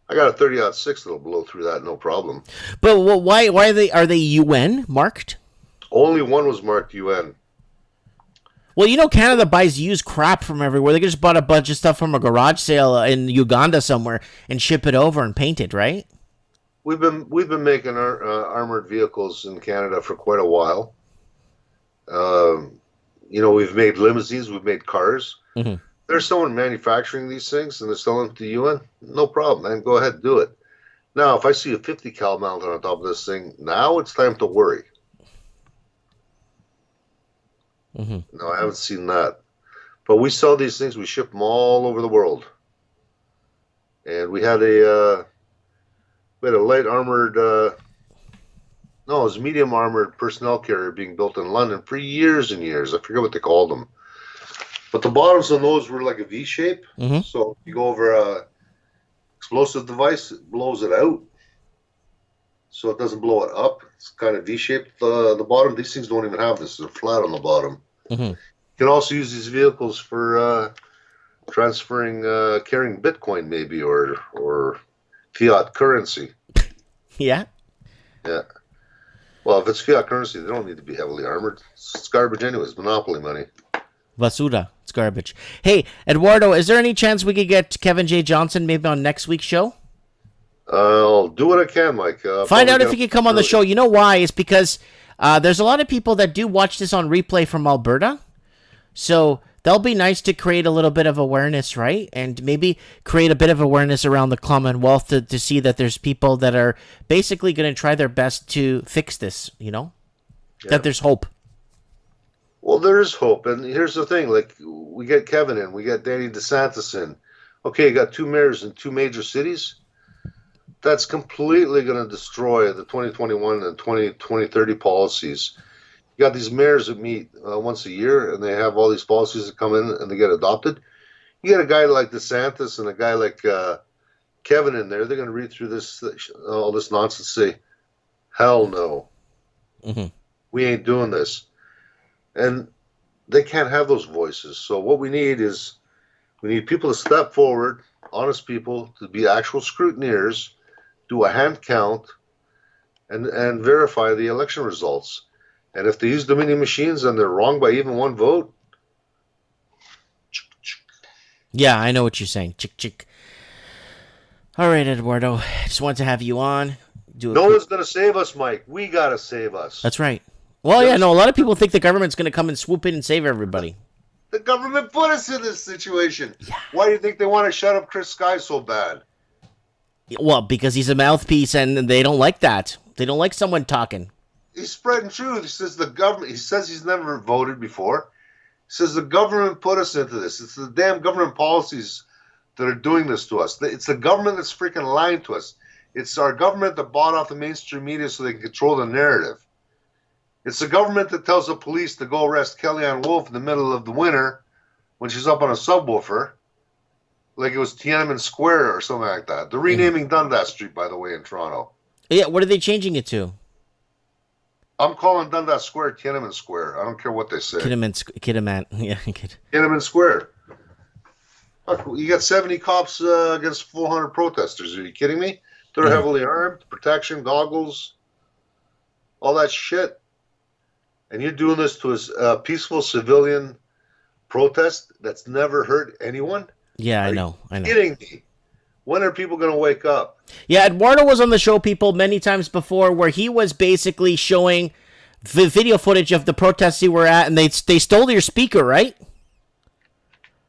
I got a 30-06 that'll blow through that, no problem. But why are they UN marked? Only one was marked UN. Well, Canada buys used crap from everywhere. They just bought a bunch of stuff from a garage sale in Uganda somewhere and ship it over and paint it, right? We've been making our armored vehicles in Canada for quite a while. We've made limousines, we've made cars. There's someone manufacturing these things and they're selling them to the UN. No problem, man. Go ahead and do it. Now, if I see a 50 cal mounted on top of this thing, now it's time to worry. No, I haven't seen that. But we sell these things. We ship them all over the world. And we had a light armored, it was medium armored personnel carrier being built in London for years and years. I forget what they called them. But the bottoms on those were like a V shape. So if you go over a explosive device, it blows it out. So it doesn't blow it up. It's kind of V-shaped. The bottom, these things don't even have this. They're flat on the bottom. You can also use these vehicles for transferring, carrying Bitcoin maybe, or fiat currency. Yeah. Well, if it's fiat currency, they don't need to be heavily armored. It's garbage anyways. Monopoly money. Basura. It's garbage. Hey, Eduardo, is there any chance we could get Kevin J. Johnson maybe on next week's show? I'll do what I can, Mike. Find out if he can come on the show. You know why? It's because There's a lot of people that do watch this on replay from Alberta. So that'll be nice to create a little bit of awareness, right? And maybe create a bit of awareness around the Commonwealth to see that there's people that are basically going to try their best to fix this, that there's hope. Well, there is hope. And here's the thing. Like, we get Kevin in, we got Danny DeSantis in. Okay, you got 2 mayors in 2 major cities. That's completely going to destroy the 2021 and 2030 policies. You got these mayors that meet once a year, and they have all these policies that come in and they get adopted. You get a guy like DeSantis and a guy like Kevin in there. They're going to read through this all this nonsense and say, hell no. Mm-hmm. We ain't doing this. And they can't have those voices. So what we need is we need people to step forward, honest people, to be actual scrutineers, do a hand count, and verify the election results. And if they use Dominion machines and they're wrong by even 1 vote. Yeah, I know what you're saying. Chick. All right, Eduardo. I just wanted to have you on. No one's going to save us, Mike. We got to save us. That's right. Well, yeah, no, a lot of people think the government's going to come and swoop in and save everybody. The government put us in this situation. Yeah. Why do you think they want to shut up Chris Sky so bad? Well, because he's a mouthpiece and they don't like that. They don't like someone talking. He's spreading truth. He says the government. He says he's never voted before. He says the government put us into this. It's the damn government policies that are doing this to us. It's the government that's freaking lying to us. It's our government that bought off the mainstream media so they can control the narrative. It's the government that tells the police to go arrest Kellyanne Wolf in the middle of the winter when she's up on a subwoofer, like it was Tiananmen Square or something like that. They're renaming Dundas Street, by the way, in Toronto. Yeah, what are they changing it to? I'm calling Dundas Square Tiananmen Square. I don't care what they say. Tiananmen Square. Look, you got 70 cops against 400 protesters. Are you kidding me? They're heavily armed, protection, goggles, all that shit. And you're doing this to a peaceful civilian protest that's never hurt anyone? Yeah, I know. Kidding me? When are people going to wake up? Yeah, Eduardo was on the show, people, many times before, where he was basically showing video footage of the protests he were at, and they stole your speaker, right?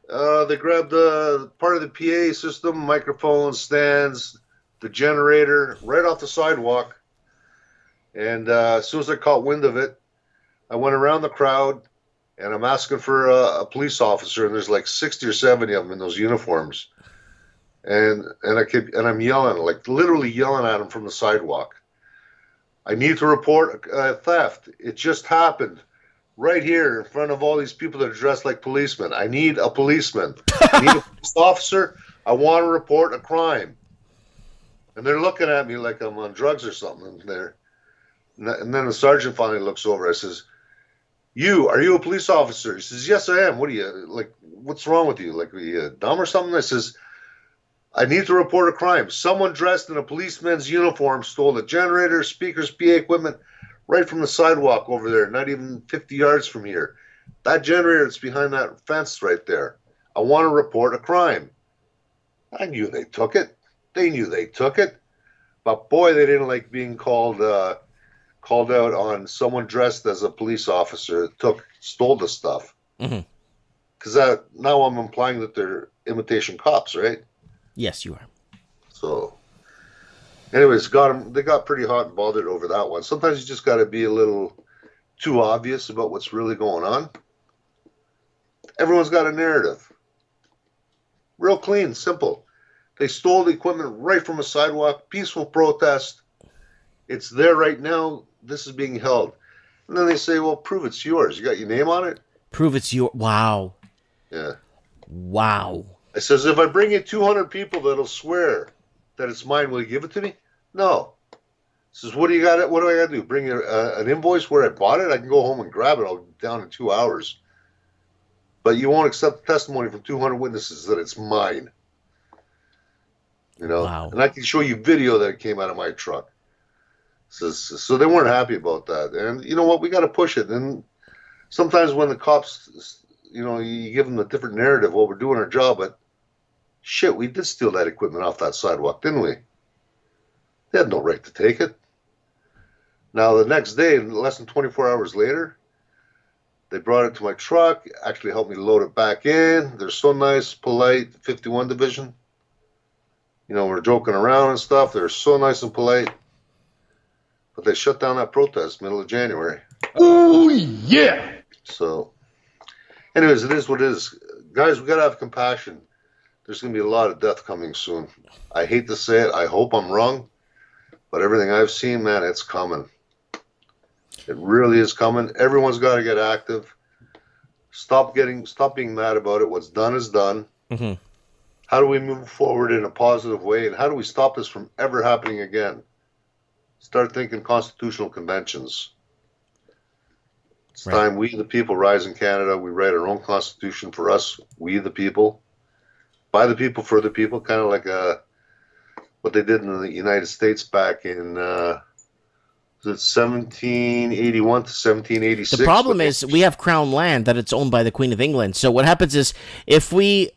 They grabbed part of the PA system, microphone stands, the generator, right off the sidewalk. And as soon as I caught wind of it, I went around the crowd, and I'm asking for a police officer, and there's like 60 or 70 of them in those uniforms. And I'm yelling, like literally yelling at him from the sidewalk. I need to report theft. It just happened right here in front of all these people that are dressed like policemen. I need a policeman. I need a police officer. I want to report a crime. And they're looking at me like I'm on drugs or something there. And then the sergeant finally looks over. I says, are you a police officer? He says, yes, I am. What are you, like, what's wrong with you? Like, are you dumb or something? I says, I need to report a crime. Someone dressed in a policeman's uniform stole the generator, speakers, PA equipment right from the sidewalk over there, not even 50 yards from here. That generator that's behind that fence right there. I want to report a crime. I knew they took it. They knew they took it. But boy, they didn't like being called out on someone dressed as a police officer that stole the stuff. Because now I'm implying that they're imitation cops, right? Yes, you are. So, anyways, they got pretty hot and bothered over that one. Sometimes you just got to be a little too obvious about what's really going on. Everyone's got a narrative. Real clean, simple. They stole the equipment right from a sidewalk, peaceful protest. It's there right now. This is being held. And then they say, well, prove it's yours. You got your name on it? Prove it's your... Wow. Yeah. Wow. I says, if I bring you 200 people that'll swear that it's mine, will you give it to me? No. Says, what do I got to do? Bring you an invoice where I bought it? I can go home and grab it. I'll be down in 2 hours. But you won't accept testimony from 200 witnesses that it's mine. You know? Wow. And I can show you video that came out of my truck. So they weren't happy about that. And you know what? We got to push it. And sometimes when the cops, you give them a different narrative, well, we're doing our job, but shit, we did steal that equipment off that sidewalk, didn't we? They had no right to take it. Now, the next day, less than 24 hours later, they brought it to my truck, actually helped me load it back in. They're so nice, polite, 51 Division. You know, we're joking around and stuff. They're so nice and polite. But they shut down that protest middle of January. Oh, yeah. So, anyways, it is what it is. Guys, we got to have compassion. There's going to be a lot of death coming soon. I hate to say it. I hope I'm wrong. But everything I've seen, man, it's coming. It really is coming. Everyone's got to get active. Stop being mad about it. What's done is done. Mm-hmm. How do we move forward in a positive way? And how do we stop this from ever happening again? Start thinking constitutional conventions. It's time we, the people, rise in Canada. We write our own constitution for us, we, the people. By the people, for the people, kind of like what they did in the United States back in 1781 to 1786. The problem is we have crown land that it's owned by the Queen of England. So what happens is if we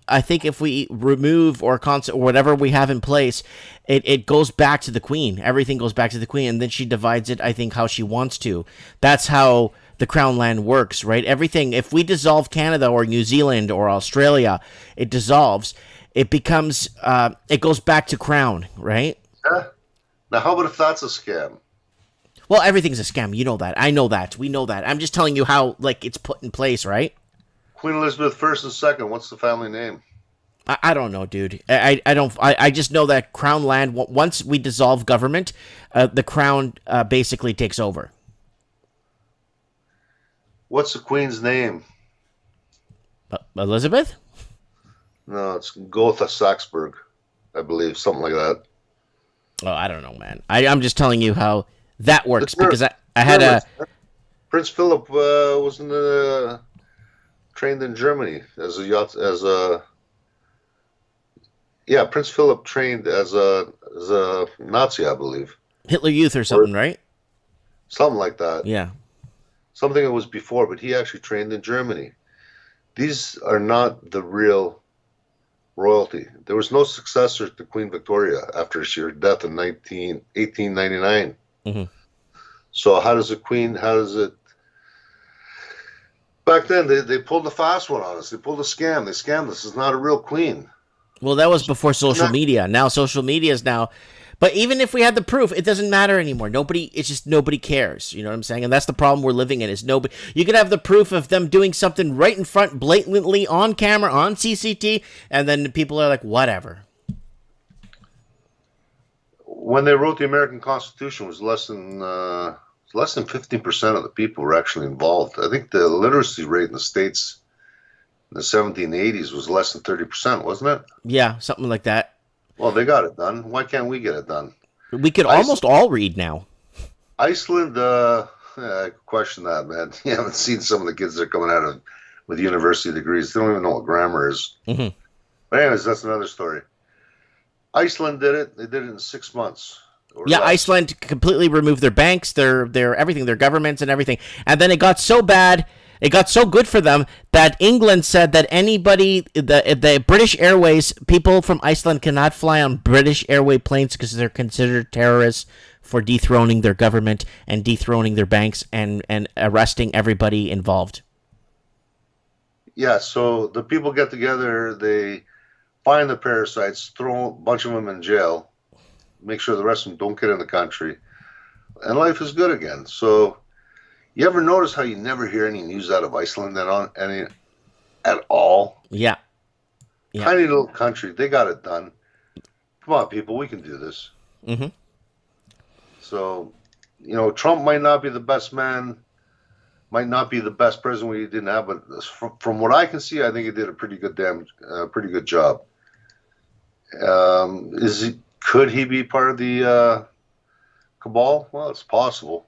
remove or whatever we have in place, it goes back to the Queen. Everything goes back to the Queen, and then she divides it, I think, how she wants to. That's how the crown land works, right? Everything, if we dissolve Canada or New Zealand or Australia, it dissolves. It becomes, it goes back to crown, right? Yeah. Now, how about if that's a scam? Well, everything's a scam. You know that. I know that. We know that. I'm just telling you how, like, it's put in place, right? Queen Elizabeth I and II. What's the family name? I don't know, dude. I just know that crown land, once we dissolve government, the crown basically takes over. What's the Queen's name? Elizabeth? No, it's Gotha Saxburg, I believe. Something like that. Oh, I don't know, man. I'm just telling you how that works because I had a... Prince Philip was trained in Germany as a Prince Philip trained as a Nazi, I believe. Hitler Youth or something, right? Something like that. Yeah. Something that was before, but he actually trained in Germany. These are not the real royalty. There was no successor to Queen Victoria after her death in 1899. Mm-hmm. So how does it back then they pulled the fast one on us. They pulled a scam. They scammed us. It's not a real queen. Well, that was before social media. Now social media is now, but even if we had the proof, it doesn't matter anymore. It's just nobody cares. You know what I'm saying? And that's the problem we're living in is nobody, you could have the proof of them doing something right in front, blatantly on camera, on CCT, and then people are like, whatever. When they wrote the American Constitution, it was less than 15% of the people were actually involved. I think the literacy rate in the States in the 1780s was less than 30%, wasn't it? Yeah, something like that. Well, they got it done. Why can't we get it done? We could almost all read now. Iceland, I question that, man. You haven't seen some of the kids that are coming out with university degrees. They don't even know what grammar is. Mm-hmm. But anyways, that's another story. Iceland did it. They did it in 6 months. Yeah, less. Iceland completely removed their banks, their everything, their governments and everything. And then it got so bad, it got so good for them that England said that anybody, the British Airways, people from Iceland cannot fly on British Airway planes because they're considered terrorists for dethroning their government and dethroning their banks and arresting everybody involved. Yeah, so the people get together, they find the parasites, throw a bunch of them in jail, make sure the rest of them don't get in the country, and life is good again. So you ever notice how you never hear any news out of Iceland at all? Yeah. Tiny little country. They got it done. Come on, people. We can do this. Mm-hmm. So, Trump might not be the best man, might not be the best president we didn't have, but from what I can see, I think he did a pretty good job. Could he be part of the cabal? Well, it's possible.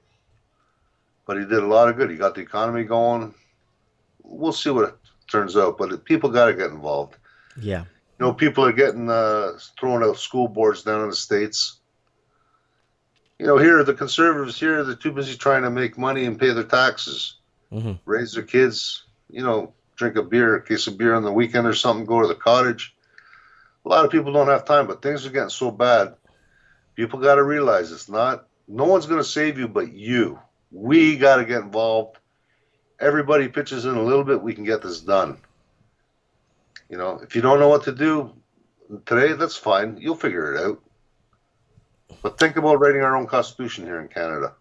But he did a lot of good. He got the economy going. We'll see what it turns out. But people got to get involved. Yeah. People are getting thrown out school boards down in the States. Here, the conservatives here, they're too busy trying to make money and pay their taxes. Mm-hmm. Raise their kids, drink a case of beer on the weekend or something, go to the cottage. A lot of people don't have time, but things are getting so bad. People got to realize it's not No one's going to save you but you. We got to get involved. Everybody pitches in a little bit, we can get this done. You know, if you don't know what to do today, that's fine. You'll figure it out. But think about writing our own constitution here in Canada.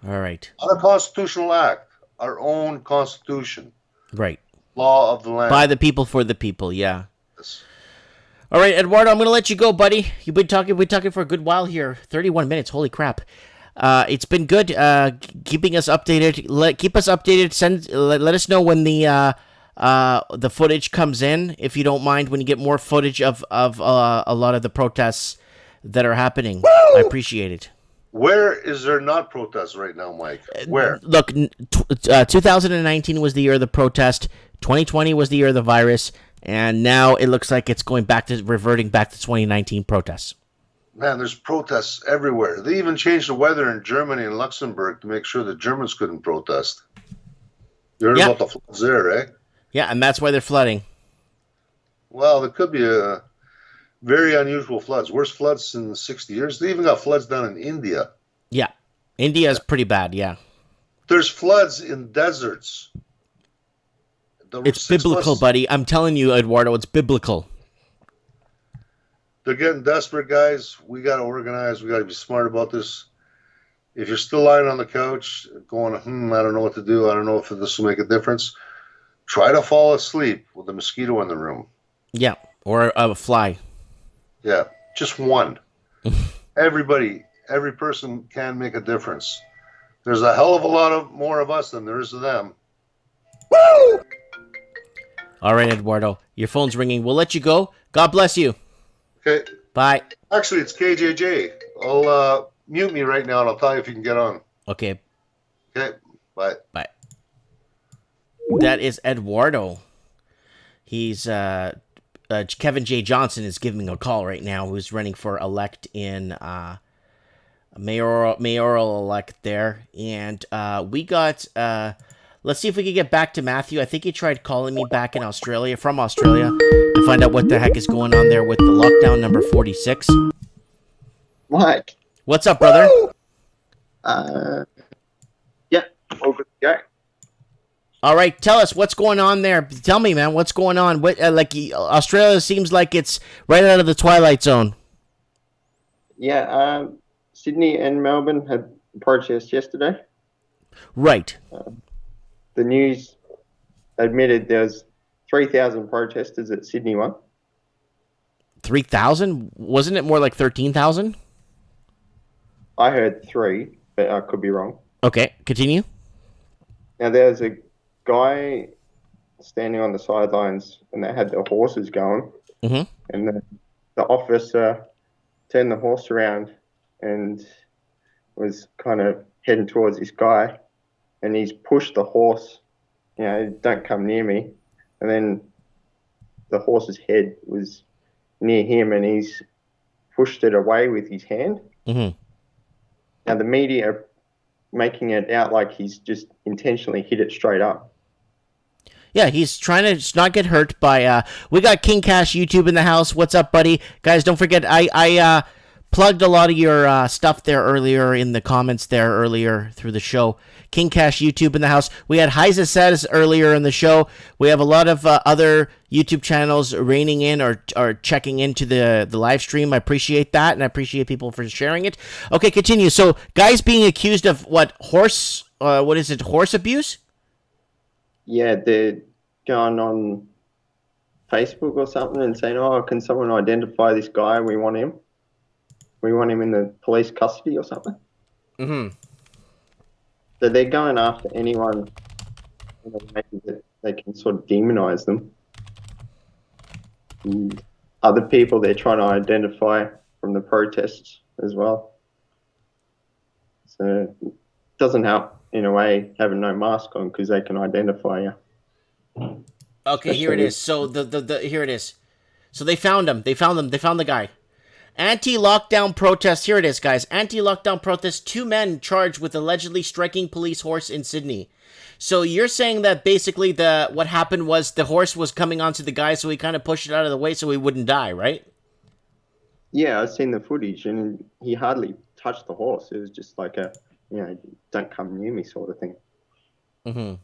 All right. Not a constitutional act, our own constitution. Right. Law of the land. By the people, for the people, yeah. Yes. All right, Eduardo, I'm going to let you go, buddy. You've been talking for a good while here. 31 minutes, holy crap. It's been good keeping us updated. Keep us updated. Let us know when the footage comes in, if you don't mind, when you get more footage of a lot of the protests that are happening. Woo! I appreciate it. Where is there not protests right now, Mike? Where? Look, 2019 was the year of the protest. 2020 was the year of the virus. And now it looks like it's reverting back to 2019 protests. Man, there's protests everywhere. They even changed the weather in Germany and Luxembourg to make sure the Germans couldn't protest. You heard about the floods there, eh? Yeah, and that's why they're flooding. Well, there could be a very unusual floods. Worst floods in 60 years. They even got floods down in India. Yeah. India is pretty bad, yeah. There's floods in deserts. It's biblical, buddy. I'm telling you, Eduardo, it's biblical. They're getting desperate, guys. We got to organize. We got to be smart about this. If you're still lying on the couch going, I don't know what to do. I don't know if this will make a difference. Try to fall asleep with a mosquito in the room. Yeah, or a fly. Yeah, just one. Every person can make a difference. There's a hell of a lot more of us than there is of them. Woo! All right, Eduardo, your phone's ringing. We'll let you go. God bless you. Okay. Bye. Actually, it's KJJ. I'll mute me right now, and I'll tell you if you can get on. Okay. Okay. Bye. Bye. That is Eduardo. He's Kevin J. Johnson is giving a call right now, who's running for elect in mayoral elect there. And we got... let's see if we can get back to Matthew. I think he tried calling me back from Australia, to find out what the heck is going on there with the lockdown number 46. Mike. What's up, brother? Yeah, all good to go. All right, tell us what's going on there. Tell me, man, what's going on? What Australia seems like it's right out of the twilight zone. Yeah, Sydney and Melbourne had protests yesterday. Right. The news admitted there was 3,000 protesters at Sydney one. 3,000? Wasn't it more like 13,000? I heard 3, but I could be wrong. Okay, continue. Now, there was a guy standing on the sidelines, and they had the horses going. Mm-hmm. And the officer turned the horse around and was kind of heading towards this guy. And he's pushed the horse, don't come near me. And then the horse's head was near him, and he's pushed it away with his hand. Mm-hmm. Now, the media are making it out like he's just intentionally hit it straight up. Yeah, he's trying to not get hurt by... we got King Cash YouTube in the house. What's up, buddy? Guys, don't forget, I plugged a lot of your stuff there earlier in the comments there earlier through the show. King Cash YouTube in the house. We had Heisa Says earlier in the show. We have a lot of other YouTube channels reining in or checking into the live stream. I appreciate that, and I appreciate people for sharing it. Okay, continue. So, guys being accused of horse abuse? Yeah, they're going on Facebook or something and saying, can someone identify this guy? We want him. We want him in the police custody or something. Mm-hmm. So they're going after anyone maybe that they can sort of demonize them. And other people they're trying to identify from the protests as well. So it doesn't help in a way having no mask on because they can identify you. Okay, here it is. So here it is. So they found him. They found the guy. Anti-lockdown protest. Here it is, guys. Anti-lockdown protest. 2 men charged with allegedly striking police horse in Sydney. So you're saying that basically what happened was the horse was coming onto the guy, so he kind of pushed it out of the way so he wouldn't die, right? Yeah, I've seen the footage, and he hardly touch the horse. It was just like a, don't come near me sort of thing. Mm-hmm.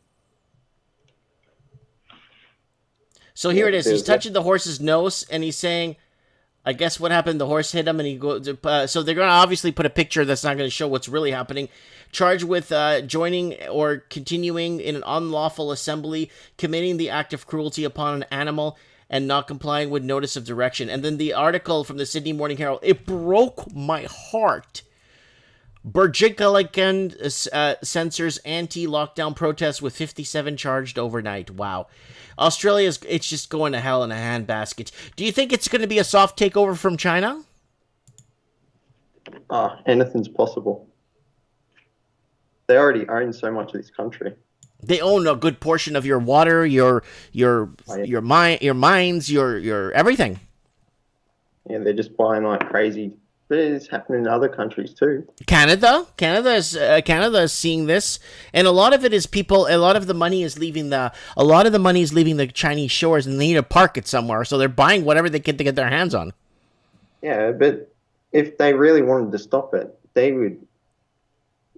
So here it is. He's touching the horse's nose, and he's saying, I guess what happened, the horse hit him, and he goes. So they're going to obviously put a picture that's not going to show what's really happening. Charged with joining or continuing in an unlawful assembly, committing the act of cruelty upon an animal, and not complying with notice of direction. And then the article from the Sydney Morning Herald, it broke my heart. Berjikalkan censors anti-lockdown protests with 57 charged overnight. Wow. It's just going to hell in a handbasket. Do you think it's going to be a soft takeover from China? Anything's possible. They already own so much of this country. They own a good portion of your water, your mines, your everything. Yeah, they're just buying like crazy. But it's happening in other countries too. Canada is seeing this, and a lot of it is people. A lot of the money is leaving the Chinese shores, and they need to park it somewhere. So they're buying whatever they can to get their hands on. Yeah, but if they really wanted to stop it, they would.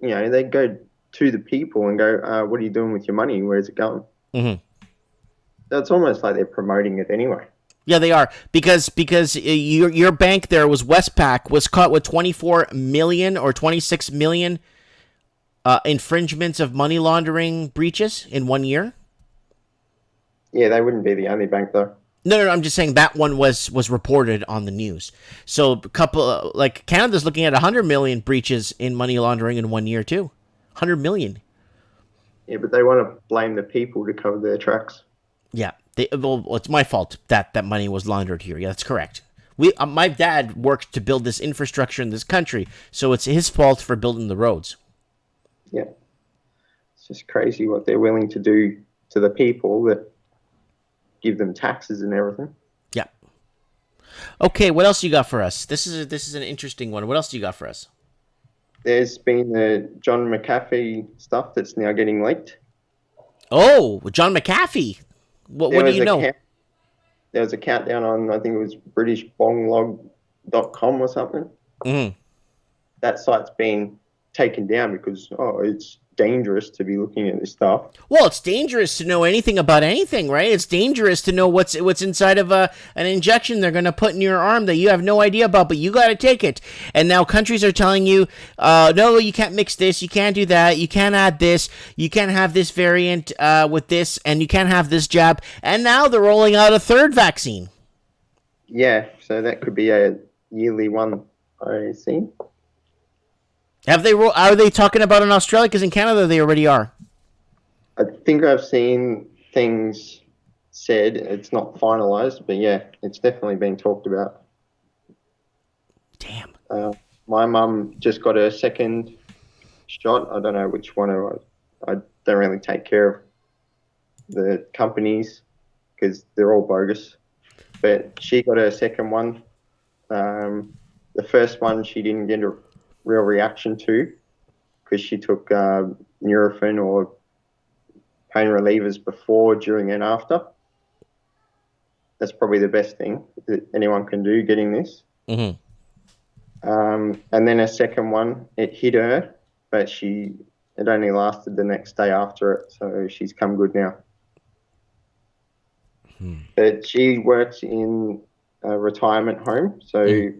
They'd go to the people and go, "What are you doing with your money? Where's it going?" Mm-hmm. So it's almost like they're promoting it anyway. Yeah, they are, because your bank there was Westpac was caught with 24 million or 26 million infringements of money laundering breaches in 1 year. Yeah, they wouldn't be the only bank though. No, I'm just saying that one was reported on the news. So a couple like Canada's looking at 100 million breaches in money laundering in 1 year too. 100 million. Yeah, but they want to blame the people to cover their tracks. Yeah. It's my fault that money was laundered here. Yeah, that's correct. My dad worked to build this infrastructure in this country, so it's his fault for building the roads. Yeah. It's just crazy what they're willing to do to the people that give them taxes and everything. Yeah. Okay, what else you got for us? This is an interesting one. What else do you got for us? There's been the John McAfee stuff that's now getting leaked. Oh, John McAfee. What do you know? There was a countdown on, I think it was BritishBonglog.com or something. Mm-hmm. That site's been taken down because, it's dangerous to be looking at this stuff. Well, it's dangerous to know anything about anything, right? It's dangerous to know what's inside of an injection they're going to put in your arm that you have no idea about, but you got to take it. And now countries are telling you, no, you can't mix this, you can't do that, you can't add this, you can't have this variant with this, and you can't have this jab. And now they're rolling out a third vaccine. Yeah, so that could be a yearly one, I see. Are they talking about in Australia? Because in Canada they already are. I think I've seen things said. It's not finalized, but yeah, it's definitely been talked about. Damn. My mum just got her second shot. I don't know which one it was. I don't really take care of the companies because they're all bogus. But she got her second one. The first one she didn't get a real reaction to because she took Nurofen or pain relievers before, during, and after. That's probably the best thing that anyone can do, getting this. Mm-hmm. And then a second one, it hit her, but it only lasted the next day after it, so she's come good now. But she works in a retirement home, so they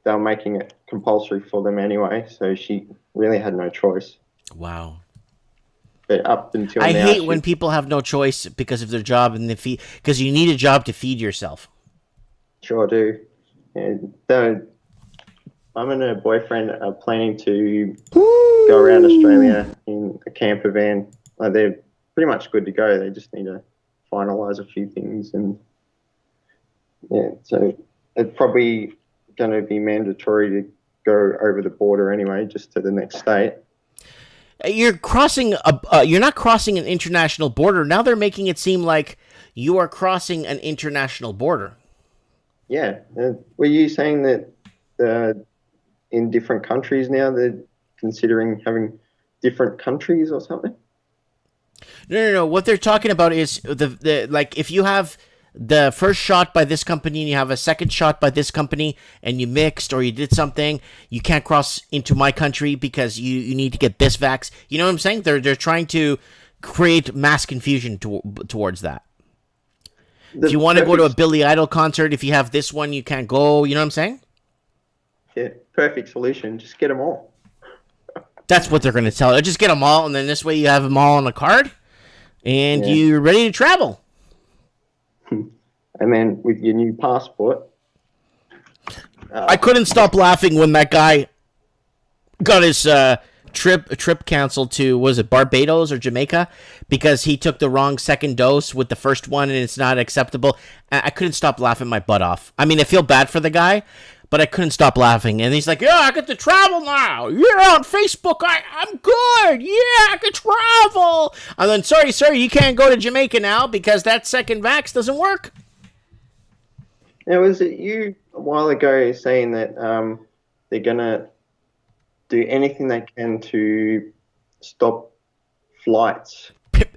were making it compulsory for them anyway, so she really had no choice. Wow. But up until I now, hate when people have no choice because of their job and because you need a job to feed yourself. Sure do. And I'm and her boyfriend are planning to go around Australia in a camper van. They're pretty much good to go. They just need to finalise a few things, and yeah, so it's probably going to be mandatory to go over the border anyway, just to the next state. You're crossing you're not crossing an international border. Now they're making it seem like you are crossing an international border. Yeah. Were you saying that in different countries now they're considering having different countries or something? No. What they're talking about is the like if you have the first shot by this company and you have a second shot by this company and you mixed or you did something, you can't cross into my country because you need to get this vax. You know what I'm saying? They're trying to create mass confusion towards that. If you want to go to a Billy Idol concert, if you have this one, you can't go. You know what I'm saying? Yeah, perfect solution. Just get them all. That's what they're going to tell you. Just get them all, and then this way you have them all on a card, and you're ready to travel. And then with your new passport. I couldn't stop laughing when that guy got his trip canceled to, was it Barbados or Jamaica? Because he took the wrong second dose with the first one, and it's not acceptable. I couldn't stop laughing my butt off. I mean, I feel bad for the guy, but I couldn't stop laughing. And he's like, yeah, I get to travel now. Yeah, on Facebook, I'm good. Yeah, I can travel. And then, sorry, sir, you can't go to Jamaica now because that second vax doesn't work. Now, was it you a while ago saying that they're going to do anything they can to stop flights?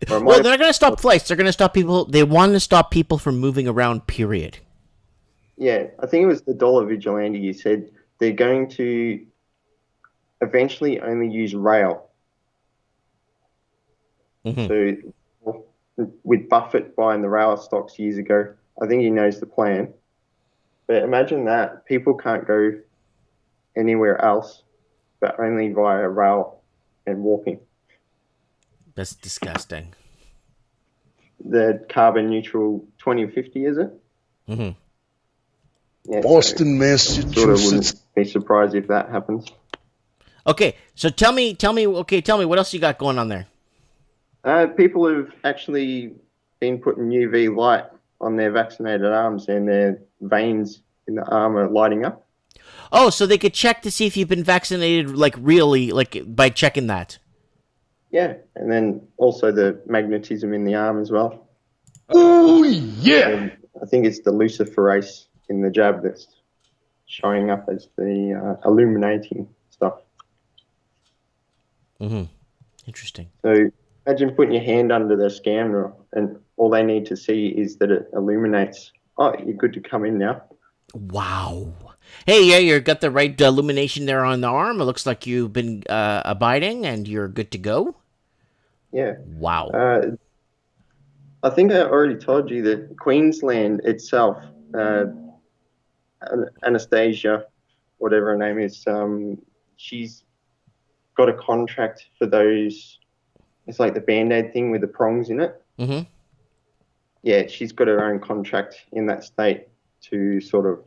Well, they're not going to stop flights. They're going to stop people. They want to stop people from moving around, period. Yeah, I think it was the Dollar Vigilante. You said they're going to eventually only use rail. So with Buffett buying the rail stocks years ago, I think he knows the plan. But imagine that. People can't go anywhere else but only via rail and walking. That's disgusting. The carbon neutral 2050, is it? Mm-hmm. Yeah, Boston, sort of Massachusetts. wouldn't be surprised if that happens. Okay, so tell me, what else you got going on there? People have actually been putting UV light on their vaccinated arms, and their veins in the arm are lighting up. Oh, so they could check to see if you've been vaccinated, like really, like by checking that. Yeah, and then also the magnetism in the arm as well. Oh, yeah. And I think it's the luciferase in the jab that's showing up as the illuminating stuff. Mm-hmm. Interesting. So imagine putting your hand under the scanner and all they need to see is that it illuminates. Oh, you're good to come in now. Wow. Hey, yeah, you got the right illumination there on the arm. It looks like you've been abiding and you're good to go. Yeah. Wow. I think I already told you that Queensland itself, Anastasia, whatever her name is, she's got a contract for those. It's like the Band-Aid thing with the prongs in it. Mm-hmm. Yeah, she's got her own contract in that state to sort of,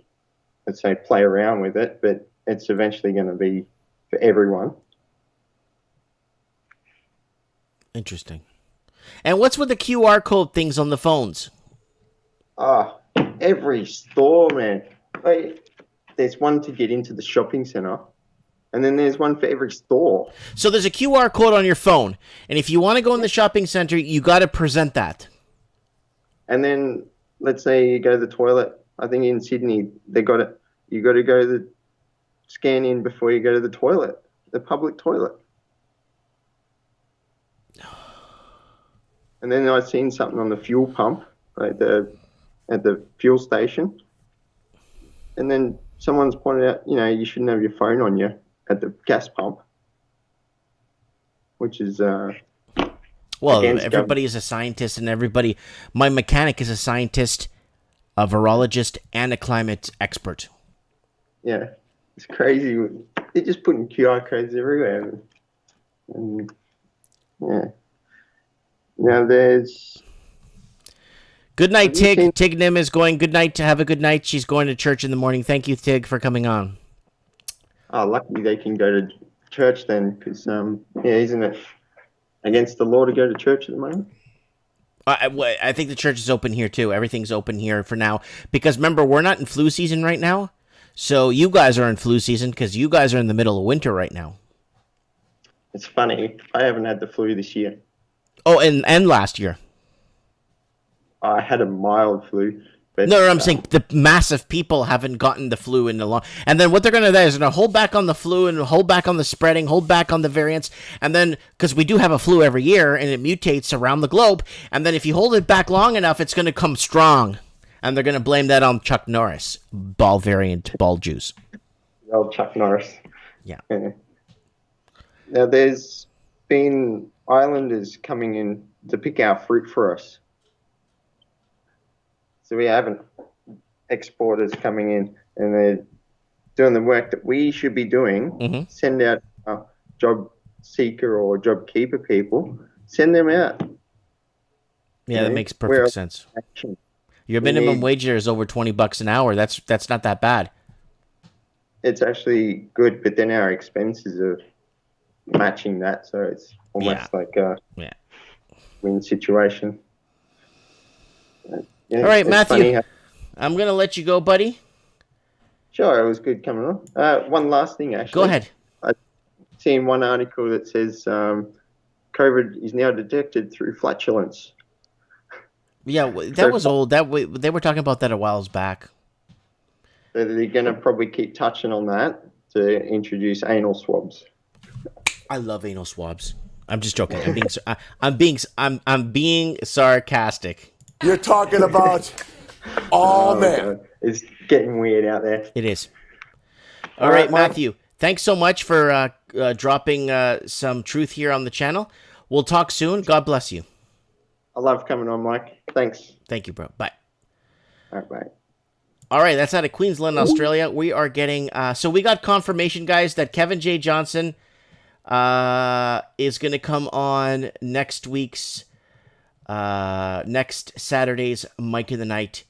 let's say, play around with it, but it's eventually going to be for everyone. Interesting. And what's with the QR code things on the phones? Every store, man. Like, there's one to get into the shopping centre, and then there's one for every store. So there's a QR code on your phone, and if you want to go in the shopping centre, you got to present that. And then, let's say you go to the toilet. I think in Sydney, you got to go to scan in before you go to the toilet, the public toilet. And then I've seen something on the fuel pump, like at the fuel station. And then someone's pointed out, you shouldn't have your phone on you at the gas pump, which is well, everybody is a scientist, and my mechanic is a scientist, a virologist, and a climate expert. Yeah, it's crazy. They're just putting QR codes everywhere. And yeah. Now there's... Good night, Tig. Tig Nim is going, good night, have a good night. She's going to church in the morning. Thank you, Tig, for coming on. Oh, luckily they can go to church then, because, isn't it against the law to go to church at the moment? I think the church is open here, too. Everything's open here for now. Because, remember, we're not in flu season right now. So you guys are in flu season because you guys are in the middle of winter right now. It's funny. I haven't had the flu this year. Oh, and last year. I had a mild flu. But, no, I'm saying the massive people haven't gotten the flu in a long... And then what they're going to do is they're going to hold back on the flu and hold back on the spreading, hold back on the variants. And then, because we do have a flu every year and it mutates around the globe. And then if you hold it back long enough, it's going to come strong. And they're going to blame that on Chuck Norris, ball variant, ball juice. The old Chuck Norris. Yeah. Now, there's been islanders coming in to pick our fruit for us. So we haven't exporters coming in, and they're doing the work that we should be doing. Send out job seeker or job keeper people. Send them out. Yeah, that makes perfect sense. Action. Your minimum wage there is over $20 an hour. That's not that bad. It's actually good, but then our expenses are matching that, so it's almost like a win situation. All right, Matthew. I'm going to let you go, buddy. Sure, it was good coming on. One last thing, actually. Go ahead. I've seen one article that says COVID is now detected through flatulence. Yeah, that was old. They were talking about that a while back. So they're going to probably keep touching on that to introduce anal swabs. I love anal swabs. I'm just joking. I'm being sarcastic. You're talking about all men. It's getting weird out there. It is. All right, Matthew. Thanks so much for dropping some truth here on the channel. We'll talk soon. God bless you. I love coming on, Mike. Thanks. Thank you, bro. Bye. All right, bye. All right, that's out of Queensland, Australia. We are getting... so we got confirmation, guys, that Kevin J. Johnson is going to come on next Saturday's Mike of the Night.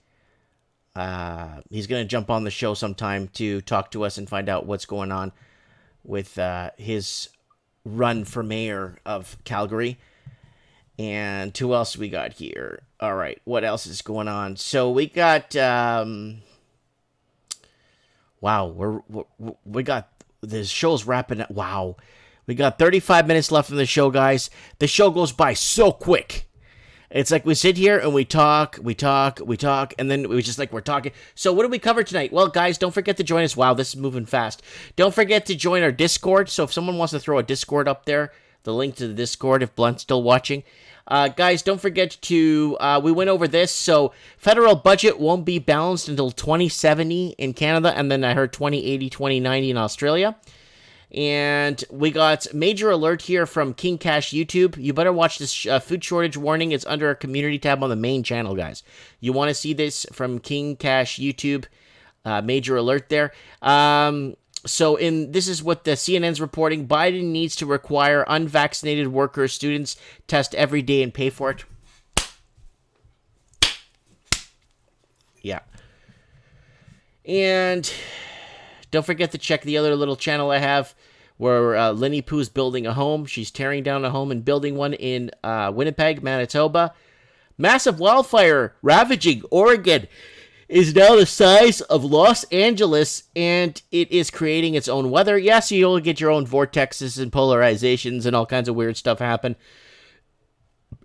He's going to jump on the show sometime to talk to us and find out what's going on with his run for mayor of Calgary. And who else we got here? All right, what else is going on? So we got, wow, we got, the show's wrapping up. Wow, we got 35 minutes left in the show, guys. The show goes by so quick. It's like we sit here and we talk, and then we just like we're talking. So what do we cover tonight? Well, guys, don't forget to join us. Wow, this is moving fast. Don't forget to join our Discord. So if someone wants to throw a Discord up there, the link to the Discord, if Blunt's still watching. Guys, don't forget to, we went over this, so federal budget won't be balanced until 2070 in Canada, and then I heard 2080, 2090 in Australia. And we got major alert here from King Cash YouTube. You better watch this food shortage warning. It's under our community tab on the main channel, guys. You want to see this from King Cash YouTube. Major alert there. So this is what the CNN's reporting. Biden needs to require unvaccinated workers, students test every day and pay for it. Yeah. And don't forget to check the other little channel I have where Lenny Pooh's building a home. She's tearing down a home and building one in Winnipeg, Manitoba. Massive wildfire ravaging Oregon is now the size of Los Angeles, and it is creating its own weather. Yes, you'll get your own vortexes and polarizations and all kinds of weird stuff happen.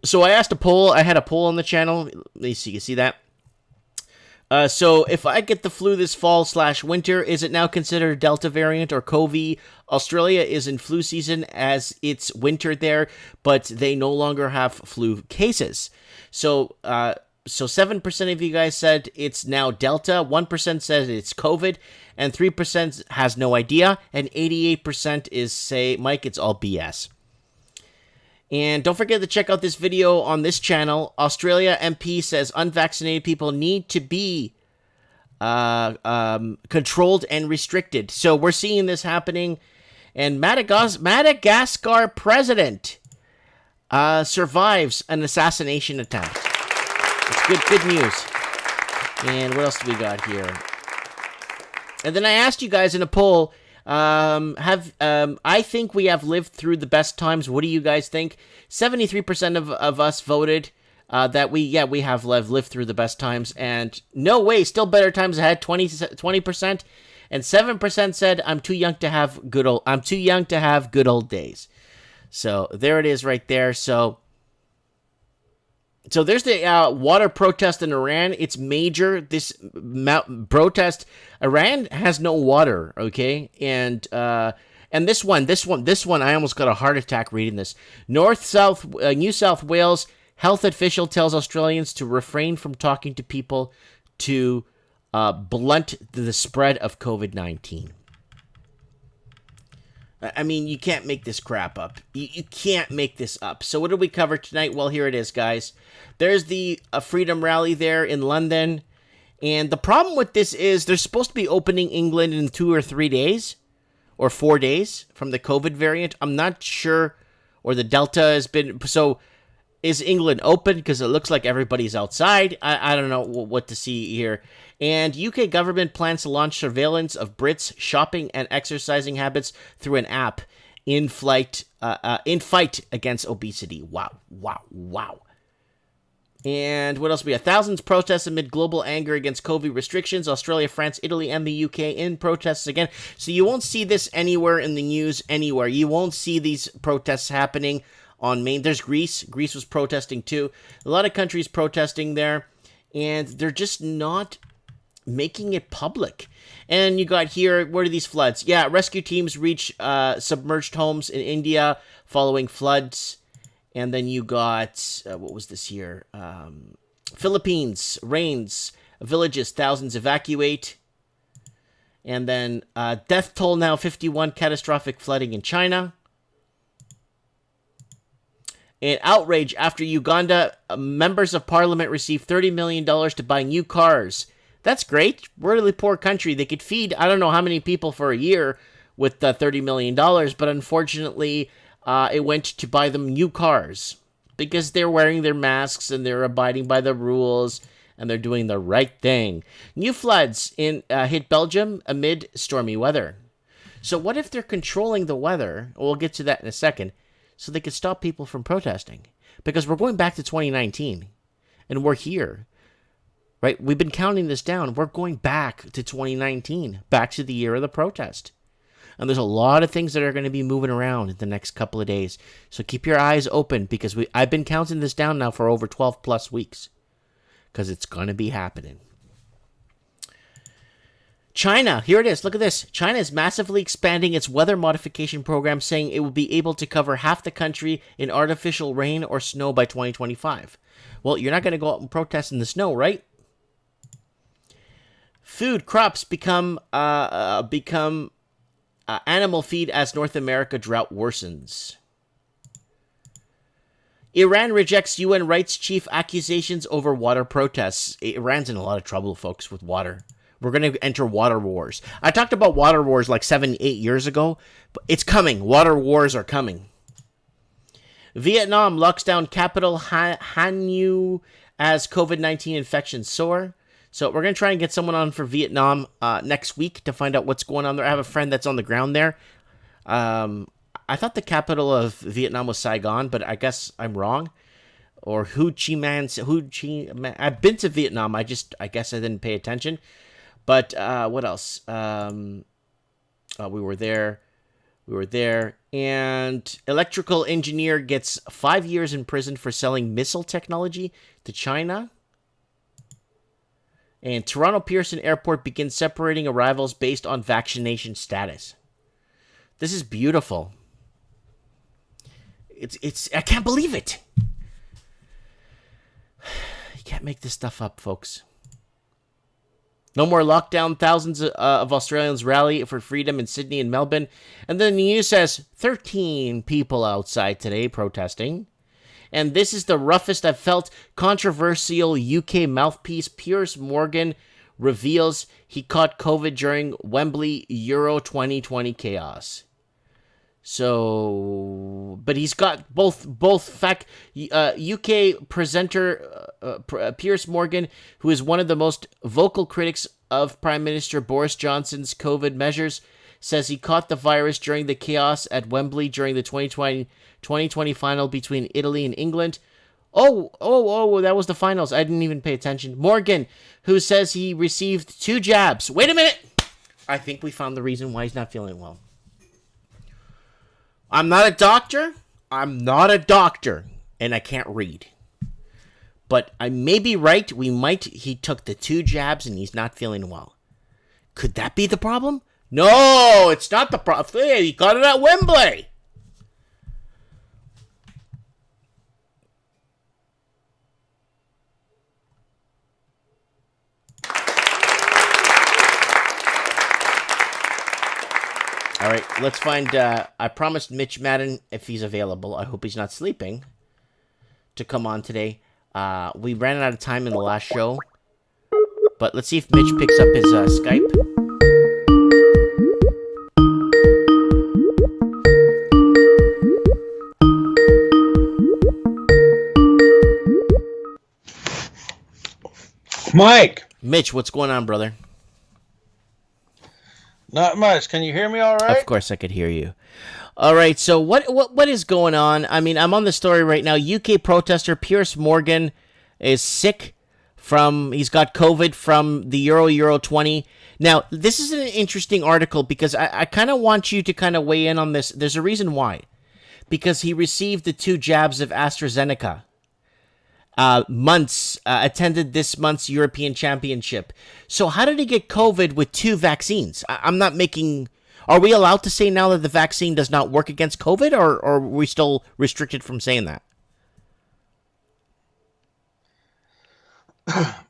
So I asked a poll. I had a poll on the channel. Let me see. You see that? So if I get the flu this fall/winter, is it now considered Delta variant or COVID? Australia is in flu season as it's winter there, but they no longer have flu cases. So 7% of you guys said it's now Delta, 1% says it's COVID, and 3% has no idea, and 88% is say, Mike, it's all BS. And don't forget to check out this video on this channel. Australia MP says unvaccinated people need to be controlled and restricted. So we're seeing this happening, and Madagascar president survives an assassination attempt. It's good news. And what else do we got here? And then I asked you guys in a poll, I think we have lived through the best times. What do you guys think? 73% of us voted that we have lived through the best times, and no way, still better times ahead. 20%, and 7% said I'm too young to have good old days. So there it is right there. So there's the water protest in Iran. It's major. This protest, Iran has no water, okay? And this one, I almost got a heart attack reading this. New South Wales health official tells Australians to refrain from talking to people to blunt the spread of COVID-19. I mean, you can't make this crap up. You can't make this up. So what did we cover tonight? Well, here it is, guys. There's the Freedom Rally there in London. And the problem with this is they're supposed to be opening England in 2 or 3 days or 4 days from the COVID variant. I'm not sure, or the Delta has been. So is England open? Because it looks like everybody's outside. I don't know what to see here. And UK government plans to launch surveillance of Brits' shopping and exercising habits through an app in fight against obesity. Wow. And what else we have? Thousands protests amid global anger against COVID restrictions. Australia, France, Italy, and the UK in protests again. So you won't see this anywhere in the news anywhere. You won't see these protests happening on Maine. There's Greece. Greece was protesting too. A lot of countries protesting there. And they're just not making it public. And you got here, what are these floods? Yeah, rescue teams reach submerged homes in India following floods. And then you got, what was this here? Philippines, rains, villages, thousands evacuate. And then death toll now 51, catastrophic flooding in China. And outrage after Uganda, members of parliament received $30 million to buy new cars. That's great. We're a really poor country. They could feed, I don't know how many people for a year with $30 million. But unfortunately, it went to buy them new cars because they're wearing their masks and they're abiding by the rules and they're doing the right thing. New floods hit Belgium amid stormy weather. So what if they're controlling the weather? We'll get to that in a second. So they could stop people from protesting. Because we're going back to 2019. And we're here. Right? We've been counting this down. We're going back to 2019. Back to the year of the protest. And there's a lot of things that are going to be moving around in the next couple of days. So keep your eyes open. Because I've been counting this down now for over 12 plus weeks. Because it's going to be happening. China, here it is. Look at this. China is massively expanding its weather modification program, saying it will be able to cover half the country in artificial rain or snow by 2025. Well, you're not going to go out and protest in the snow, right? Food crops become animal feed as North America drought worsens. Iran rejects UN rights chief accusations over water protests. Iran's in a lot of trouble, folks, with water. We're going to enter water wars. I talked about water wars like 7-8 years ago, but it's coming. Water wars are coming. Vietnam locks down capital Hanoi as COVID-19 infections soar. So we're going to try and get someone on for Vietnam next week to find out what's going on there. I have a friend that's on the ground there. I thought the capital of Vietnam was Saigon, but I guess I'm wrong. Or Ho Chi Minh. I've been to Vietnam. I guess I didn't pay attention. But what else? We were there. And electrical engineer gets 5 years in prison for selling missile technology to China. And Toronto Pearson Airport begins separating arrivals based on vaccination status. This is beautiful. I can't believe it. You can't make this stuff up, folks. No more lockdown. Thousands of Australians rally for freedom in Sydney and Melbourne. And then the news says 13 people outside today protesting. And this is the roughest I've felt. Controversial UK mouthpiece Piers Morgan reveals he caught COVID during Wembley Euro 2020 chaos. So, but he's got both UK presenter Piers Morgan, who is one of the most vocal critics of Prime Minister Boris Johnson's COVID measures, says he caught the virus during the chaos at Wembley during the 2020 final between Italy and England. Oh, that was the finals. I didn't even pay attention. Morgan, who says he received 2 jabs. Wait a minute. I think we found the reason why he's not feeling well. I'm not a doctor, and I can't read. But I may be right. He took the 2 jabs and he's not feeling well. Could that be the problem? No, it's not the problem. Hey, he got it at Wembley. All right, let's find. I promised Mitch Madden, if he's available, I hope he's not sleeping, to come on today. We ran out of time in the last show, but let's see if Mitch picks up his Skype. Mike. Mitch, what's going on, brother? Not much. Can you hear me all right? Of course I could hear you. All right, so what is going on? I mean, I'm on the story right now. UK protester Piers Morgan is sick he's got COVID from the Euro 20. Now, this is an interesting article because I kind of want you to kind of weigh in on this. There's a reason why. Because he received the 2 jabs of AstraZeneca. Attended this month's European Championship. So how did he get COVID with 2 vaccines? I'm not making... Are we allowed to say now that the vaccine does not work against COVID, or are we still restricted from saying that?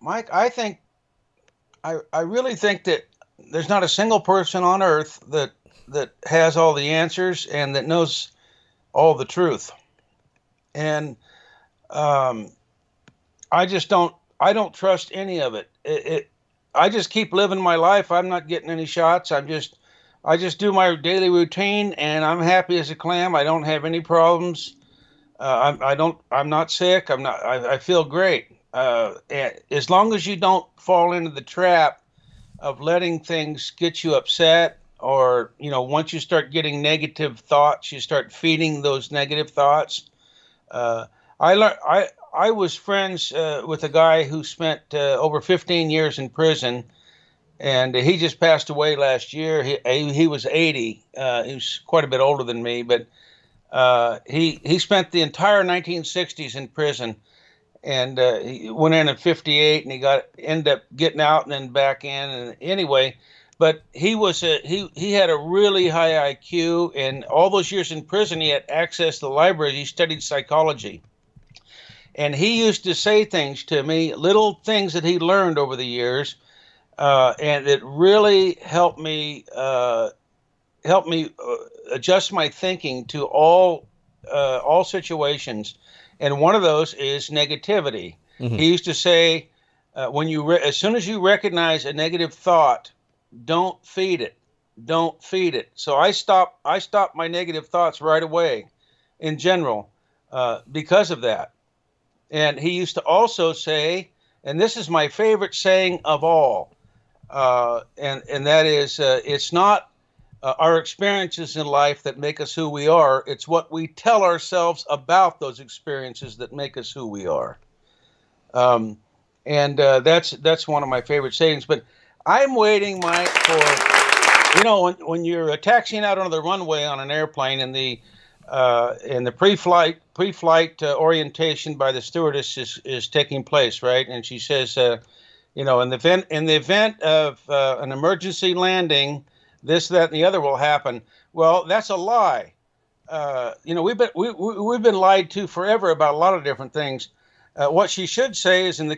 Mike, I really think that there's not a single person on earth that has all the answers and that knows all the truth. And I don't trust any of it. I just keep living my life. I'm not getting any shots. I just do my daily routine, and I'm happy as a clam. I don't have any problems. I'm not sick. I feel great. As long as you don't fall into the trap of letting things get you upset, or, once you start getting negative thoughts, you start feeding those negative thoughts. I was friends with a guy who spent over 15 years in prison, and he just passed away last year. He was 80. He was quite a bit older than me, but he spent the entire 1960s in prison, and he went in at 58, and he ended up getting out and then back in. And anyway, but he had a really high IQ, and all those years in prison, he had access to the library. He studied psychology. And he used to say things to me, little things that he learned over the years, and it really helped me adjust my thinking to all situations. And one of those is negativity. Mm-hmm. He used to say, as soon as you recognize a negative thought, don't feed it. Don't feed it. So I stopped my negative thoughts right away, in general, because of that. And he used to also say, and this is my favorite saying of all, and that is, it's not our experiences in life that make us who we are. It's what we tell ourselves about those experiences that make us who we are. And that's one of my favorite sayings. But I'm waiting, Mike, for, when you're taxiing out onto the runway on an airplane, and the pre-flight orientation by the stewardess is taking place, right? And she says, in the event of an emergency landing, this, that, and the other will happen. Well, that's a lie. We've been lied to forever about a lot of different things. What she should say is, in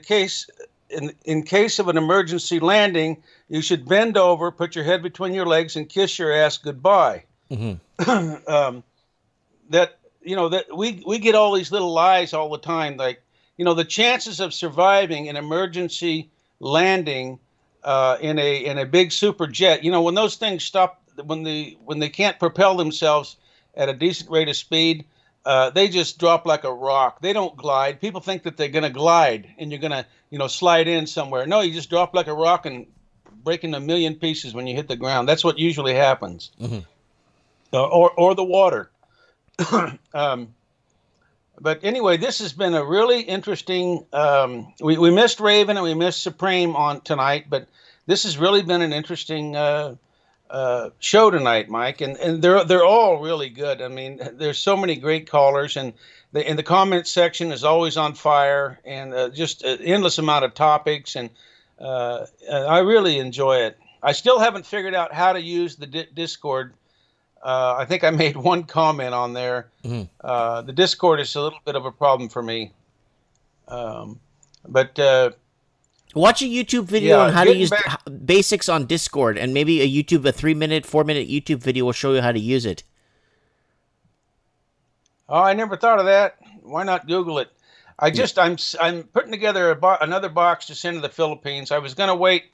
case of an emergency landing, you should bend over, put your head between your legs, and kiss your ass goodbye. Mm-hmm. That we get all these little lies all the time, like, the chances of surviving an emergency landing in a big super jet, when those things stop, when they can't propel themselves at a decent rate of speed, they just drop like a rock. They don't glide. People think that they're going to glide and you're going to slide in somewhere. No, you just drop like a rock and break into a million pieces when you hit the ground. That's what usually happens. Mm-hmm. Or the water. But anyway, this has been a really interesting. We missed Raven and we missed Supreme on tonight, but this has really been an interesting show tonight, Mike. And they're all really good. I mean, there's so many great callers, and the comment section is always on fire, and just an endless amount of topics, and I really enjoy it. I still haven't figured out how to use the Discord. I think I made one comment on there. Mm-hmm. The Discord is a little bit of a problem for me. But Watch a YouTube video on how to use back, basics on Discord, and maybe a 3-minute, 4-minute YouTube video will show you how to use it. Oh, I never thought of that. Why not Google it? I'm putting together another box to send to the Philippines. I was going to wait.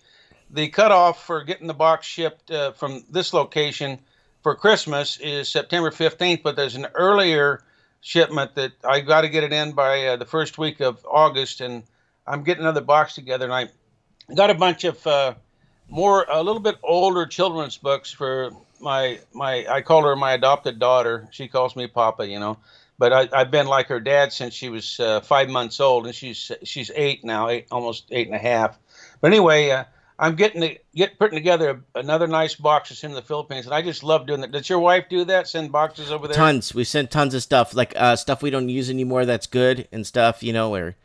The cutoff for getting the box shipped from this location for Christmas is September 15th, but there's an earlier shipment that I got to get it in by the first week of August, and I'm getting another box together, and I got a bunch of a little bit older children's books for I call her my adopted daughter. She calls me Papa, you know. But I've been like her dad since she was 5 months old, and she's 8 now, almost 8.5. But anyway, I'm putting together another nice box to send to the Philippines, and I just love doing that. Does your wife do that? Send boxes over there? Tons. We sent tons of stuff, like stuff we don't use anymore that's good and stuff, you know, or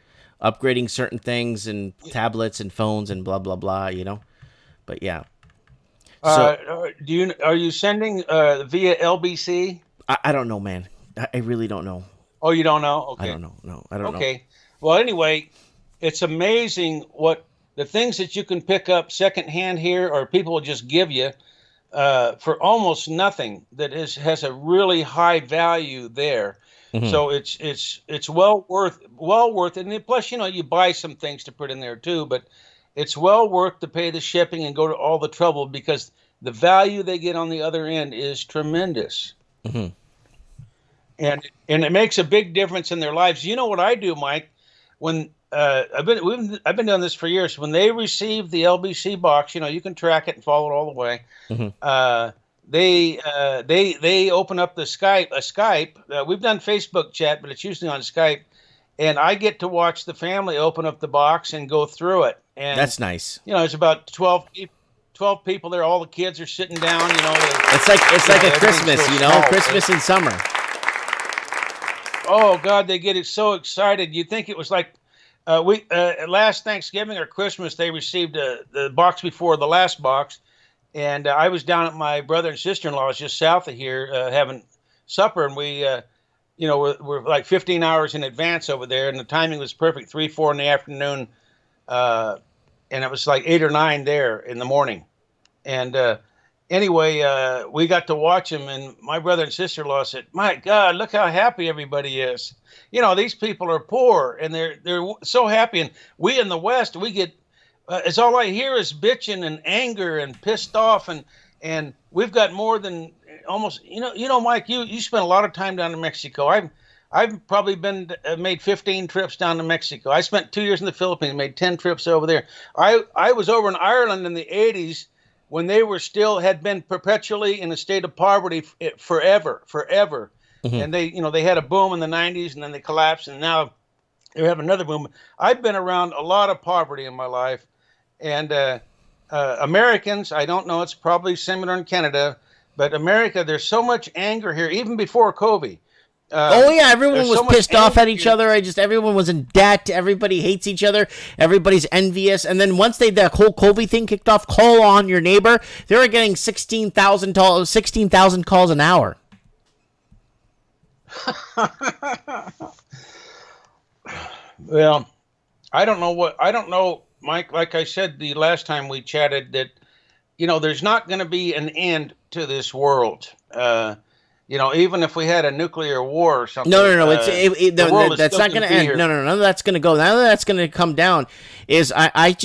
upgrading certain things and tablets and phones and blah blah blah, you know. But yeah. So are you sending via LBC? I don't know, man. I really don't know. Oh, you don't know? Okay. I don't know. No, I don't know. Okay. Well, anyway, it's amazing what the things that you can pick up secondhand here, or people will just give you for almost nothing. That has a really high value there. Mm-hmm. So it's well worth it. And plus, you know, you buy some things to put in there too, but it's well worth to pay the shipping and go to all the trouble because the value they get on the other end is tremendous. Mm-hmm. And it makes a big difference in their lives. You know what I do, Mike? When I've been doing this for years. When they receive the LBC box, you know, you can track it and follow it all the way. Mm-hmm. They open up the Skype. We've done Facebook chat, but it's usually on Skype. And I get to watch the family open up the box and go through it. And that's nice. You know, there's about 12 people there. All the kids are sitting down. You know, it's like a Christmas. You know, Christmas in summer. Oh God, they get so excited. You think it was like last Thanksgiving or Christmas they received the box before the last box, and I was down at my brother and sister-in-law's just south of here having supper, and we we're like 15 hours in advance over there, and the timing was perfect, 3-4 in the afternoon, and it was like 8 or 9 there in the morning, and anyway, we got to watch them, and my brother and sister-in-law said, "My God, look how happy everybody is. You know, these people are poor, and they're so happy. And we in the West, we get it's all I hear is bitching and anger and pissed off, and we've got more than almost. You know, Mike, you spent a lot of time down in Mexico. I've probably made 15 trips down to Mexico. I spent 2 years in the Philippines, made 10 trips over there. I was over in Ireland in the 80s. When they had been perpetually in a state of poverty forever. Mm-hmm. And they had a boom in the 90s and then they collapsed and now they have another boom. I've been around a lot of poverty in my life. And Americans, I don't know, it's probably similar in Canada, but America, there's so much anger here, even before COVID. Everyone was pissed off at each other. Everyone was in debt. Everybody hates each other. Everybody's envious. And then once the whole COVID thing kicked off, call on your neighbor. They were getting 16,000 calls an hour. Well, I don't know, Mike. Like I said the last time we chatted, that there's not going to be an end to this world. Even if we had a nuclear war or something. No. That's not going to end. No. That's going to go. Now that's going to come down. I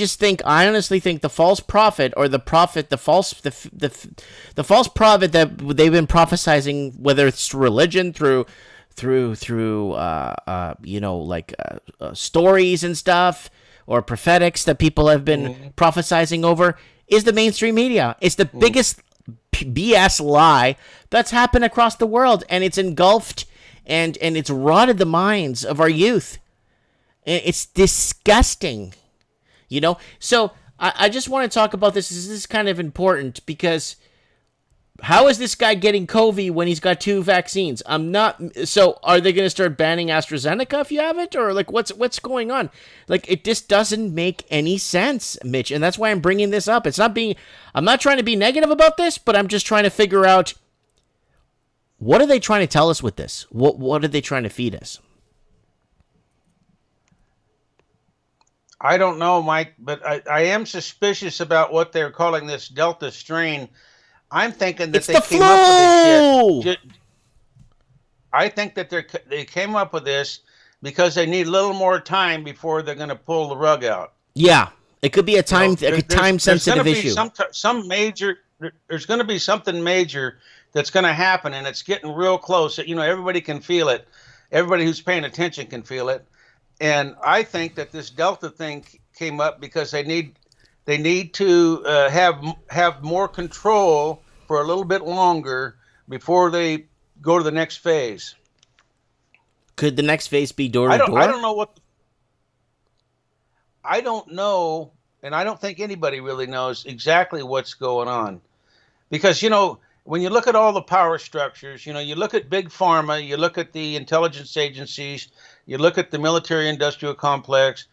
honestly think the false prophet or the prophet, the false prophet that they've been prophesizing, whether it's through religion, through stories and stuff, or prophetics that people have been prophesizing over, is the mainstream media. It's the biggest BS lie that's happened across the world, and it's engulfed and it's rotted the minds of our youth. It's disgusting, So I just want to talk about this. This is kind of important because how is this guy getting COVID when he's got 2 vaccines? So are they going to start banning AstraZeneca if you have it, or like what's going on? Like, it just doesn't make any sense, Mitch, and that's why I'm bringing this up. I'm not trying to be negative about this, but I'm just trying to figure out, what are they trying to tell us with this? What are they trying to feed us? I don't know, Mike, but I am suspicious about what they're calling this Delta strain. I'm thinking that they came up with this shit. I think that they came up with this because they need a little more time before they're going to pull the rug out. Yeah, it could be a time-sensitive issue. There's going to be something major that's going to happen, and it's getting real close. Everybody can feel it. Everybody who's paying attention can feel it. And I think that this Delta thing came up because they need to have more control for a little bit longer before they go to the next phase. Could the next phase be door to door? I don't know I don't know, and I don't think anybody really knows exactly what's going on. Because, when you look at all the power structures, you look at big pharma, you look at the intelligence agencies, you look at the military-industrial complex,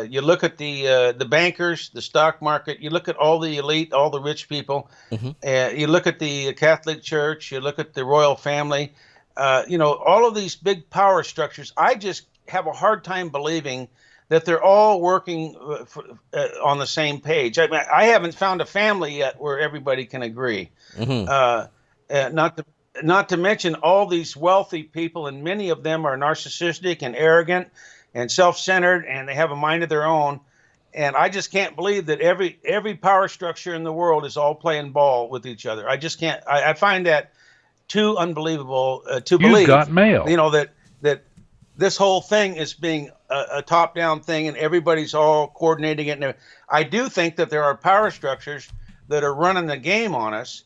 you look at the bankers, the stock market, you look at all the elite, all the rich people, you look at the Catholic Church, you look at the royal family, all of these big power structures. I just have a hard time believing that they're all working on the same page. I haven't found a family yet where everybody can agree. Not to mention all these wealthy people, and many of them are narcissistic and arrogant and self-centered, and they have a mind of their own. And I just can't believe that every power structure in the world is all playing ball with each other. I just can't. I find that too unbelievable to believe. You've got mail. That this whole thing is being a top-down thing, and everybody's all coordinating it. And I do think that there are power structures that are running the game on us,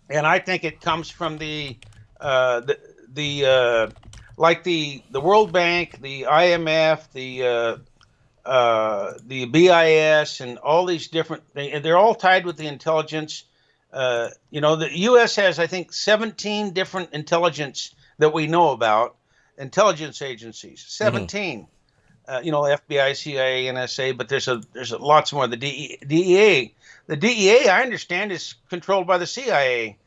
and I think it comes from the World Bank, the IMF, the BIS, and all these different. They're all tied with the intelligence. The U.S. has, I think, 17 different intelligence that we know about. Intelligence agencies, 17. FBI, CIA, NSA, but there's lots more. The DEA. The DEA, I understand, is controlled by the CIA.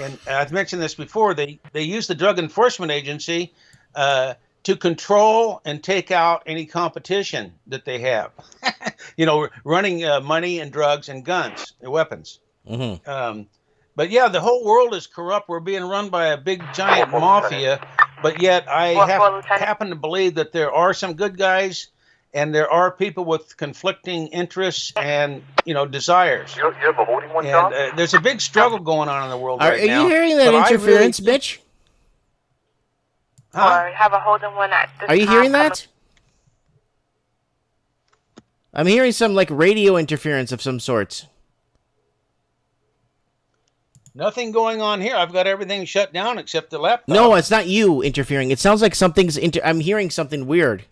And I've mentioned this before. They use the Drug Enforcement Agency to control and take out any competition that they have. Running money and drugs and guns and weapons. But yeah, the whole world is corrupt. We're being run by a big giant mafia. But yet I happen to believe that there are some good guys and there are people with conflicting interests and, desires. You have a holding one, John? There's a big struggle going on in the world right now. Are you hearing that interference, bitch? Huh? Or have a holding one at this Are you time. hearing that? I'm hearing some radio interference of some sorts. Nothing going on here. I've got everything shut down except the laptop. No, it's not you interfering. It sounds like something's I'm hearing something weird.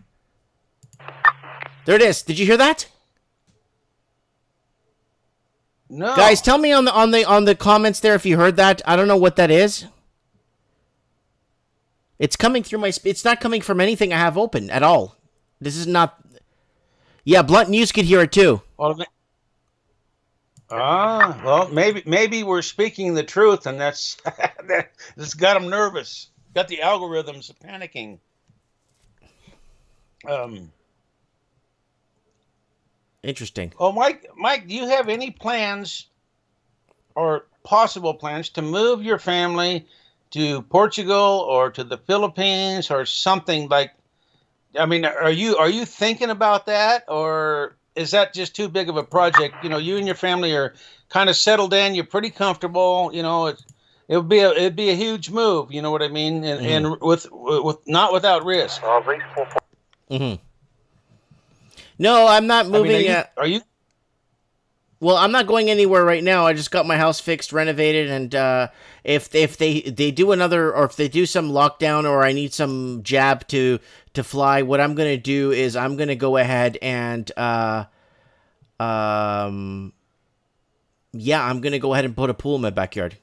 There it is. Did you hear that? No. Guys, tell me on the comments there if you heard that. I don't know what that is. It's coming through it's not coming from anything I have open at all. This is not. Yeah, Blunt News could hear it too. Well, maybe we're speaking the truth, and that's got them nervous. Got the algorithms panicking. Interesting. Oh, Mike, do you have any plans or possible plans to move your family to Portugal or to the Philippines or something like? I mean, are you thinking about that, or is that just too big of a project? You and your family are kind of settled in. You're pretty comfortable. It'd be a huge move. You know what I mean? And with not without risk. No, I'm not moving. Are you? Well, I'm not going anywhere right now. I just got my house fixed, renovated, and if they do another, or if they do some lockdown, or I need some jab to fly, what I'm gonna do is I'm gonna go ahead and I'm gonna go ahead and put a pool in my backyard.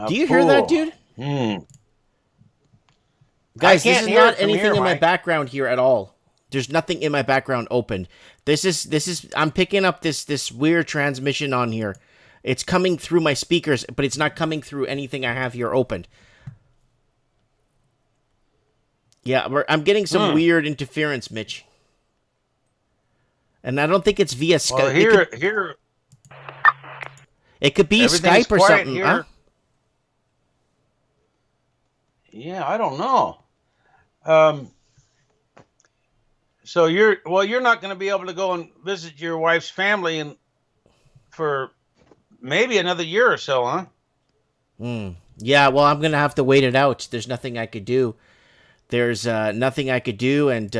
Do you hear that, dude? Guys, this is not anything in my background here at all. There's nothing in my background open. This is I'm picking up this weird transmission on here. It's coming through my speakers, but it's not coming through anything I have here opened. Yeah, I'm getting some weird interference, Mitch. And I don't think it's via Skype. Well, it could be Skype or something. Here. Huh? Yeah, I don't know. So you're not going to be able to go and visit your wife's family for maybe another year or so, huh? Yeah, well, I'm going to have to wait it out. There's nothing I could do. There's nothing I could do, and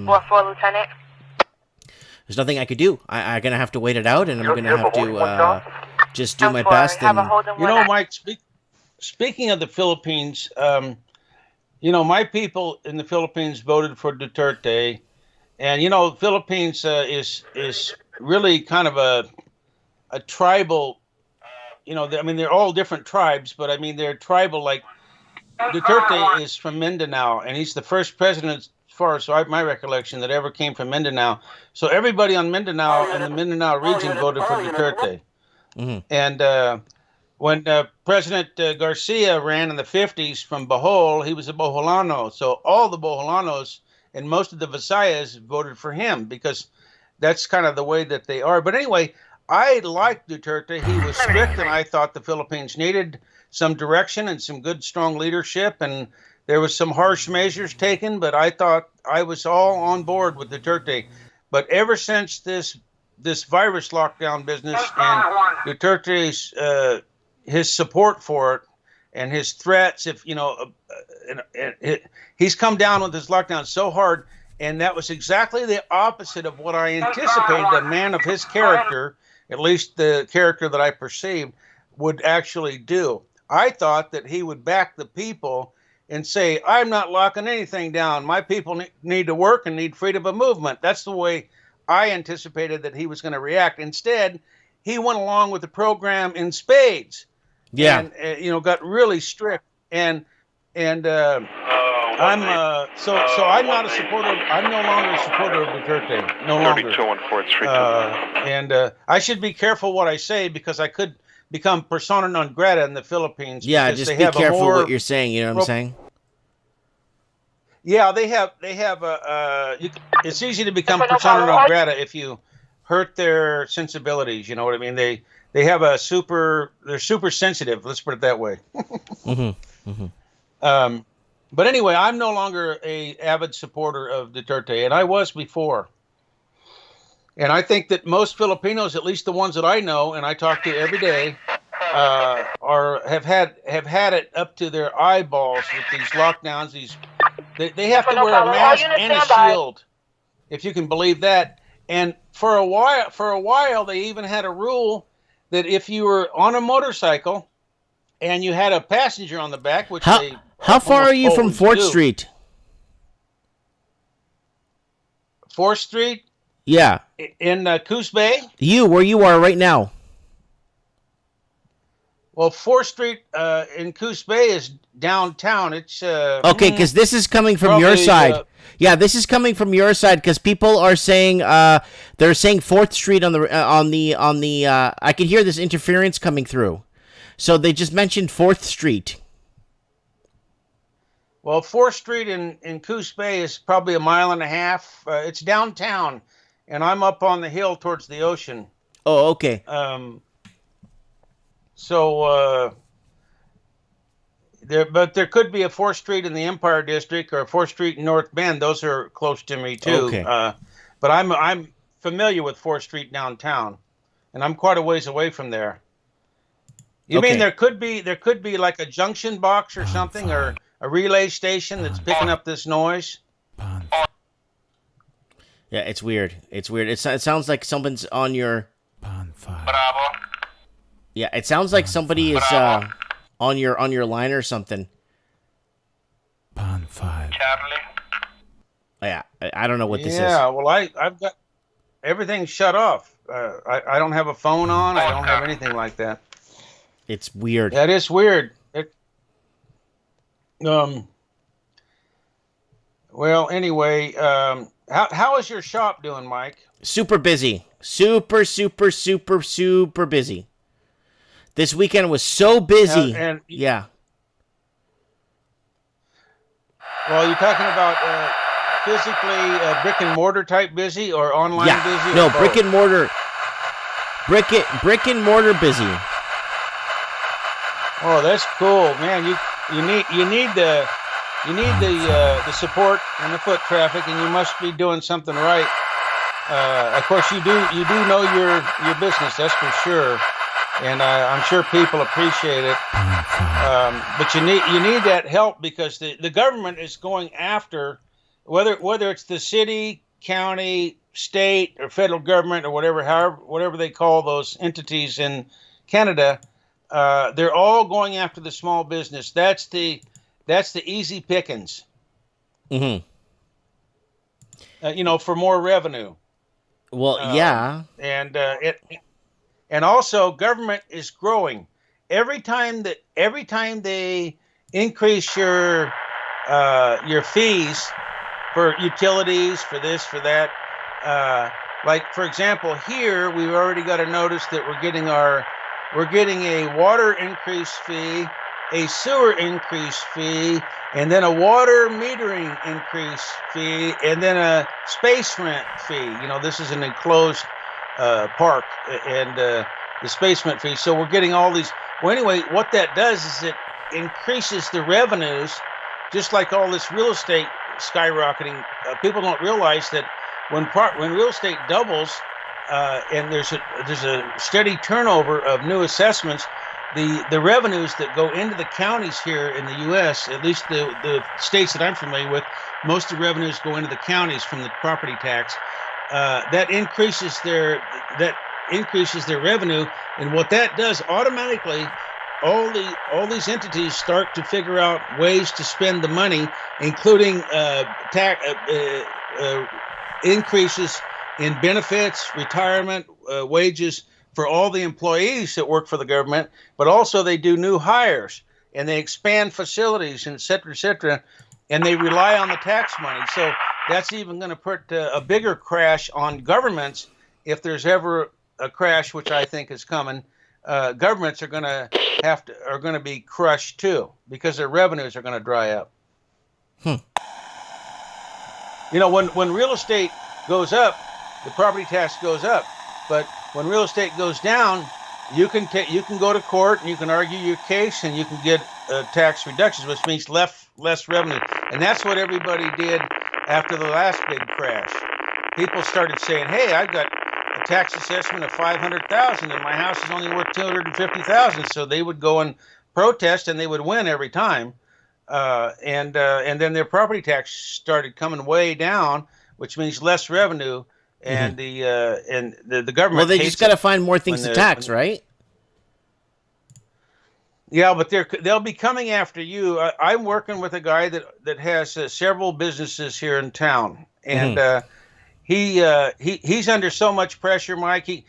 What for, Lieutenant? there's nothing I could do. I'm going to have to wait it out, and I'm going to have to just do my best. And Mike, speaking of the Philippines, my people in the Philippines voted for Duterte, and Philippines is really kind of a tribal. They're all different tribes, but they're tribal. Like Duterte is from Mindanao, and he's the first president, as far as my recollection, that ever came from Mindanao. So everybody on Mindanao and the Mindanao region voted for Duterte. Mm-hmm. And when President Garcia ran in the 50s from Bohol, he was a Boholano. So all the Boholanos and most of the Visayas voted for him because that's kind of the way that they are. But anyway, I liked Duterte. He was strict, and I thought the Philippines needed some direction and some good, strong leadership. And there was some harsh measures taken, but I thought I was all on board with Duterte. But ever since this virus lockdown business and Duterte's his support for it and his threats, he's come down with this lockdown so hard, and that was exactly the opposite of what I anticipated a man of his character, at least the character that I perceived, would actually do. I thought that he would back the people and say, I'm not locking anything down. My people need to work and need freedom of movement. That's the way I anticipated that he was going to react. Instead, he went along with the program in spades. Yeah. And, got really strict. And I'm I'm not a supporter. I'm no longer a supporter of Duterte. No longer. 3214 I should be careful what I say because I could become persona non grata in the Philippines. Yeah, just be careful what you're saying. You know what I'm saying? Yeah, they have it's easy to become persona non grata if you hurt their sensibilities. You know what I mean? They're super sensitive. Let's put it that way. Mm-hmm. Mm-hmm. But anyway, I'm no longer a avid supporter of Duterte, and I was before. And I think that most Filipinos, at least the ones that I know and I talk to every day, have had it up to their eyeballs with these lockdowns. They have to wear a mask and a shield, if you can believe that. And for a while, they even had a rule that if you were on a motorcycle and you had a passenger on the back, which how far are you from 4th Street? 4th Street? Yeah. In Coos Bay? Where you are right now. Well, 4th Street in Coos Bay is downtown. It's okay, because this is coming from your side. Yeah, this is coming from your side because people are saying they're saying 4th Street on the I can hear this interference coming through. So they just mentioned 4th Street. Well, 4th Street in Coos Bay is probably a mile and a half. It's downtown, and I'm up on the hill towards the ocean. Oh, okay. There could be a 4th Street in the Empire District or a 4th Street in North Bend. Those are close to me too. Okay. But I'm familiar with 4th Street downtown, and I'm quite a ways away from there. You mean there could be like a junction box or something, or a relay station that's picking up this noise? Yeah, it's weird. It's weird. It sounds like someone's on your. Yeah, it sounds like somebody is on your line or something. Pond 5. Charlie. Yeah, I don't know what this is. Yeah, well, I've got everything shut off. I don't have a phone on. I don't have anything like that. It's weird. That is weird. Well, anyway, how is your shop doing, Mike? Super busy. Super busy. This weekend was so busy. And yeah. Well, you're talking about physically brick and mortar type busy or online busy? No, brick and mortar. Brick and mortar busy. Oh, that's cool, man. You need the support and the foot traffic, and you must be doing something right. Of course, you do know your business, that's for sure, and I'm sure people appreciate it. But you need that help because the government is going after whether it's the city, county, state, or federal government or whatever they call those entities in Canada. They're all going after the small business. That's the easy pickings. Mm-hmm. For more revenue. Well, yeah. And also government is growing. Every time they increase your fees for utilities, for this, for that. Like for example, here we've already got a notice that we're getting a water increase fee, a sewer increase fee, and then a water metering increase fee, and then a space rent fee. This is an enclosed park, and the space rent fee. So we're getting all these. Well, anyway, what that does is it increases the revenues, just like all this real estate skyrocketing. People don't realize that when real estate doubles, and there's a steady turnover of new assessments, the revenues that go into the counties here in the U.S., at least the states that I'm familiar with, most of the revenues go into the counties from the property tax. That increases their revenue, and what that does automatically, all these entities start to figure out ways to spend the money, including increases in benefits, retirement, wages for all the employees that work for the government, but also they do new hires and they expand facilities, and et cetera, and they rely on the tax money. So that's even going to put a bigger crash on governments if there's ever a crash, which I think is coming. Governments are going to be crushed too because their revenues are going to dry up. When real estate goes up, the property tax goes up, but when real estate goes down, you can go to court and you can argue your case and you can get tax reductions, which means less revenue. And that's what everybody did after the last big crash. People started saying, "Hey, I've got a tax assessment of $500,000 and my house is only worth $250,000." So they would go and protest, and they would win every time. And then their property tax started coming way down, which means less revenue. And the government. Well, they just got to find more things to tax, right? Yeah, but they'll be coming after you. I'm working with a guy that has several businesses here in town, and he's under so much pressure, Mike. He's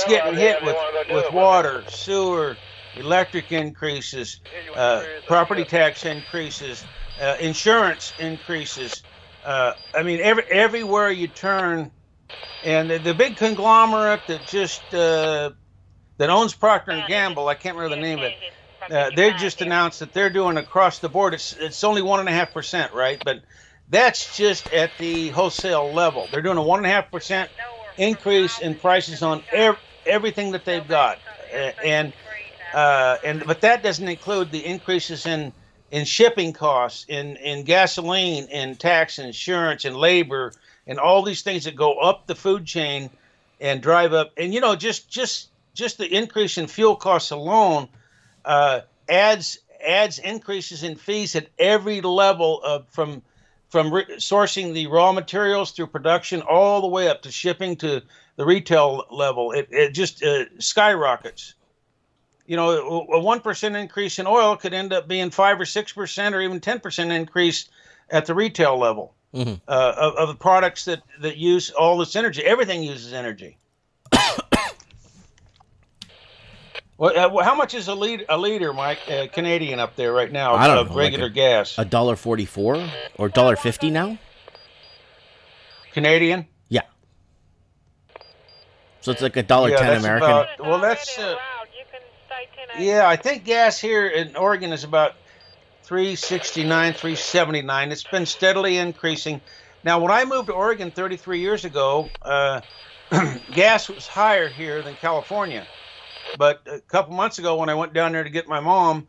getting hit with water, sewer, electric increases, property tax increases, insurance increases. I mean, everywhere you turn. And the big conglomerate that owns Procter & Gamble, I can't remember the name of it, they just announced that they're doing across the board. It's only 1.5%, right? But that's just at the wholesale level. They're doing a 1.5% increase in prices on everything that they've got, but that doesn't include the increases in shipping costs, in gasoline, in tax, insurance, and labor. And all these things that go up the food chain and drive up, and just the increase in fuel costs alone adds increases in fees at every level of from sourcing the raw materials through production all the way up to shipping to the retail level. It just skyrockets. A 1% increase in oil could end up being 5 or 6% or even 10% increase at the retail level. Of the products that use all this energy. Everything uses energy. How much is a liter, Mike, Canadian up there right now? I don't know, regular gas. $1.44 or $1.50 now? Canadian? Yeah. So it's like $1.10 American. That's. Yeah, I think gas here in Oregon is about 369, 379. It's been steadily increasing. Now, when I moved to Oregon 33 years ago, gas was higher here than California. But a couple months ago, when I went down there to get my mom,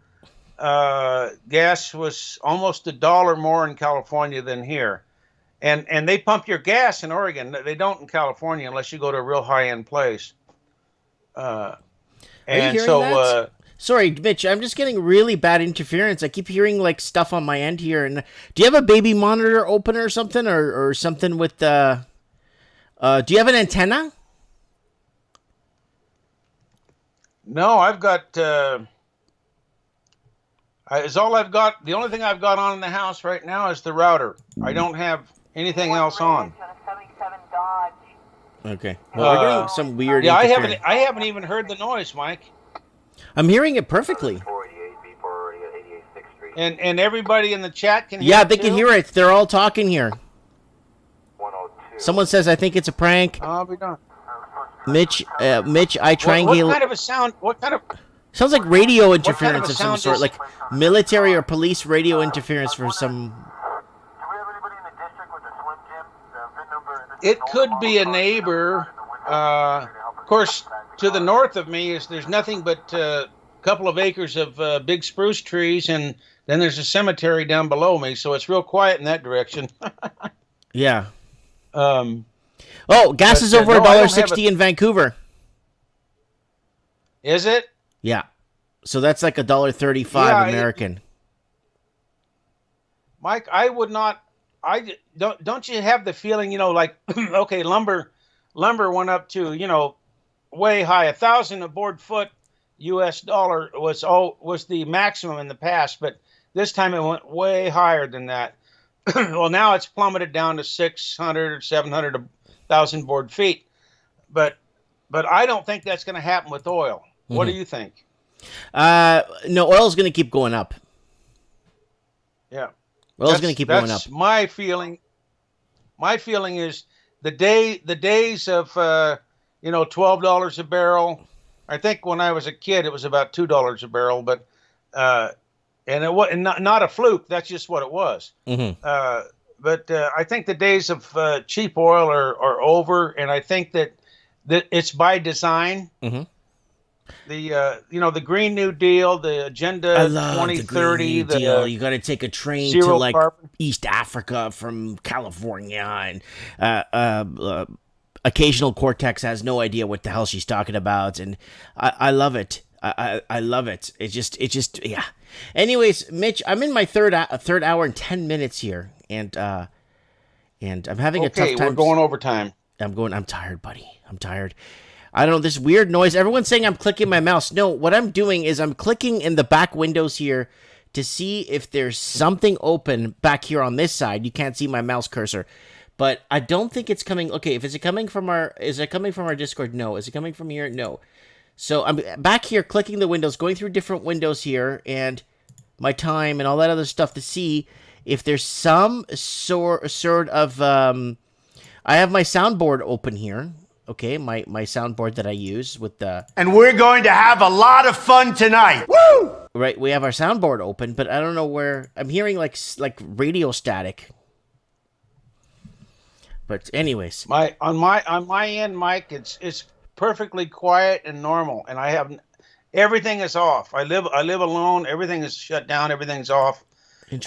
gas was almost $1 more in California than here. And they pump your gas in Oregon. They don't in California unless you go to a real high-end place. And so... Sorry, Mitch, I'm just getting really bad interference. I keep hearing like stuff on my end here. And do you have a baby monitor open or something, or something with do you have an antenna? No, I've got is all I've got. The only thing I've got on in the house right now is the router. I don't have anything else on. Okay. Well, we're getting some weird. Yeah, I haven't even heard the noise, Mike. I'm hearing it perfectly. And everybody in the chat can hear it. Yeah, they can hear it. They're all talking here. Someone says, I think it's a prank. I'll be done. Mitch, I triangulate. What kind of a sound? What kind of... Sounds like radio interference of some sort, like military or police radio interference for some... It could be a neighbor. Of course, to the north of me there's nothing but a couple of acres of big spruce trees, and then there's a cemetery down below me, so it's real quiet in that direction. Yeah. Gas is over $1.60 in Vancouver. Is it? Yeah. So that's like $1.35 American. Mike, I would not. Don't you have the feeling, like okay, lumber went up to way high, 1,000 a board foot U.S. dollar was the maximum in the past, but this time it went way higher than that. Well, now it's plummeted down to 600 or 700 1,000 board feet, but I don't think that's going to happen with oil. Mm-hmm. What do you think? No, oil's going to keep going up. Yeah. Oil's going to keep going up. That's my feeling. My feeling is the days of $12 a barrel. I think when I was a kid it was about $2 a barrel, but and it was not a fluke. That's just what it was. Mm-hmm. But I think the days of cheap oil are over, and I think that it's by design. Mm-hmm. The Green New Deal, the Agenda 2030. The Green New Deal. You got to take a train to like carbon. East Africa from California, and occasional Cortex has no idea what the hell she's talking about, and I love it. I love it. It just yeah. Anyways, Mitch, I'm in my third hour and 10 minutes here, and I'm having a tough time. Okay, we're going overtime. I'm tired, buddy. I'm tired. I don't know, this weird noise. Everyone's saying I'm clicking my mouse. No, what I'm doing is I'm clicking in the back windows here to see if there's something open back here on this side. You can't see my mouse cursor, but I don't think it's coming. Okay, is it coming from our Discord? No. Is it coming from here? No. So I'm back here clicking the windows, going through different windows here and my time and all that other stuff to see if there's some sort of I have my soundboard open here. Okay, my soundboard that I use with the... And we're going to have a lot of fun tonight. Woo! Right, we have our soundboard open, but I don't know where... I'm hearing like radio static. But anyways. On my end, Mike, it's perfectly quiet and normal, and I have... Everything is off. I live alone. Everything is shut down. Everything's off.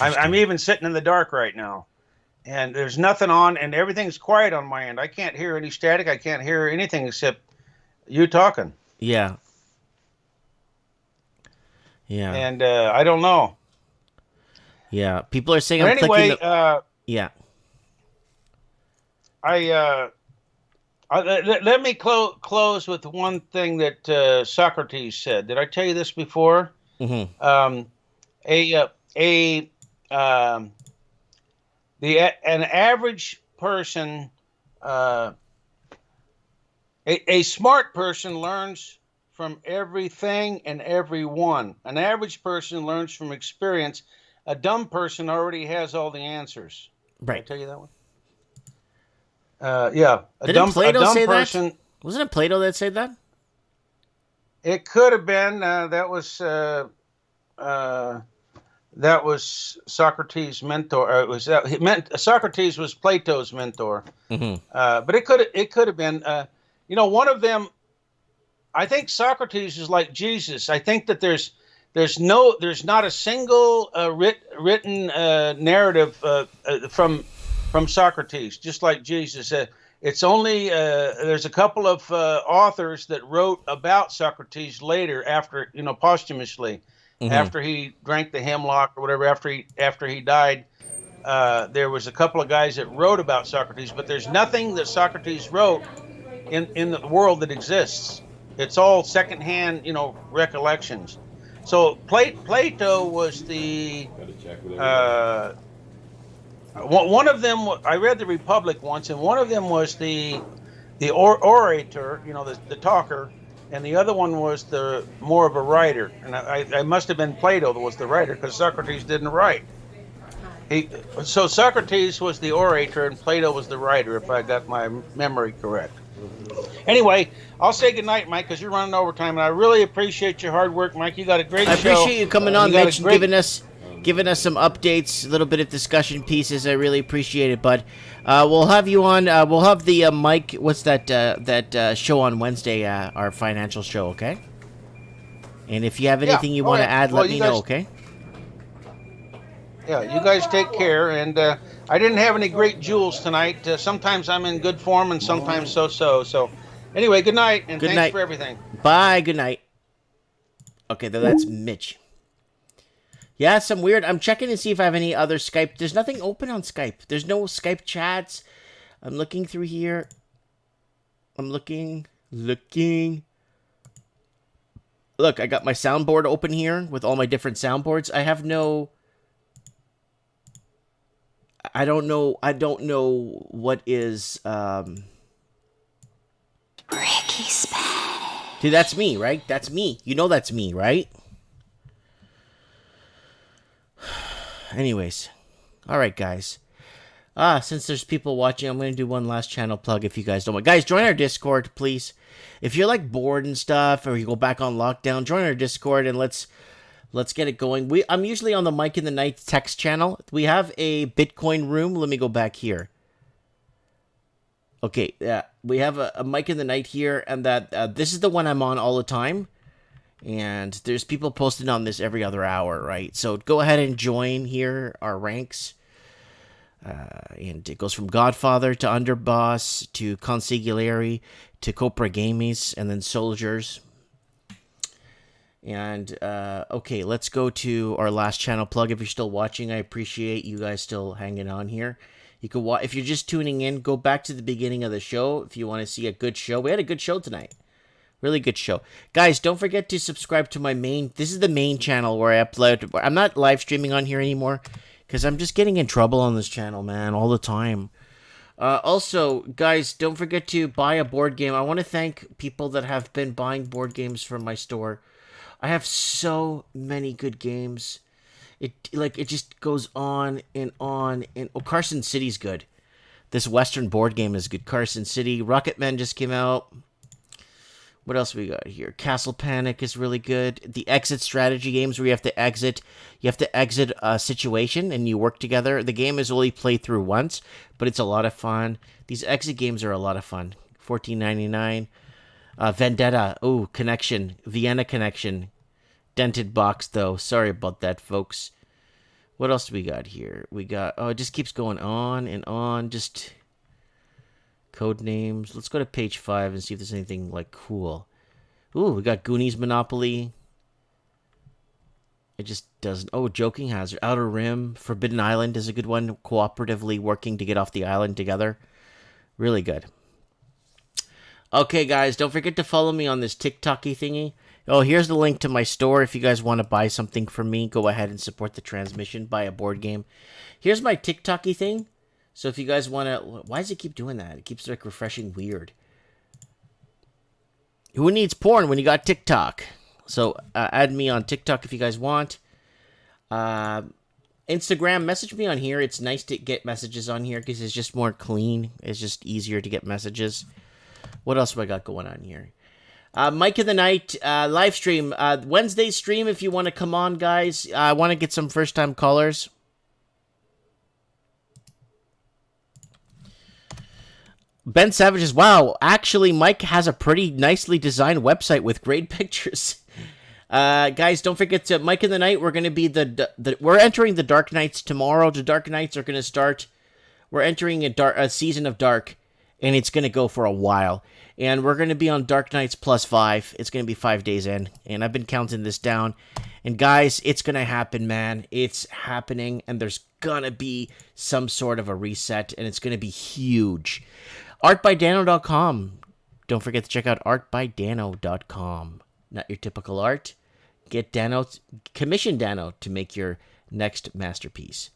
I'm even sitting in the dark right now. And there's nothing on, and everything's quiet on my end. I can't hear any static. I can't hear anything except you talking. Yeah. Yeah. And I don't know. Yeah. People are saying but I'm anyway, clicking the... Yeah. Let me close with one thing that Socrates said. Did I tell you this before? Mm-hmm. An average person, a smart person learns from everything and everyone. An average person learns from experience. A dumb person already has all the answers. Right. Did I tell you that one? Yeah. Didn't Plato say person, that? Wasn't it Plato that said that? It could have been. That was that was Socrates' mentor. Socrates was Plato's mentor. But it could have been. One of them. I think Socrates is like Jesus. I think that there's not a single written narrative from Socrates, just like Jesus. It's only there's a couple of authors that wrote about Socrates later, after posthumously, after he drank the hemlock or whatever, after he died. There was a couple of guys that wrote about Socrates, but there's nothing that Socrates wrote in the world that exists. It's all secondhand, recollections. So Plato was the one of them. I read the Republic once, and one of them was the orator, the talker, and the other one was the more of a writer. And I must have been Plato that was the writer, because Socrates didn't write. So Socrates was the orator and Plato was the writer, if I got my memory correct. Anyway, I'll say goodnight, Mike, because you're running overtime, and I really appreciate your hard work, Mike. You got a great show. I appreciate you coming on, Mitch, and giving us some updates, a little bit of discussion pieces. I really appreciate it, bud. We'll have you on. We'll have the Mike. What's that show on Wednesday? Our financial show, okay? And if you have anything you want to add, let me know, okay? Yeah, you guys take care. And I didn't have any great jewels tonight. Sometimes I'm in good form, and sometimes so. So anyway, good night, and thanks for everything. Bye. Good night. Okay, that's Mitch. Yeah, some weird. I'm checking to see if I have any other Skype. There's nothing open on Skype. There's no Skype chats. I'm looking through here. I'm looking. Look, I got my soundboard open here with all my different soundboards. I have no. I don't know what is. Ricky Spanish. Dude, that's me, right? That's me. You know that's me, right? Anyways. All right, guys. Since there's people watching, I'm going to do one last channel plug if you guys don't want. Guys, join our Discord, please. If you're like bored and stuff, or you go back on lockdown, join our Discord and let's get it going. I'm usually on the Mike in the Night text channel. We have a Bitcoin room. Let me go back here. Okay, yeah, we have a Mike in the Night here, and that this is the one I'm on all the time. And there's people posting on this every other hour, right? So go ahead and join here, our ranks. And it goes from Godfather to Underboss to Consigliere to Copra Gamies and then Soldiers. And, okay, let's go to our last channel plug. If you're still watching, I appreciate you guys still hanging on here. You can if you're just tuning in, go back to the beginning of the show if you want to see a good show. We had a good show tonight. Really good show. Guys, don't forget to subscribe to my main. This is the main channel where I upload. I'm not live streaming on here anymore because I'm just getting in trouble on this channel, man, all the time. Also, guys, don't forget to buy a board game. I want to thank people that have been buying board games from my store. I have so many good games. It just goes on and on. And Carson City's good. This Western board game is good. Carson City. Rocketman just came out. What else we got here? Castle Panic is really good. The exit strategy games where you have to exit a situation and you work together. The game is only played through once, but it's a lot of fun. These exit games are a lot of fun. $14.99. Vendetta. Ooh, Connection. Vienna Connection. Dented box though. Sorry about that, folks. What else do we got here? We got it just keeps going on and on. Just code names. Let's go to page 5 and see if there's anything like cool. Ooh, we got Goonies Monopoly. It just doesn't. Oh, Joking Hazard. Outer Rim. Forbidden Island is a good one. Cooperatively working to get off the island together. Really good. Okay, guys, don't forget to follow me on this TikTok-y thingy. Oh, here's the link to my store. If you guys want to buy something from me, go ahead and support the transmission. Buy a board game. Here's my TikTok-y thing. So if you guys want to... Why does it keep doing that? It keeps like refreshing weird. Who needs porn when you got TikTok? So add me on TikTok if you guys want. Instagram, message me on here. It's nice to get messages on here because it's just more clean. It's just easier to get messages. What else have I got going on here? Mike in the Night live stream. Wednesday stream if you want to come on, guys. I want to get some first-time callers. Ben Savage is, wow, actually, Mike has a pretty nicely designed website with great pictures. Guys, don't forget to Mike in the Night. We're going to be we're entering the Dark Nights tomorrow. The Dark Nights are going to start. We're entering a season of Dark, and it's going to go for a while. And we're going to be on Dark Nights +5. It's going to be 5 days in, and I've been counting this down. And guys, it's going to happen, man. It's happening, and there's going to be some sort of a reset, and it's going to be huge. Artbydano.com. Don't forget to check out artbydano.com. Not your typical art. Get Dano, commission Dano to make your next masterpiece.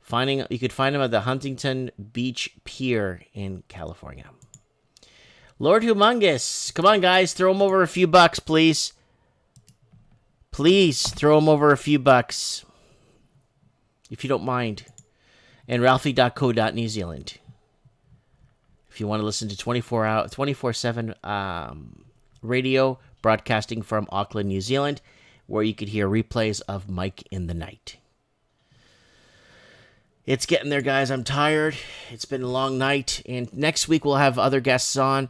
You could find him at the Huntington Beach Pier in California. Lord Humongous. Come on, guys. Throw him over a few bucks, please. Please throw him over a few bucks. If you don't mind. And Ralphie.co.New Zealand. If you want to listen to 24/7 radio broadcasting from Auckland, New Zealand, where you could hear replays of Mike in the Night. It's getting there, guys. I'm tired. It's been a long night. And next week we'll have other guests on.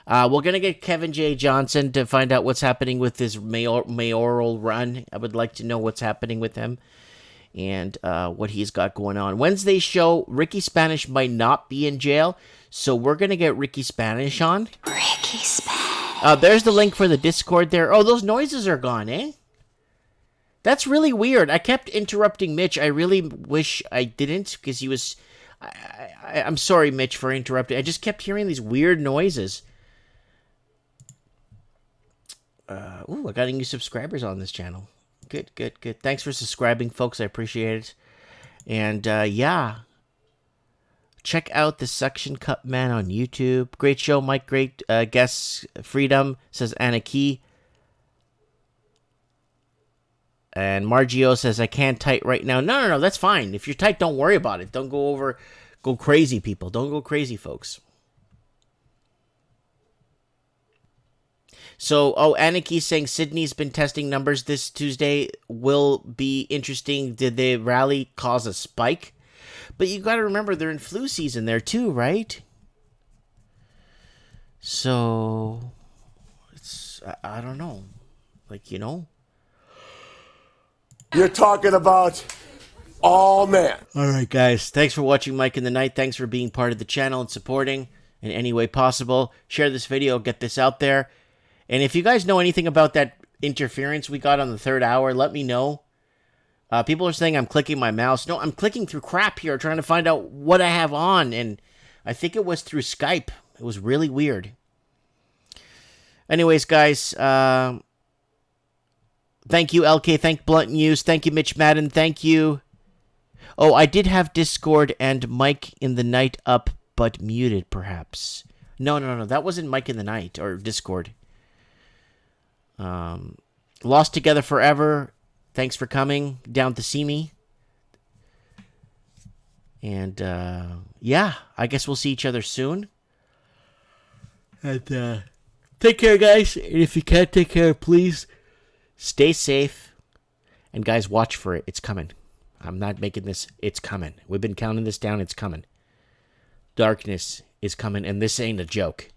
We're going to get Kevin J. Johnson to find out what's happening with his mayoral run. I would like to know what's happening with him and what he's got going on. Wednesday's show, Ricky Spanish might not be in jail, so we're going to get Ricky Spanish on. Ricky Spanish. There's the link for the Discord there. Oh, those noises are gone, eh? That's really weird. I kept interrupting Mitch. I really wish I didn't, because he was... I'm sorry, Mitch, for interrupting. I just kept hearing these weird noises. I got new subscribers on this channel. Good. Thanks for subscribing, folks. I appreciate it. And, yeah. Check out the Suction Cup Man on YouTube. Great show, Mike. Great guests. Freedom, says Anna Key. And Margio says, I can't type right now. No, that's fine. If you're tight, don't worry about it. Don't go crazy, people. Don't go crazy, folks. So, Anarchy saying Sydney's been testing numbers this Tuesday. Will be interesting. Did the rally cause a spike? But you got to remember, they're in flu season there too, right? So, I don't know. You're talking about all man. All right, guys. Thanks for watching Mike in the Night. Thanks for being part of the channel and supporting in any way possible. Share this video. Get this out there. And if you guys know anything about that interference we got on the third hour, let me know. People are saying I'm clicking my mouse. No, I'm clicking through crap here trying to find out what I have on. And I think it was through Skype. It was really weird. Anyways, guys, thank you, LK. Thank Blunt News. Thank you, Mitch Madden. Thank you. Oh, I did have Discord and Mike in the Night up, but muted, perhaps. No. That wasn't Mike in the Night or Discord. Lost Together Forever. Thanks for coming down to see me. And, yeah, I guess we'll see each other soon. And, take care, guys. And if you can't take care, please stay safe. And, guys, watch for it. It's coming. I'm not making this. It's coming. We've been counting this down. It's coming. Darkness is coming, and this ain't a joke.